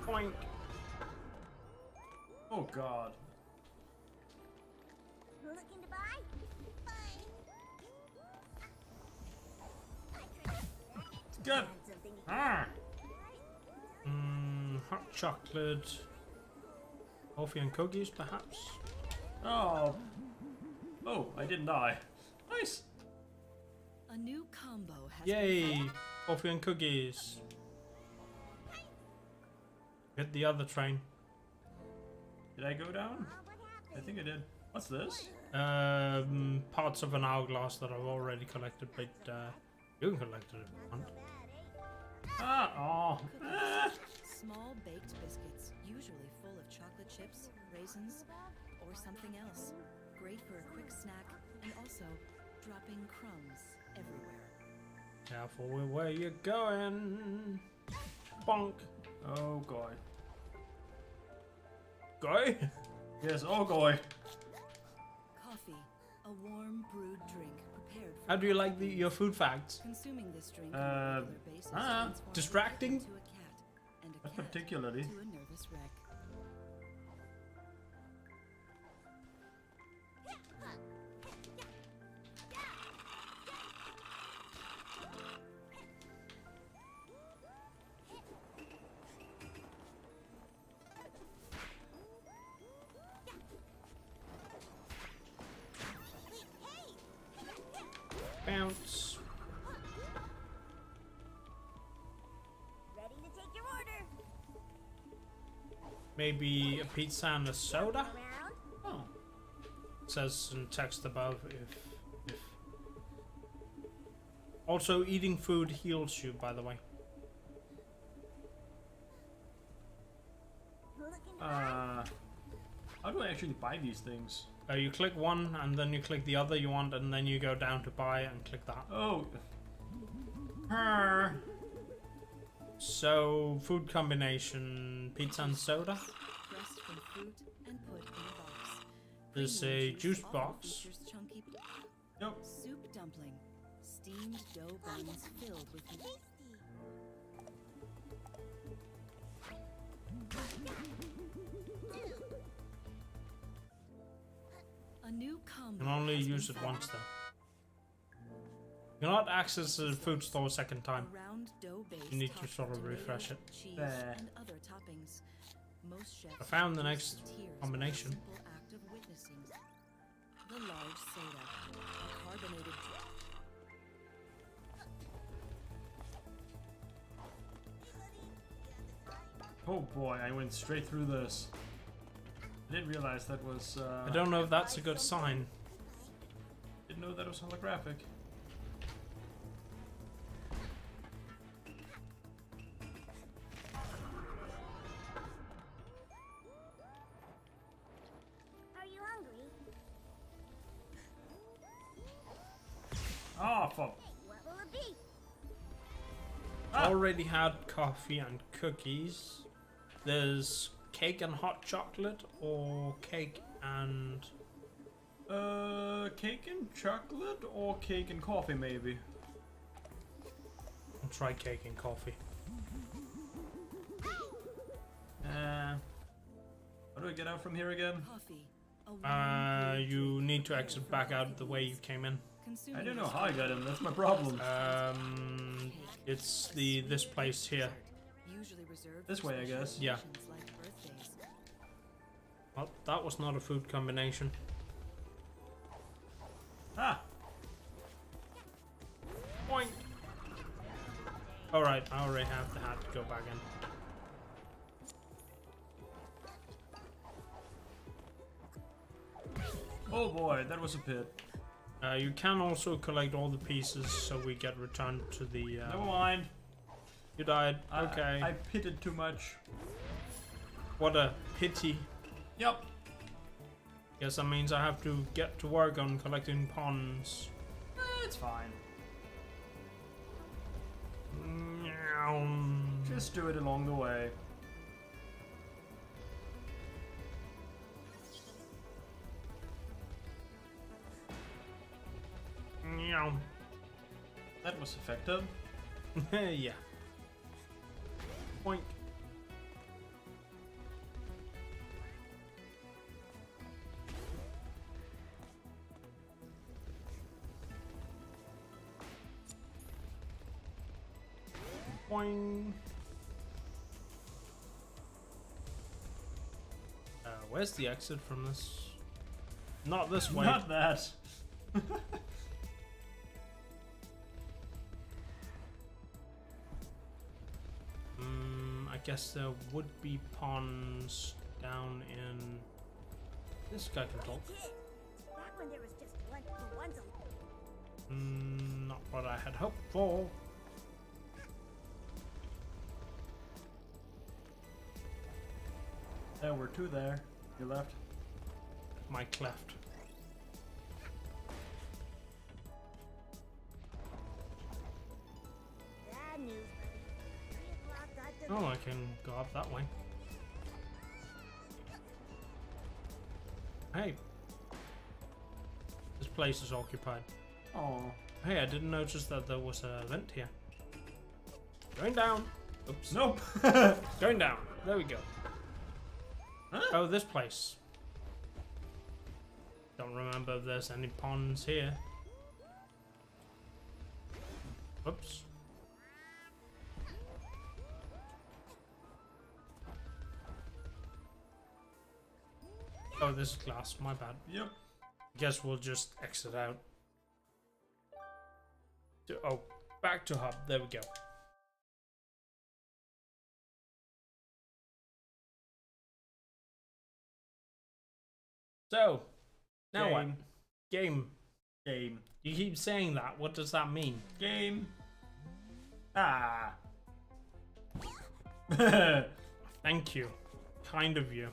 your Point. Oh god. Looking to buy? Fine. Good. Find something. Ah. Hot chocolate. Coffee and cookies, perhaps? Oh. Oh, I didn't die. Nice. A new combo has Yay! Coffee and cookies. Hit the other train. Did I go down? I think I did. What's this? Parts of an hourglass that I've already collected, but you can collect it if you want. Ah. Oh. Ah. small baked biscuits, usually full of chocolate chips, raisins, or something else. Great for a quick snack and also dropping crumbs everywhere. Careful with where you're going. Bonk. Oh god. Go. Yes. Oh god. Coffee, a warm brewed drink prepared for How do you like your food facts? consuming this drink on a regular basis. transforms you distracting? into a cat, and a Not cat particularly. to a nervous wreck. Bounce. Ready to take your order. Maybe a pizza and a soda? Around. Oh. Says in text above if. Also, eating food heals you, by the way. Looking to buy? How do I actually buy these things? You click one and then you click the other you want, and then you go down to buy and click that. Oh. So, food combination, pizza and soda. Pressed from fruit and put in a box. There's Premium a juice also box. features chunky Yep. soup dumpling, steamed dough buns filled with meat. A new combo. You can only has been use it found. once though. You cannot access the food store a second time. A round dough base You need to topped sort of with refresh tomato, it. cheese, There. and other toppings. Most chefs I found the reduce next to tears by a combination. simple act of witnessing. The large soda, a carbonated drink. Oh boy, I went straight through this. I didn't realize that was. I don't know if that's a good sign. Didn't know that was holographic. Are you hungry? Oh, fuck. What will it be? Ah. Already had coffee and cookies. There's cake and hot chocolate, or cake and Cake and chocolate or cake and coffee, maybe. I'll try cake and coffee. How do I get out from here again? Coffee. A wine You need to exit back out the way you came in. I don't know how I got in. That's my problem. It's this place here. Usually reserved This for way, I special guess. Yeah. occasions like birthdays. Well, that was not a food combination. Ah. Boing. Alright, I already have the hat to go back in. Oh boy, that was a pit. You can also collect all the pieces so we get returned to the... Never mind. You died. Okay. I pitted too much. What a pity. Yep. Guess that means I have to get to work on collecting pawns. It's fine. Meow. Just do it along the way. Meow. That was effective. Yeah. Boink. Boing. Where's the exit from this? Not this way. Not that. I guess there would be pawns down in... This guy can talk. Back when there was just ones Not what I had hoped for. There were two there. You left. My cleft. Bad news. 3 o'clock got the Oh, I can go up that way. Hey. This place is occupied. Oh. Hey, I didn't notice that there was a vent here. Going down. Oops. Nope. Going down. There we go. Huh? Oh, this place. Don't remember if there's any ponds here. Oops. Oh, this is glass. My bad. Yep. Guess we'll just exit out. Oh, back to hub. There we go. So, now what? Game. Game. You keep saying that. What does that mean? Game. Ah. Thank you. Kind of you.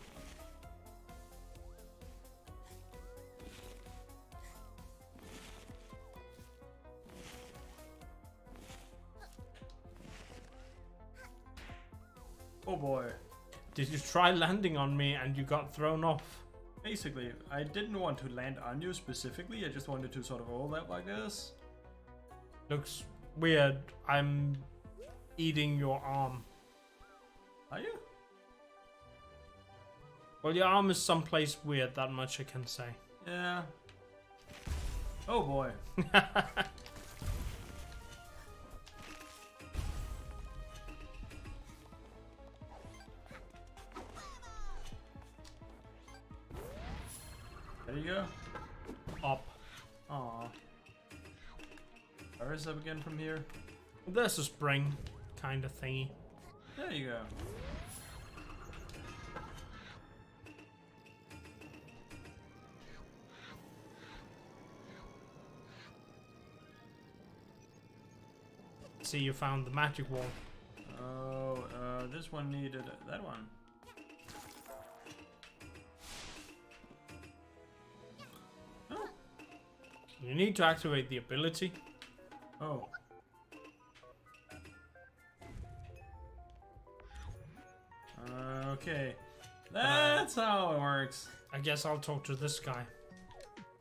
Oh boy. Did you try landing on me and you got thrown off? Basically, I didn't want to land on you specifically, I just wanted to sort of roll that like this. Looks weird. I'm eating your arm. Are you? Well, your arm is someplace weird, that much I can say. Yeah. Oh boy. There you go. Up. Aw. Where is up again from here? There's a spring kind of thingy. There you go. See, you found the magic wall. Oh, this one needed that one. Oh. You need to activate the ability. Oh. Okay. That's how it works. I guess I'll talk to this guy.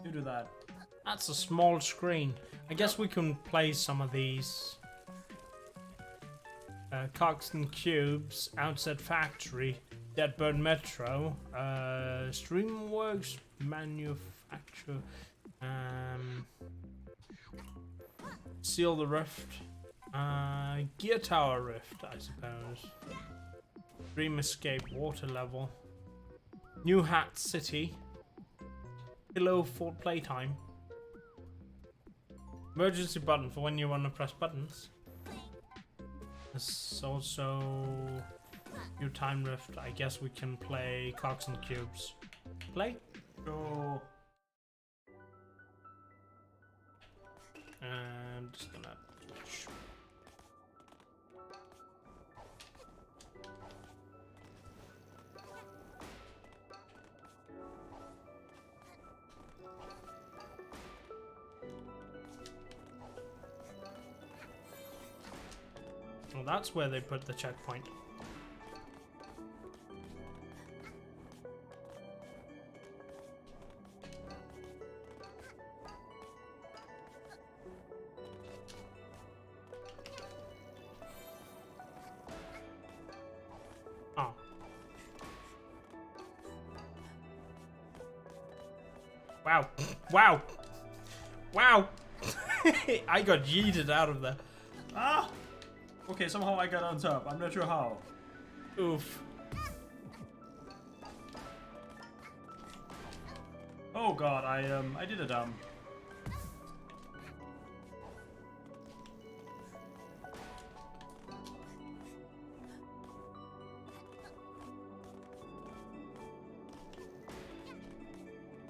You do that. That's a small screen. I guess we can play some of these. Cogs and Cubes, Outset Factory, Deadbird Metro, Streamworks Manufacture, Seal the Rift, Gear Tower Rift, I suppose. Dream Escape Water Level, New Hat City, Pillow Fort Playtime, Emergency button for when you want to press buttons. There's also New Time Rift. I guess we can play Cogs and Cubes. Play? Go. I'm just gonna. Well, that's where they put the checkpoint. Oh. Wow. Wow. Wow. I got yeeted out of there. Ah! Okay, somehow I got on top. I'm not sure how. Oof. Oh god, I did a dumb.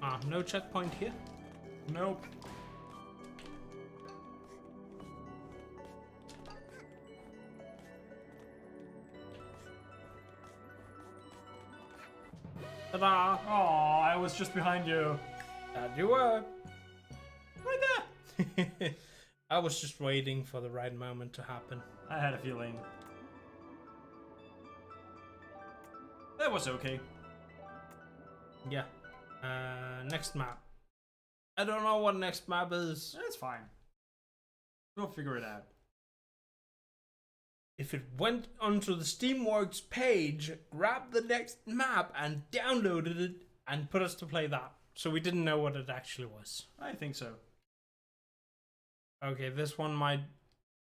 Ah, no checkpoint here. Nope. Ta-da! Oh, I was just behind you. That you were. Right there. I was just waiting for the right moment to happen. I had a feeling. That was okay. Yeah. Next map. I don't know what next map is. That's fine. We'll figure it out. If it went onto the Steamworks page, grabbed the next map and downloaded it and put us to play that. So we didn't know what it actually was. I think so. Okay, this one might...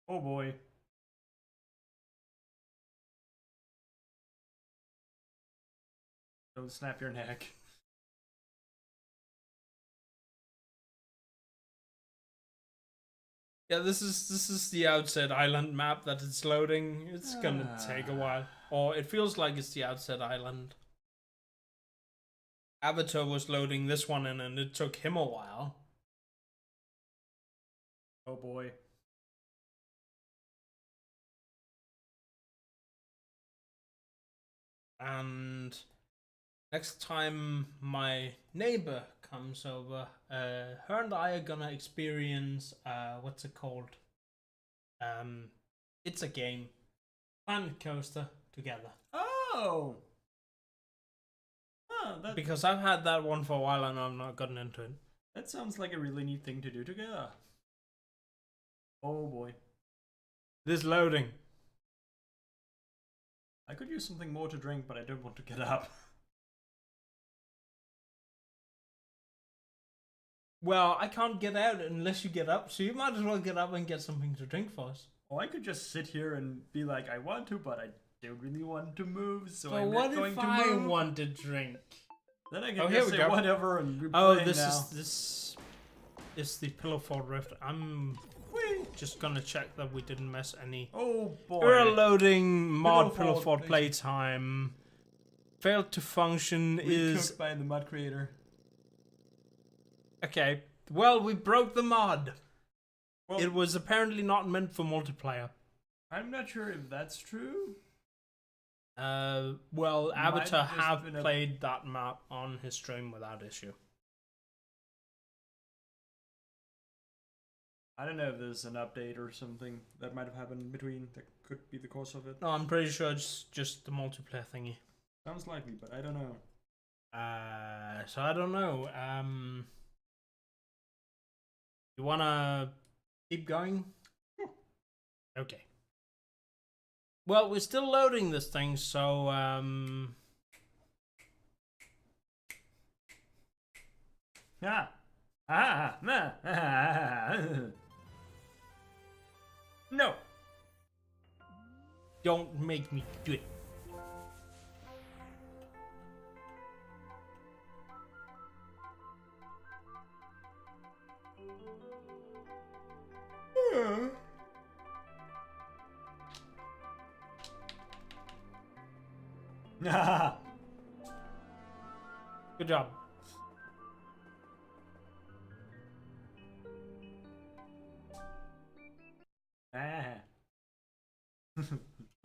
Oh boy. Don't snap your neck. Yeah, this is the Outset Island map that it's loading. It's gonna take a while. Or it feels like it's the Outset Island. Avatar was loading this one in and it took him a while. Oh boy. And next time my neighbor comes over, her and I are gonna experience what's it called? It's a game. Planet Coaster together. Oh. Huh, Because I've had that one for a while and I've not gotten into it. that sounds like a really neat thing to do together. Oh boy. This loading. I could use something more to drink, but I don't want to get up. Well, I can't get out unless you get up, so you might as well get up and get something to drink for us. Or I could just sit here and be like, I want to, but I don't really want to move, so But I'm what not going if to I move. want to drink? Then I can Oh, here just we say go. whatever and we're Oh, playing now. this is the Pillow Fort Rift. I'm just gonna check that we didn't miss any. Oh boy. We're loading mod Pillow Pillow Fort Fort playtime. Failed to function is Recooked by the mod creator. okay. Well, we broke the mod. Well, It was apparently not meant for multiplayer. I'm not sure if that's true. Well, Might Avatar have just have been a- played that map on his stream without issue. I don't know if there's an update or something that might have happened in between that could be the cause of it. No, I'm pretty sure it's just the multiplayer thingy. Sounds likely, but I don't know. So I don't know. You wanna keep going? Okay. Well, we're still loading this thing, so Ah. Ah. Ah. No. don't make me do it. Ah. Good job.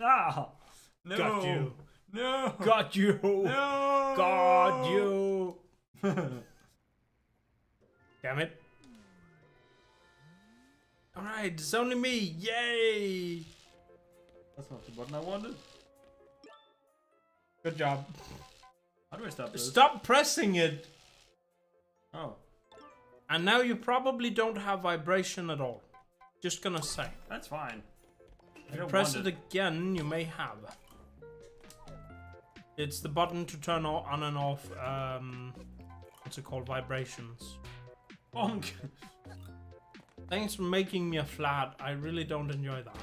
Ah. No. Got you. No. Got you. No. Got you. Damn it. Alright, it's only me. Yay. That's not the button I wanted. Good job. How do I stop this? Stop pressing it. Oh, And now you probably don't have vibration at all. Just gonna say. that's fine. I If you don't press want it again, you may have. It's the button to turn on and off, what's it called? Vibrations. Bonk. Thanks for making me a flat. I really don't enjoy that.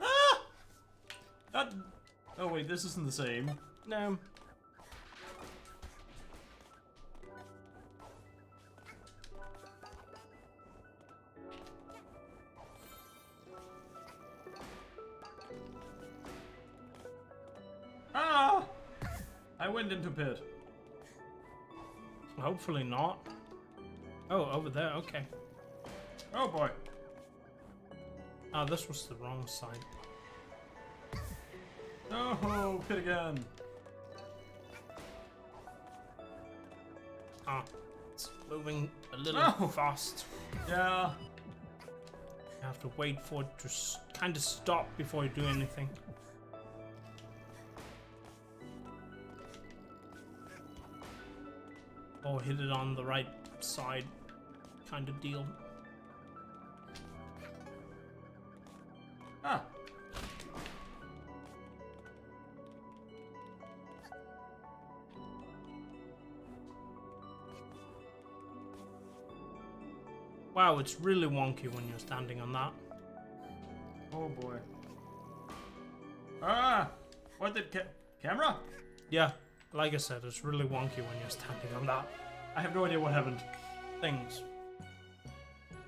Ah! That... Oh wait, this isn't the same. No. Ah! I went into pit. Hopefully not. Oh, over there, okay. Oh boy. Ah, this was the wrong side. No, pit again. Ah, it's moving a little Oh. fast. Yeah. You have to wait for it to kind of stop before you do anything. Or hit it on the right side, kind of deal. Ah. Wow, it's really wonky when you're standing on that. Oh boy. Ah! What did camera? Yeah, like I said, it's really wonky when you're standing on that. I have no idea what happened. things.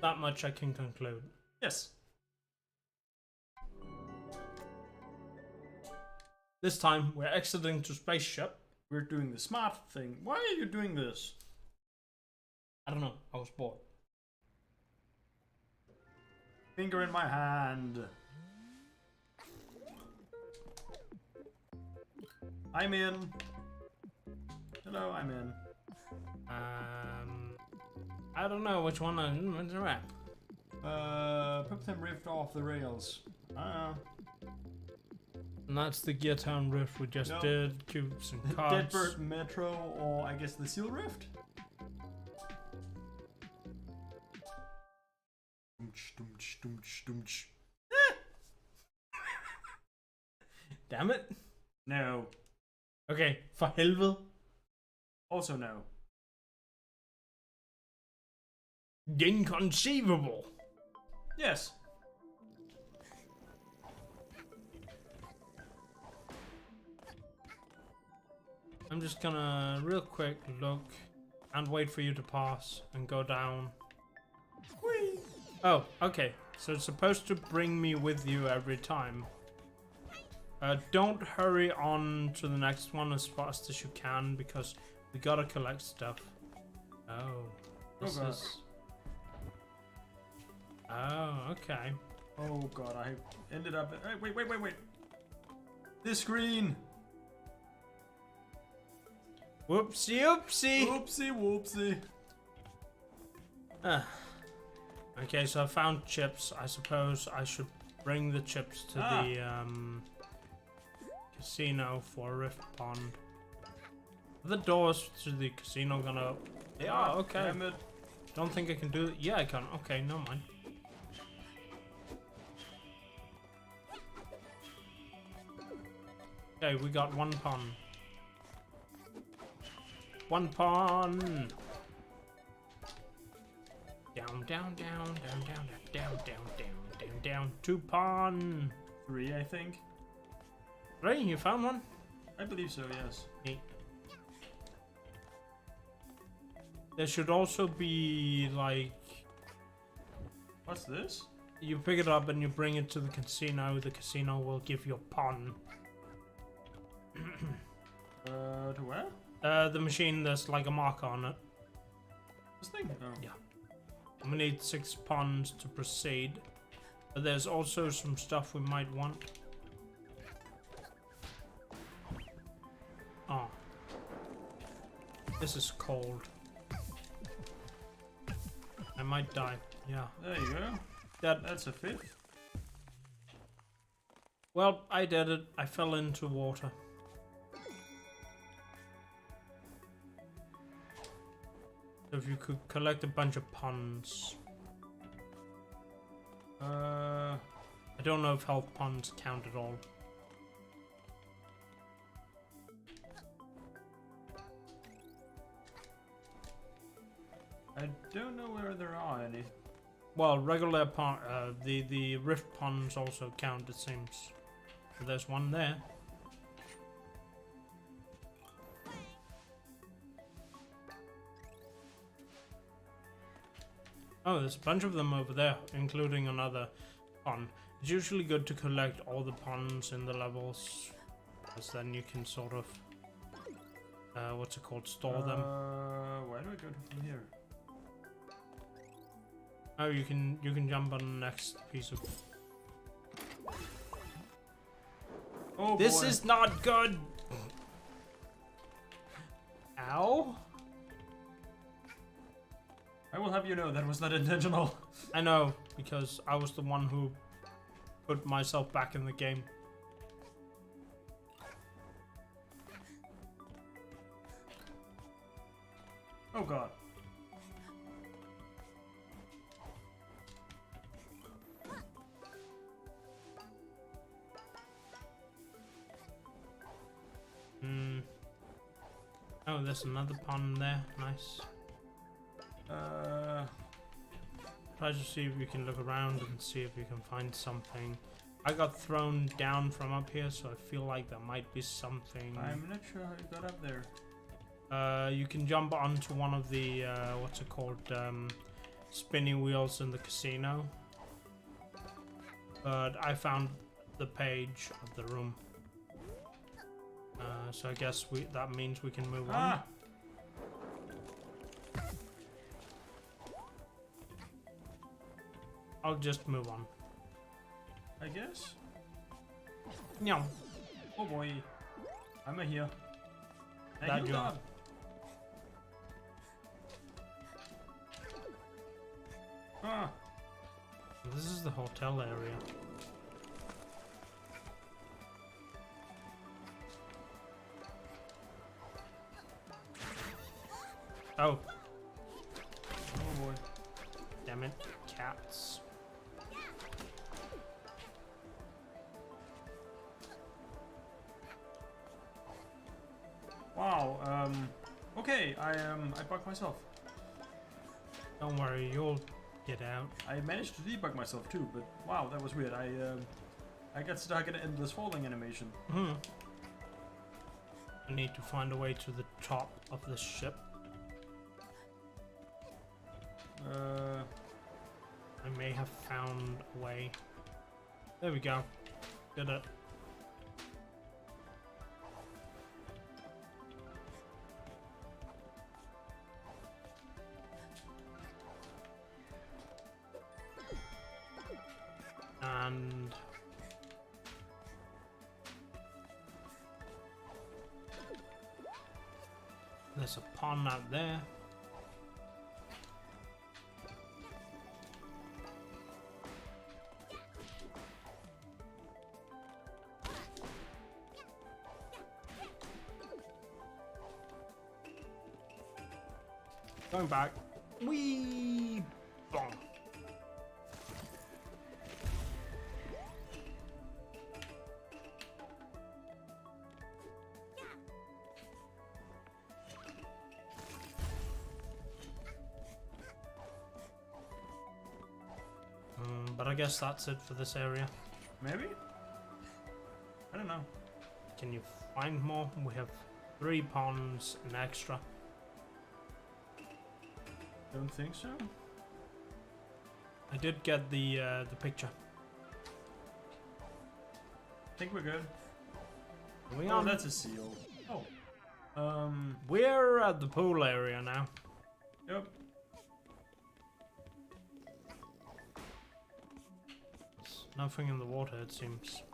That much I can conclude. Yes. This time we're exiting to spaceship. We're doing the smart thing. Why are you doing this? I don't know. I was bored. Finger in my hand. I'm in. Hello, I'm in. I don't know which one I'm at. Pipton rift off the rails. And that's the Gear Town Rift we just Yep. did. Cubes and The cards. Deadbird Metro, or I guess the Seal Rift? Damn it. No. Okay, for helvede. Also no. Inconceivable. Yes. I'm just gonna real quick look and wait for you to pass and go down. Whee! Oh, okay. So it's supposed to bring me with you every time. Don't hurry on to the next one as fast as you can because we gotta collect stuff. Oh, this God. is. Oh, okay. Oh god, I ended up. Wait. This screen! Whoopsie, oopsie. Whoopsie whoopsie. Okay, so I found chips. I suppose I should bring the chips to the casino for Rift Pond. Are the doors to the casino gonna? They are. Okay. Damn it. Don't think I can do it. Yeah, I can. Okay, no mind. Okay, we got one pond. One pond. Down, down, down, down, down, down, down, down. 2 pond. 3, I think. Right, you found one? I believe so, yes. Neat. There should also be like What's this? you pick it up and you bring it to the casino. The casino will give you a pon. To where? The machine, there's like a marker on it. This thing? Oh. Yeah. We need 6 pons to proceed. But there's also some stuff we might want. Oh. This is cold. I might die. Yeah. There you go. That's a 5th. Well, I did it. I fell into water. So if you could collect a bunch of ponds. I don't know if health ponds count at all. I don't know where there are any. Well, regular pond, the rift ponds also count, it seems. So there's one there. Oh, there's a bunch of them over there, including another pond. It's usually good to collect all the ponds in the levels, because then you can sort of, what's it called, store them. Where do I go from here? Oh, you can jump on the next piece of. Oh, This boy. is not good. Ow. I will have you know that was not intentional. I know, because I was the one who put myself back in the game. Oh god. Oh, there's another pond there. Nice. Try to see if you can look around and see if you can find something. I got thrown down from up here, so I feel like there might be something. I'm not sure how you got up there. You can jump onto one of the what's it called, spinning wheels in the casino. But I found the page of the room. So I guess that means we can move on. I'll just move on. I guess. No. Oh boy. I'm here. That job. This is the hotel area. Oh. Oh boy. Damn it. Cats. Wow, okay, I bugged myself. Don't worry, you'll get out. I managed to debug myself too, but wow, that was weird. I got stuck in an endless falling animation. I need to find a way to the top of the ship. I may have found a way. There we go. Did it. And there's a pond out there. Going back. Wee! Boom. But I guess that's it for this area. Maybe? I don't know. Can you find more? We have 3 ponds and extra. Don't think so. I did get the picture. I think we're good. Oh, that's a seal. Oh. We're at the pool area now. Yep. There's nothing in the water, it seems.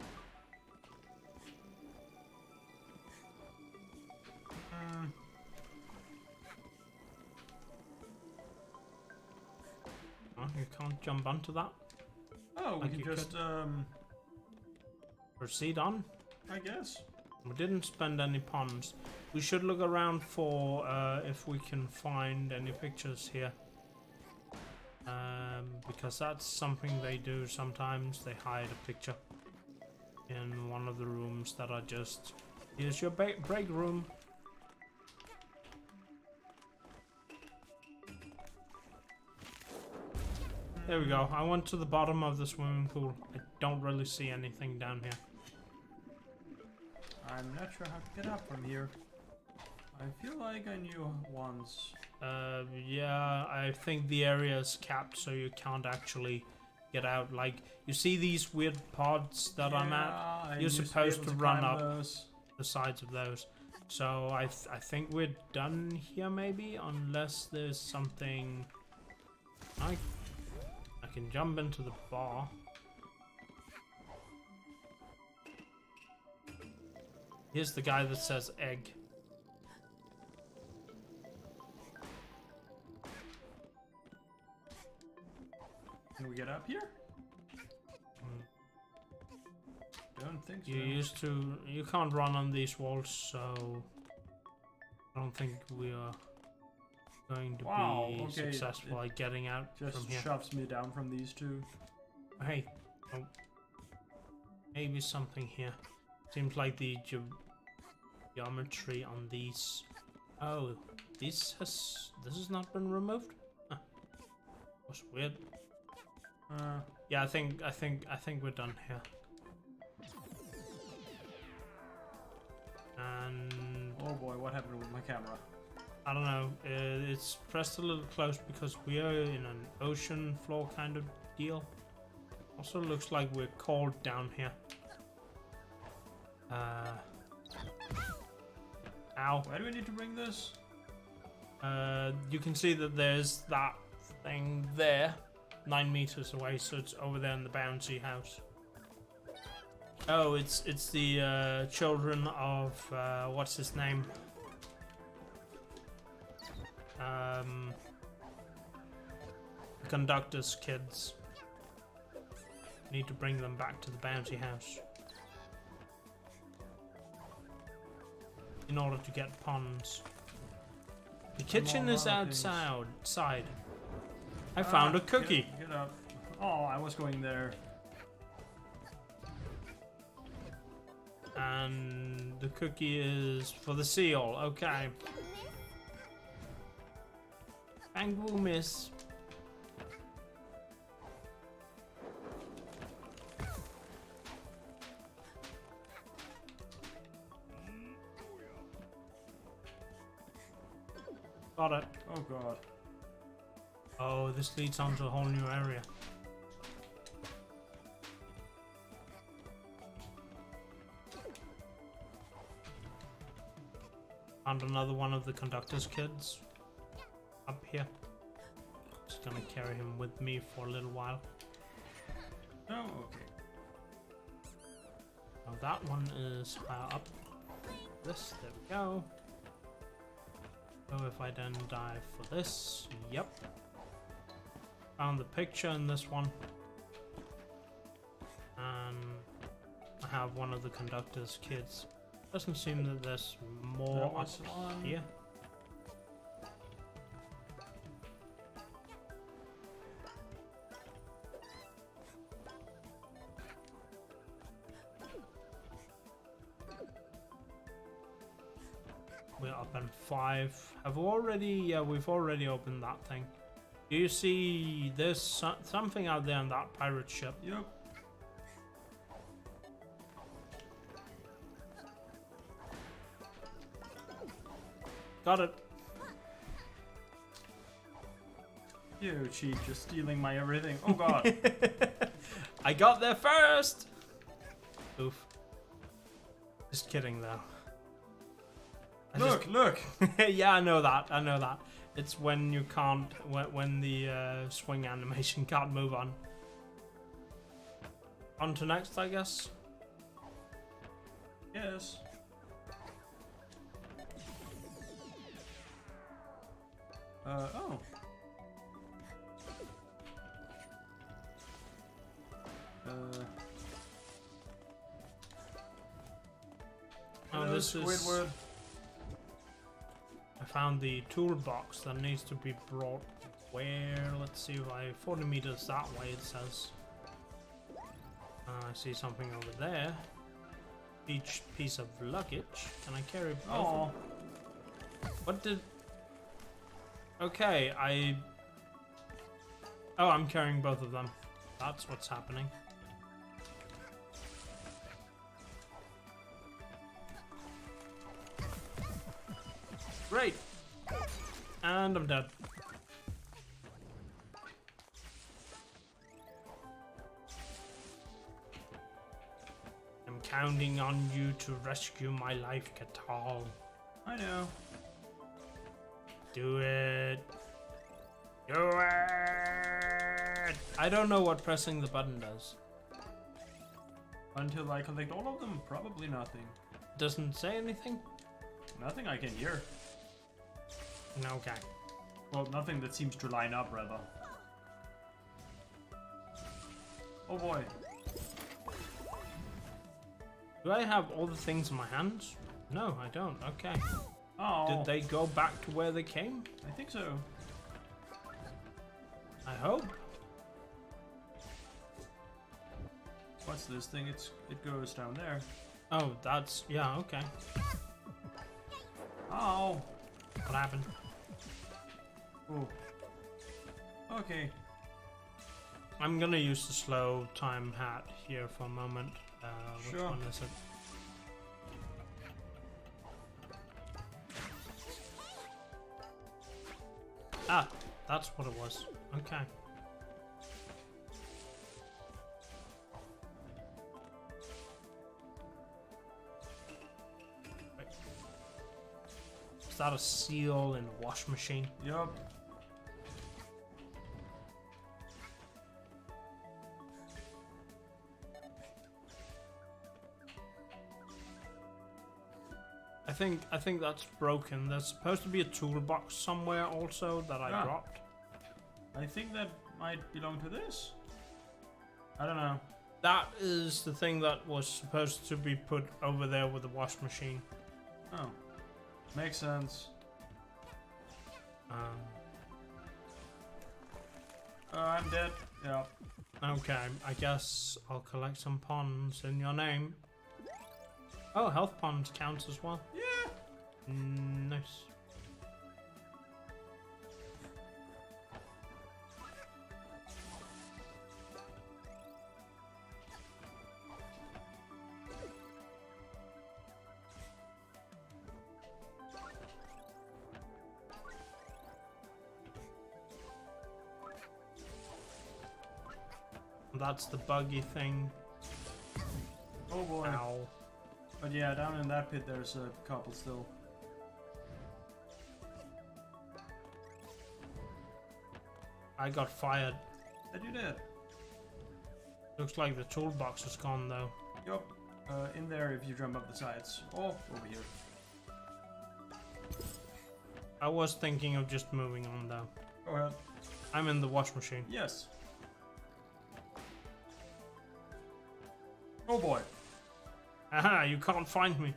Oh, you can't jump onto that. Oh, Like we you can just, Proceed on. I guess. We didn't spend any ponds. We should look around for if we can find any pictures here. Because that's something they do sometimes. They hide a picture in one of the rooms that are just... Here's your break room. There we go. I went to the bottom of the swimming pool. I don't really see anything down here. I'm not sure how to get up from here. I feel like I knew once. Yeah, I think the area is capped, so you can't actually get out. Like, you see these weird pods that I'm at? You're supposed to run up the sides of those. So I think we're done here, maybe, unless there's something. I can jump into the bar. Here's the guy that says egg. Can we get up here? Don't think so. You can't run on these walls, so I don't think we are going to be successful at getting out just from here. Shoves me down from these two. Hey, maybe something here. Seems like the geometry on these. Oh, this has not been removed. Huh. That's weird. Yeah, I think we're done here. And oh boy, what happened with my camera? I don't know. It's pressed a little close because we are in an ocean floor kind of deal. Also looks like we're cold down here. Ow. Why do we need to bring this? You can see that there's that thing there, 9 meters away, so it's over there in the bouncy house. Oh, it's the children of what's his name? The conductor's kids. Need to bring them back to the bounty house in order to get ponds. The kitchen is outside. I found a cookie. Get up. Oh, I was going there. And the cookie is for the seal. Okay. Thank you, miss. Got it. Oh god. Oh, this leads on to a whole new area. Found another one of the conductor's kids up here. Just gonna carry him with me for a little while. Oh, okay. Now that one is higher up. This, there we go. So if I then dive for this, yep. Found the picture in this one. And I have one of the conductor's kids. Doesn't seem that there's more up one. here. We're up in 5. Have we already? Yeah, we've already opened that thing. Do you see there's something out there on that pirate ship? Yep. Got it. You cheat, just stealing my everything. Oh god. I got there first. Oof. Just kidding though. Look. Yeah, I know that. I know that. It's when you can't, when the swing animation can't move on. On to next, I guess. Yes. Oh. Oh, this is. Squidward. I found the toolbox that needs to be brought where? Let's see if I 40 meters that way. It says. I see something over there. Each piece of luggage. Can I carry both? Oh. What did? Okay, Oh, I'm carrying both of them. That's what's happening. Great. And I'm dead. I'm counting on you to rescue my life, Katal. I know. Do it. Do it. I don't know what pressing the button does. Until I collect all of them, probably nothing. Doesn't say anything? Nothing I can hear. Okay. Well, nothing that seems to line up, rather. Oh boy. Do I have all the things in my hands? No, I don't. Okay. Oh. Did they go back to where they came? I think so. I hope. What's this thing? It goes down there. Oh, that's... Yeah, okay. Oh. What happened? Oh. Okay. I'm gonna use the slow time hat here for a moment. Which Sure. one is it? Ah, that's what it was. Okay. Wait. Is that a seal in the wash machine? Yup. I think that's broken. There's supposed to be a toolbox somewhere also that I dropped. I think that might belong to this. I don't know. That is the thing that was supposed to be put over there with the wash machine. Oh. Makes sense. I'm dead. Yeah. Okay, I guess I'll collect some ponds in your name. Oh, health ponds counts as well. Yeah. Nice. That's the buggy thing. Oh boy. Ow. But yeah, down in that pit there's a couple still. I got fired. That you did. Looks like the toolbox is gone though. Yup. In there if you jump up the sides. Oh, over here. I was thinking of just moving on though. Go ahead. I'm in the wash machine. Yes. Oh boy. Aha, you can't find me.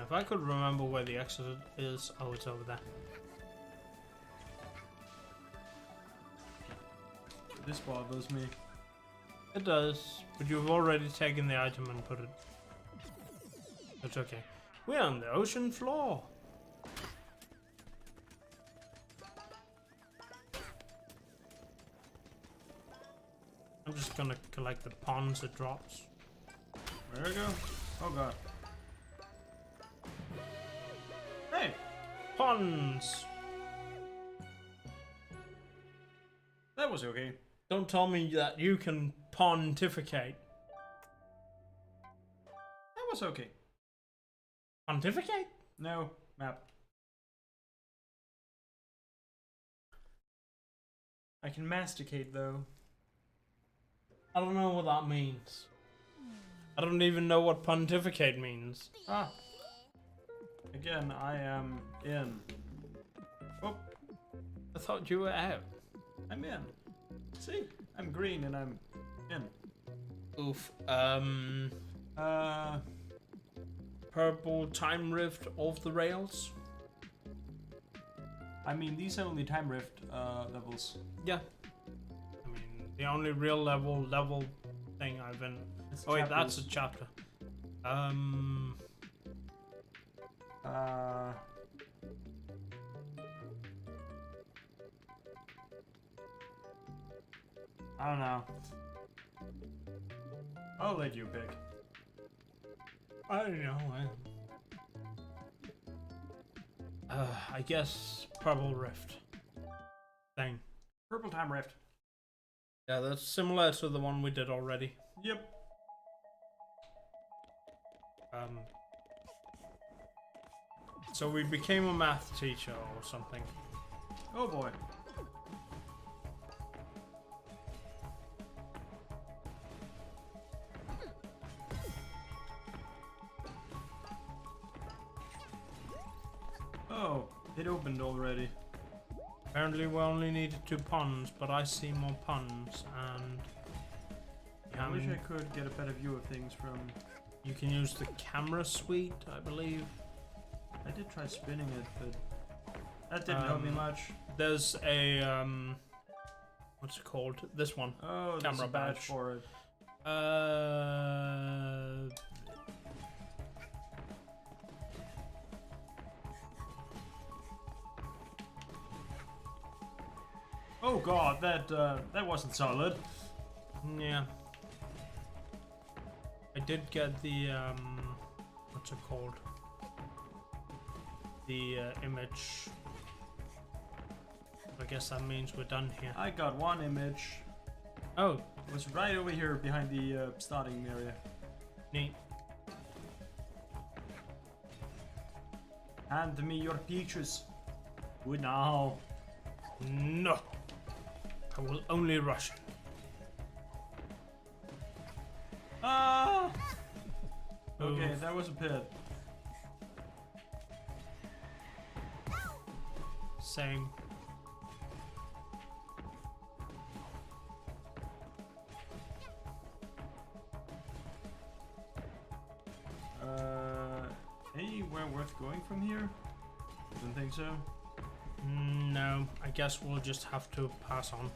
If I could remember where the exit is, oh, it's over there. This bothers me. It does, but you've already taken the item and put it. It's okay. We're on the ocean floor. I'm just gonna collect the ponds it drops. There we go. Oh god. Hey! Ponds! That was okay. Don't tell me that you can pontificate. That was okay. Pontificate? No, map. I can masticate though. I don't know what that means. I don't even know what pontificate means. Ah. Again, I am in. Oh, I thought you were out. I'm in. See? I'm green and I'm in. Oof. Uh, Purple time rift off the rails? I mean, these are only time rift levels. Yeah. I mean, the only real level thing I've been. It's Oh wait, chapters. that's a chapter. I don't know. I'll let you pick. I don't know. I guess purple rift thing. Purple time rift. Yeah, that's similar to the one we did already. Yep. So we became a math teacher or something. Oh boy. Oh, it opened already. Apparently we only needed 2 ponds, but I see more ponds and I wish I could get a better view of things from... you can use the camera suite, I believe. I did try spinning it, but that didn't help me much. There's a what's it called? This one. Oh, there's Camera a badge badge. for it. Oh god, that wasn't solid. Yeah. did get the what's it called? The image. I guess that means we're done here. I got one image. Oh, It was right over here behind the starting area. neat. Hand me your peaches. Good now. No. I will only rush it. Ah! Okay, Oof. that was a pit. Same. Anywhere worth going from here? Don't think so. No, I guess we'll just have to pass on.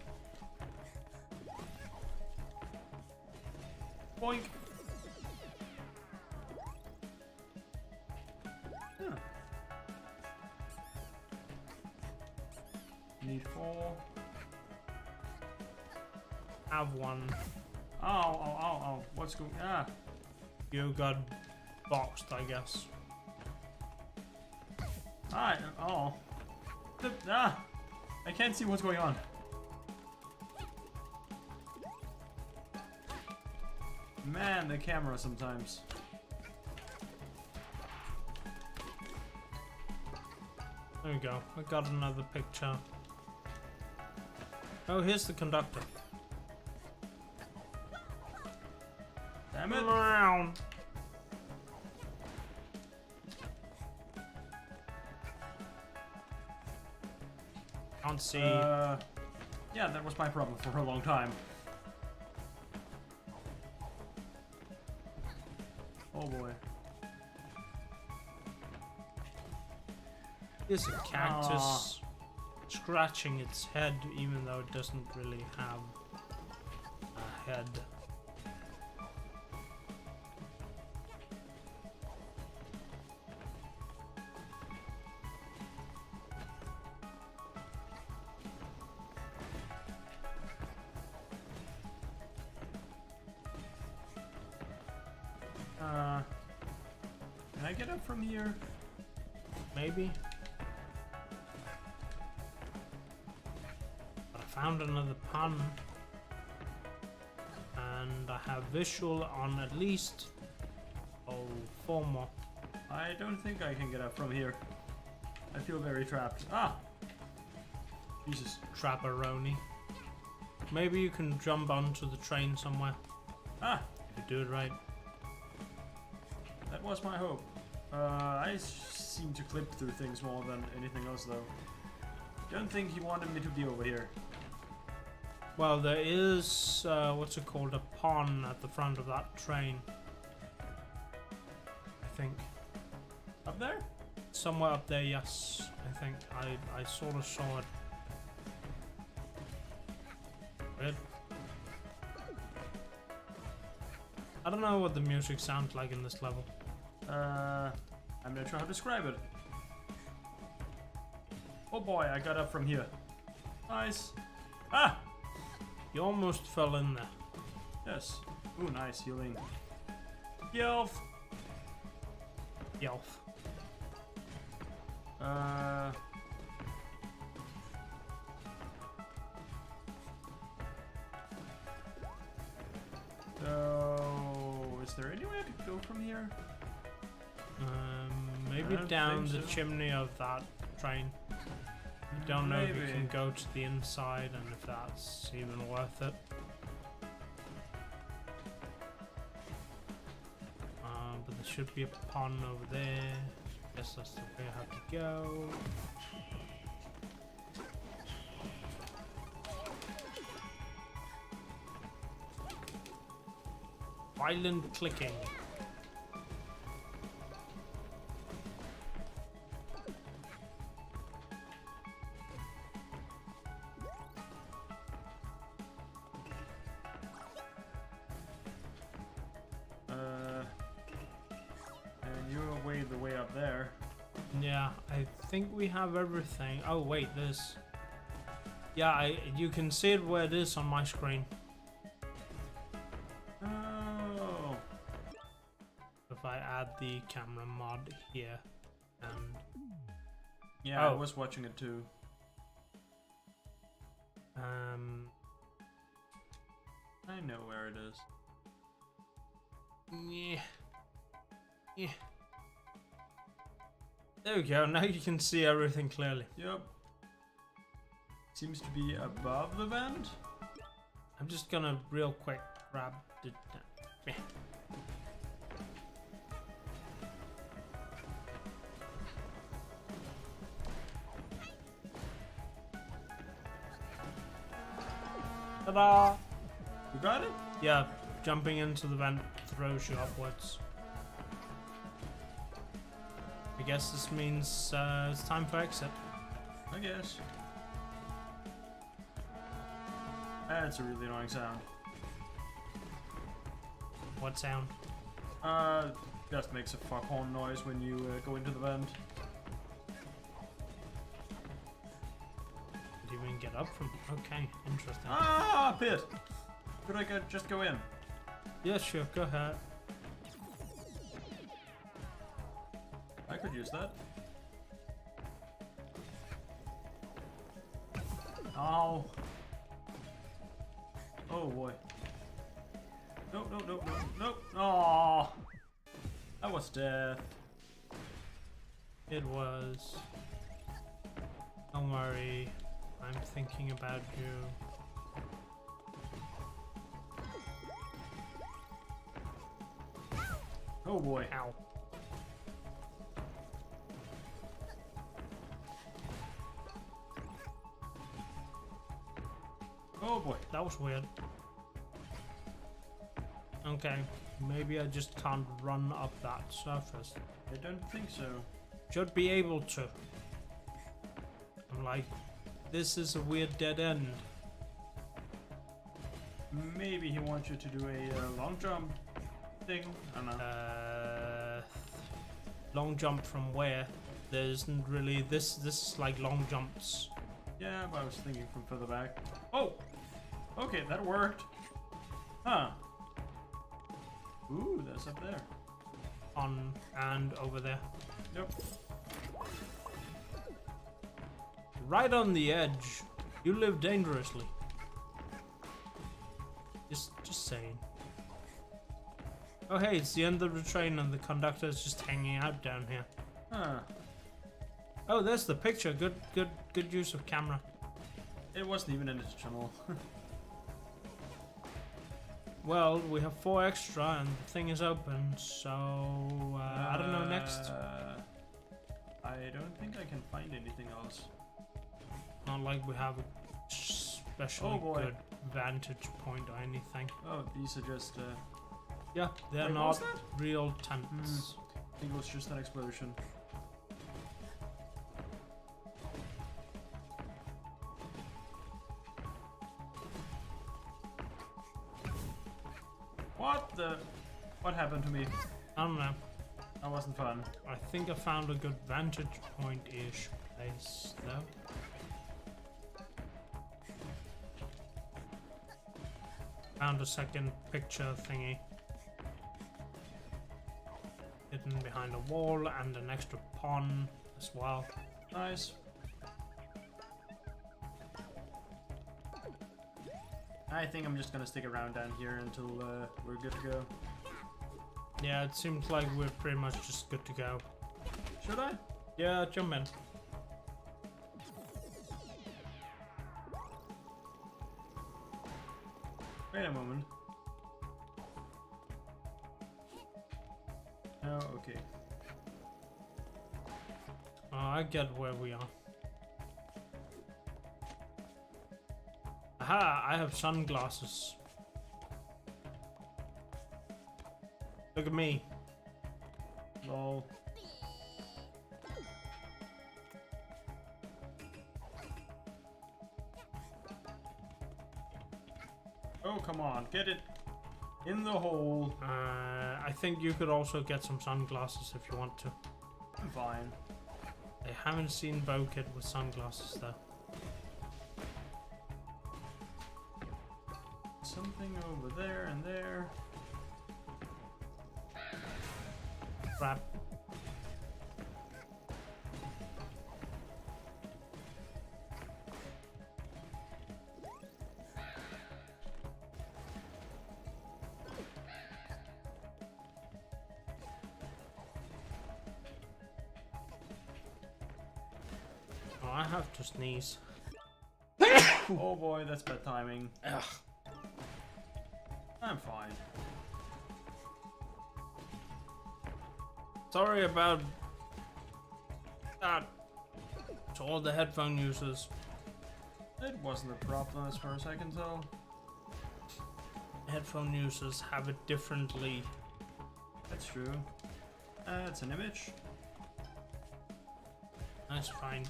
Boink! Huh. Need 4. Have one. Ow, ow, ow, ow. What's going on? Ah! You got boxed, I guess. Oh. Ah! I can't see what's going on. Man, the camera sometimes. There we go. I got another picture. Oh, here's the conductor. Damn it! Meow. Can't see. Yeah, that was my problem for a long time. Oh boy. There's a cactus scratching its head, even though it doesn't really have a head. Can I get up from here? Maybe. But I found another pun. And I have visual on at least 4 more. I don't think I can get up from here. I feel very trapped. Ah! Jesus. Trapperoni. Maybe you can jump onto the train somewhere. Ah! If you do it right. That was my hope. I seem to clip through things more than anything else though. Don't think he wanted me to be over here. Well, there is, what's it called, a pond at the front of that train. I think. Up there? Somewhere up there, yes. I think. I sort of saw it. Weird. I don't know what the music sounds like in this level. I'm not sure how to describe it. Oh boy, I got up from here. Nice. Ah! You almost fell in there. Yes. Ooh, nice healing. Yelf! Yelf. So, is there any way I could go from here? Maybe I don't down think the so. chimney of that train. I don't know if you Maybe. can go to the inside and if that's even worth it. But there should be a pond over there. Guess that's the way I have to go. Violent clicking. And you're away the way up there. Yeah, I think we have everything. Oh wait, this. Yeah, you can see it where it is on my screen. Oh. I add the camera mod here and Yeah, I Oh. was watching it too. I know where it is. Yeah. Yeah. There we go. Now you can see everything clearly. Yep. Seems to be above the vent. I'm just gonna real quick grab the. Yeah. Ta-da! You got it? Yeah, jumping into the vent throws you upwards. I guess this means it's time for exit. I guess. That's a really annoying sound. What sound? Just makes a fuckhorn noise when you go into the vent. Did you even get up from? Okay, interesting. Ah, pit! Could I just go in? Yeah, sure, go ahead. I could use that. Ow. Oh boy. No, no, no, no, no. Oh, that was death. It was. Don't worry, I'm thinking about you. Oh boy. Ow. Oh boy. That was weird. Okay, maybe I just can't run up that surface. I don't think so. Should be able to. I'm like, this is a weird dead end. Maybe he wants you to do a long jump thing. I don't know. Long jump from where? There isn't really this is like long jumps. Yeah, but I was thinking from further back. Oh! Okay, that worked. Huh. Ooh, that's up there. On and over there. Yep. Right on the edge. You live dangerously. Just saying. Oh hey, it's the end of the train and the conductor's just hanging out down here. Huh. Oh, there's the picture. Good use of camera. It wasn't even intentional. Well, we have 4 extra and the thing is open, so I don't know next. I don't think I can find anything else. Not like we have a especially Oh, boy. good vantage point or anything. Oh, these are just. Yeah, they're Wait, what not was that? real tents. I think it was just an explosion. What the? What happened to me? I don't know. That wasn't fun. I think I found a good vantage point-ish place though. Found a second picture thingy. Hidden behind a wall and an extra pawn as well. Nice. I think I'm just gonna stick around down here until we're good to go. Yeah, it seems like we're pretty much just good to go. Should I? Yeah, jump in. Wait a moment. Oh, okay. Oh, I get where we are. Aha, I have sunglasses. Look at me. Lol. Oh, come on. Get it in the hole. I think you could also get some sunglasses if you want to. I'm fine. I haven't seen Bokid with sunglasses though. Something over there and there. Crap. Oh, I have to sneeze. Oh boy, that's bad timing. Ugh. I'm fine. Sorry about that to all the headphone users. It wasn't a problem as far as I can tell. Headphone users have it differently. That's true. It's an image. That's fine.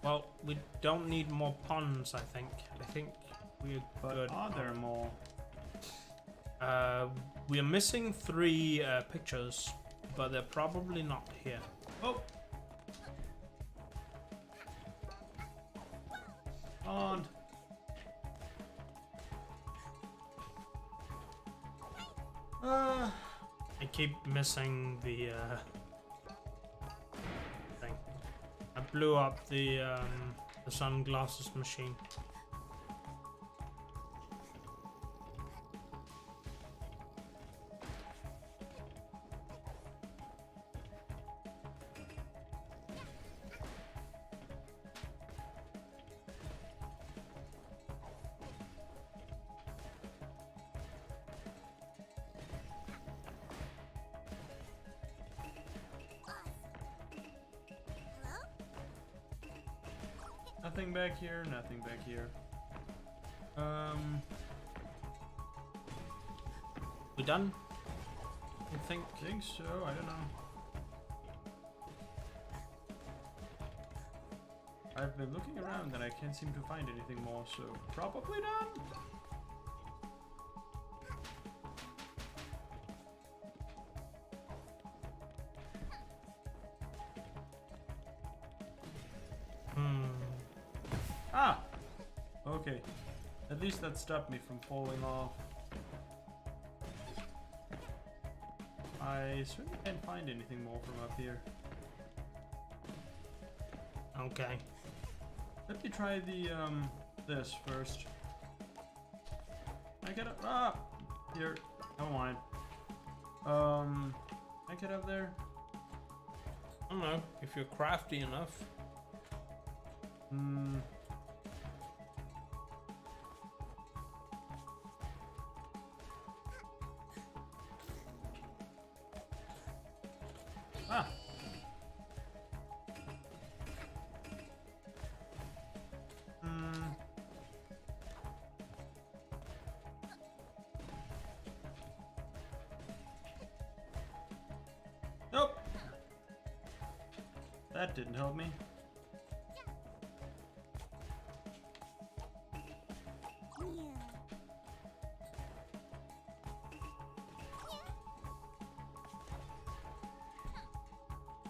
Well, we don't need more puns, I think. I think we're But good. are there more? We are missing 3 pictures, but they're probably not here. Oh! On. I keep missing the thing. I blew up the sunglasses machine. Nothing back here, nothing back here. We done? I think. Think so, I don't know. I've been looking around and I can't seem to find anything more, so probably done. Ah! Okay. At least that stopped me from falling off. I certainly can't find anything more from up here. Okay. Let me try the, this first. I get up. Ah! Here. Never mind. I get up there? I don't know, if you're crafty enough. Hmm. Ah! Hmm. Nope! That didn't help me.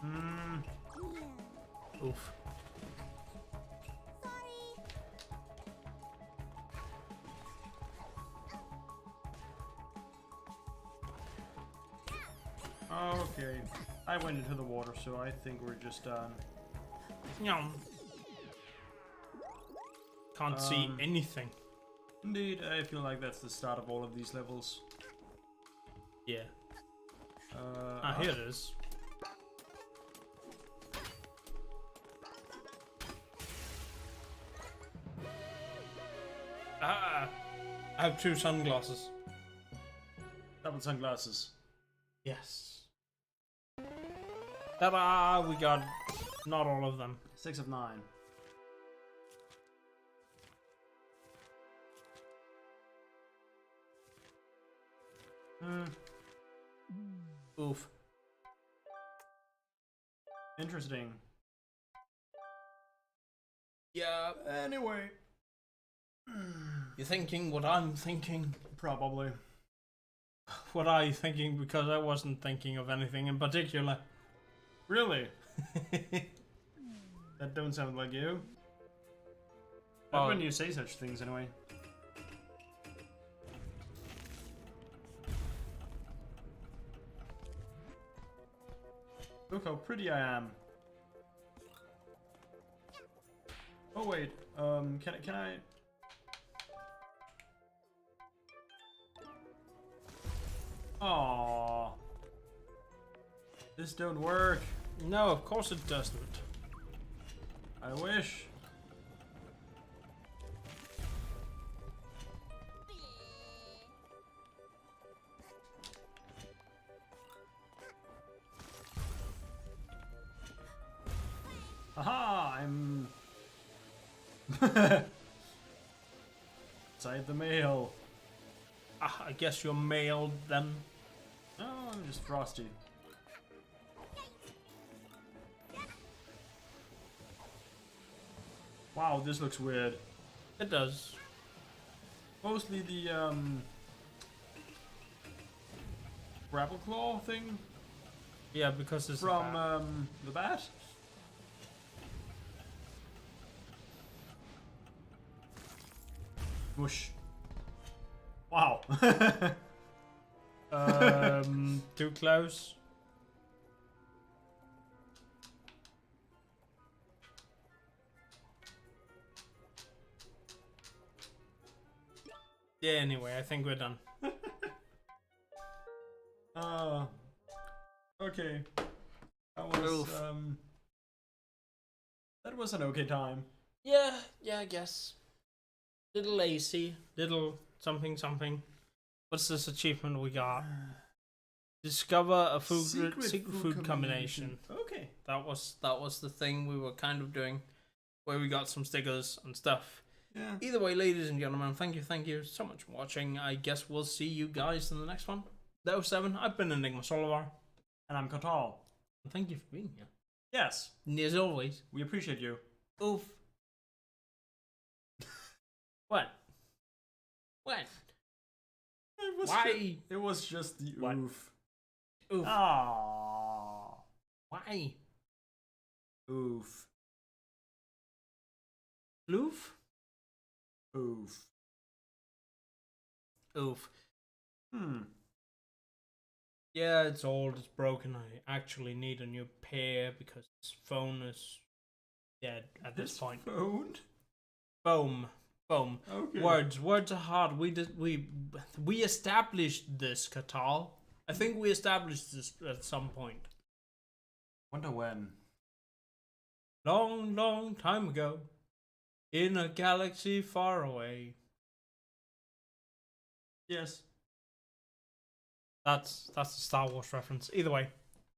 Hmm. Oof. Okay. I went into the water, so I think we're just done. Yum. Can't see anything. Indeed, I feel like that's the start of all of these levels. Yeah. Here it is. Ah! I have 2 sunglasses. Double sunglasses. Yes. Ta-da! We got not all of them. 6 of 9. Oof. Interesting. Yeah. Anyway. You're thinking what I'm thinking. Probably. What are you thinking? Because I wasn't thinking of anything in particular. Really? That don't sound like you. Not when you say such things, anyway. Look how pretty I am. Oh wait, can I? Aww. This don't work. No, of course it doesn't. I wish. Aha! I'm inside the mail. Ah, I guess you're mailed then. No, I'm just frosty. Wow, this looks weird. It does. Mostly the grapple claw thing Yeah, because it's a from bat. the bat. Whoosh. Wow. Too close. Yeah, anyway, I think we're done. Okay. That was Oof. that was an okay time. Yeah, I guess. Little lazy, little something something. What's this achievement we got? Discover a secret food combination. Okay. That was the thing we were kind of doing, where we got some stickers and stuff. Yeah. Either way, ladies and gentlemen, thank you so much for watching. I guess we'll see you guys in the next one. That was 7. I've been Enigma Solivar. And I'm Katal. And thank you for being here. Yes. And as always, We appreciate you. oof. What? What? Why? It was just the What? oof. Oof. Ah. Why? Oof. Loof? Oof. Oof. Hmm. Yeah, it's old, it's broken. I actually need a new pair because this phone is dead at this point. Phone? Boom. Boom. Okay. Words are hard. We established this, Katal. I think we established this at some point. Wonder when. Long time ago. In a galaxy far away. Yes. That's a Star Wars reference. Either way.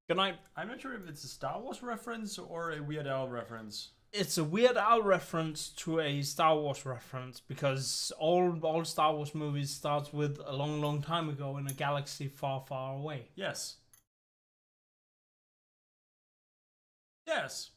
Good night. I'm not sure if it's a Star Wars reference or a Weird Al reference. It's a Weird Al reference to a Star Wars reference because all Star Wars movies starts with a long time ago in a galaxy far away. Yes. Yes.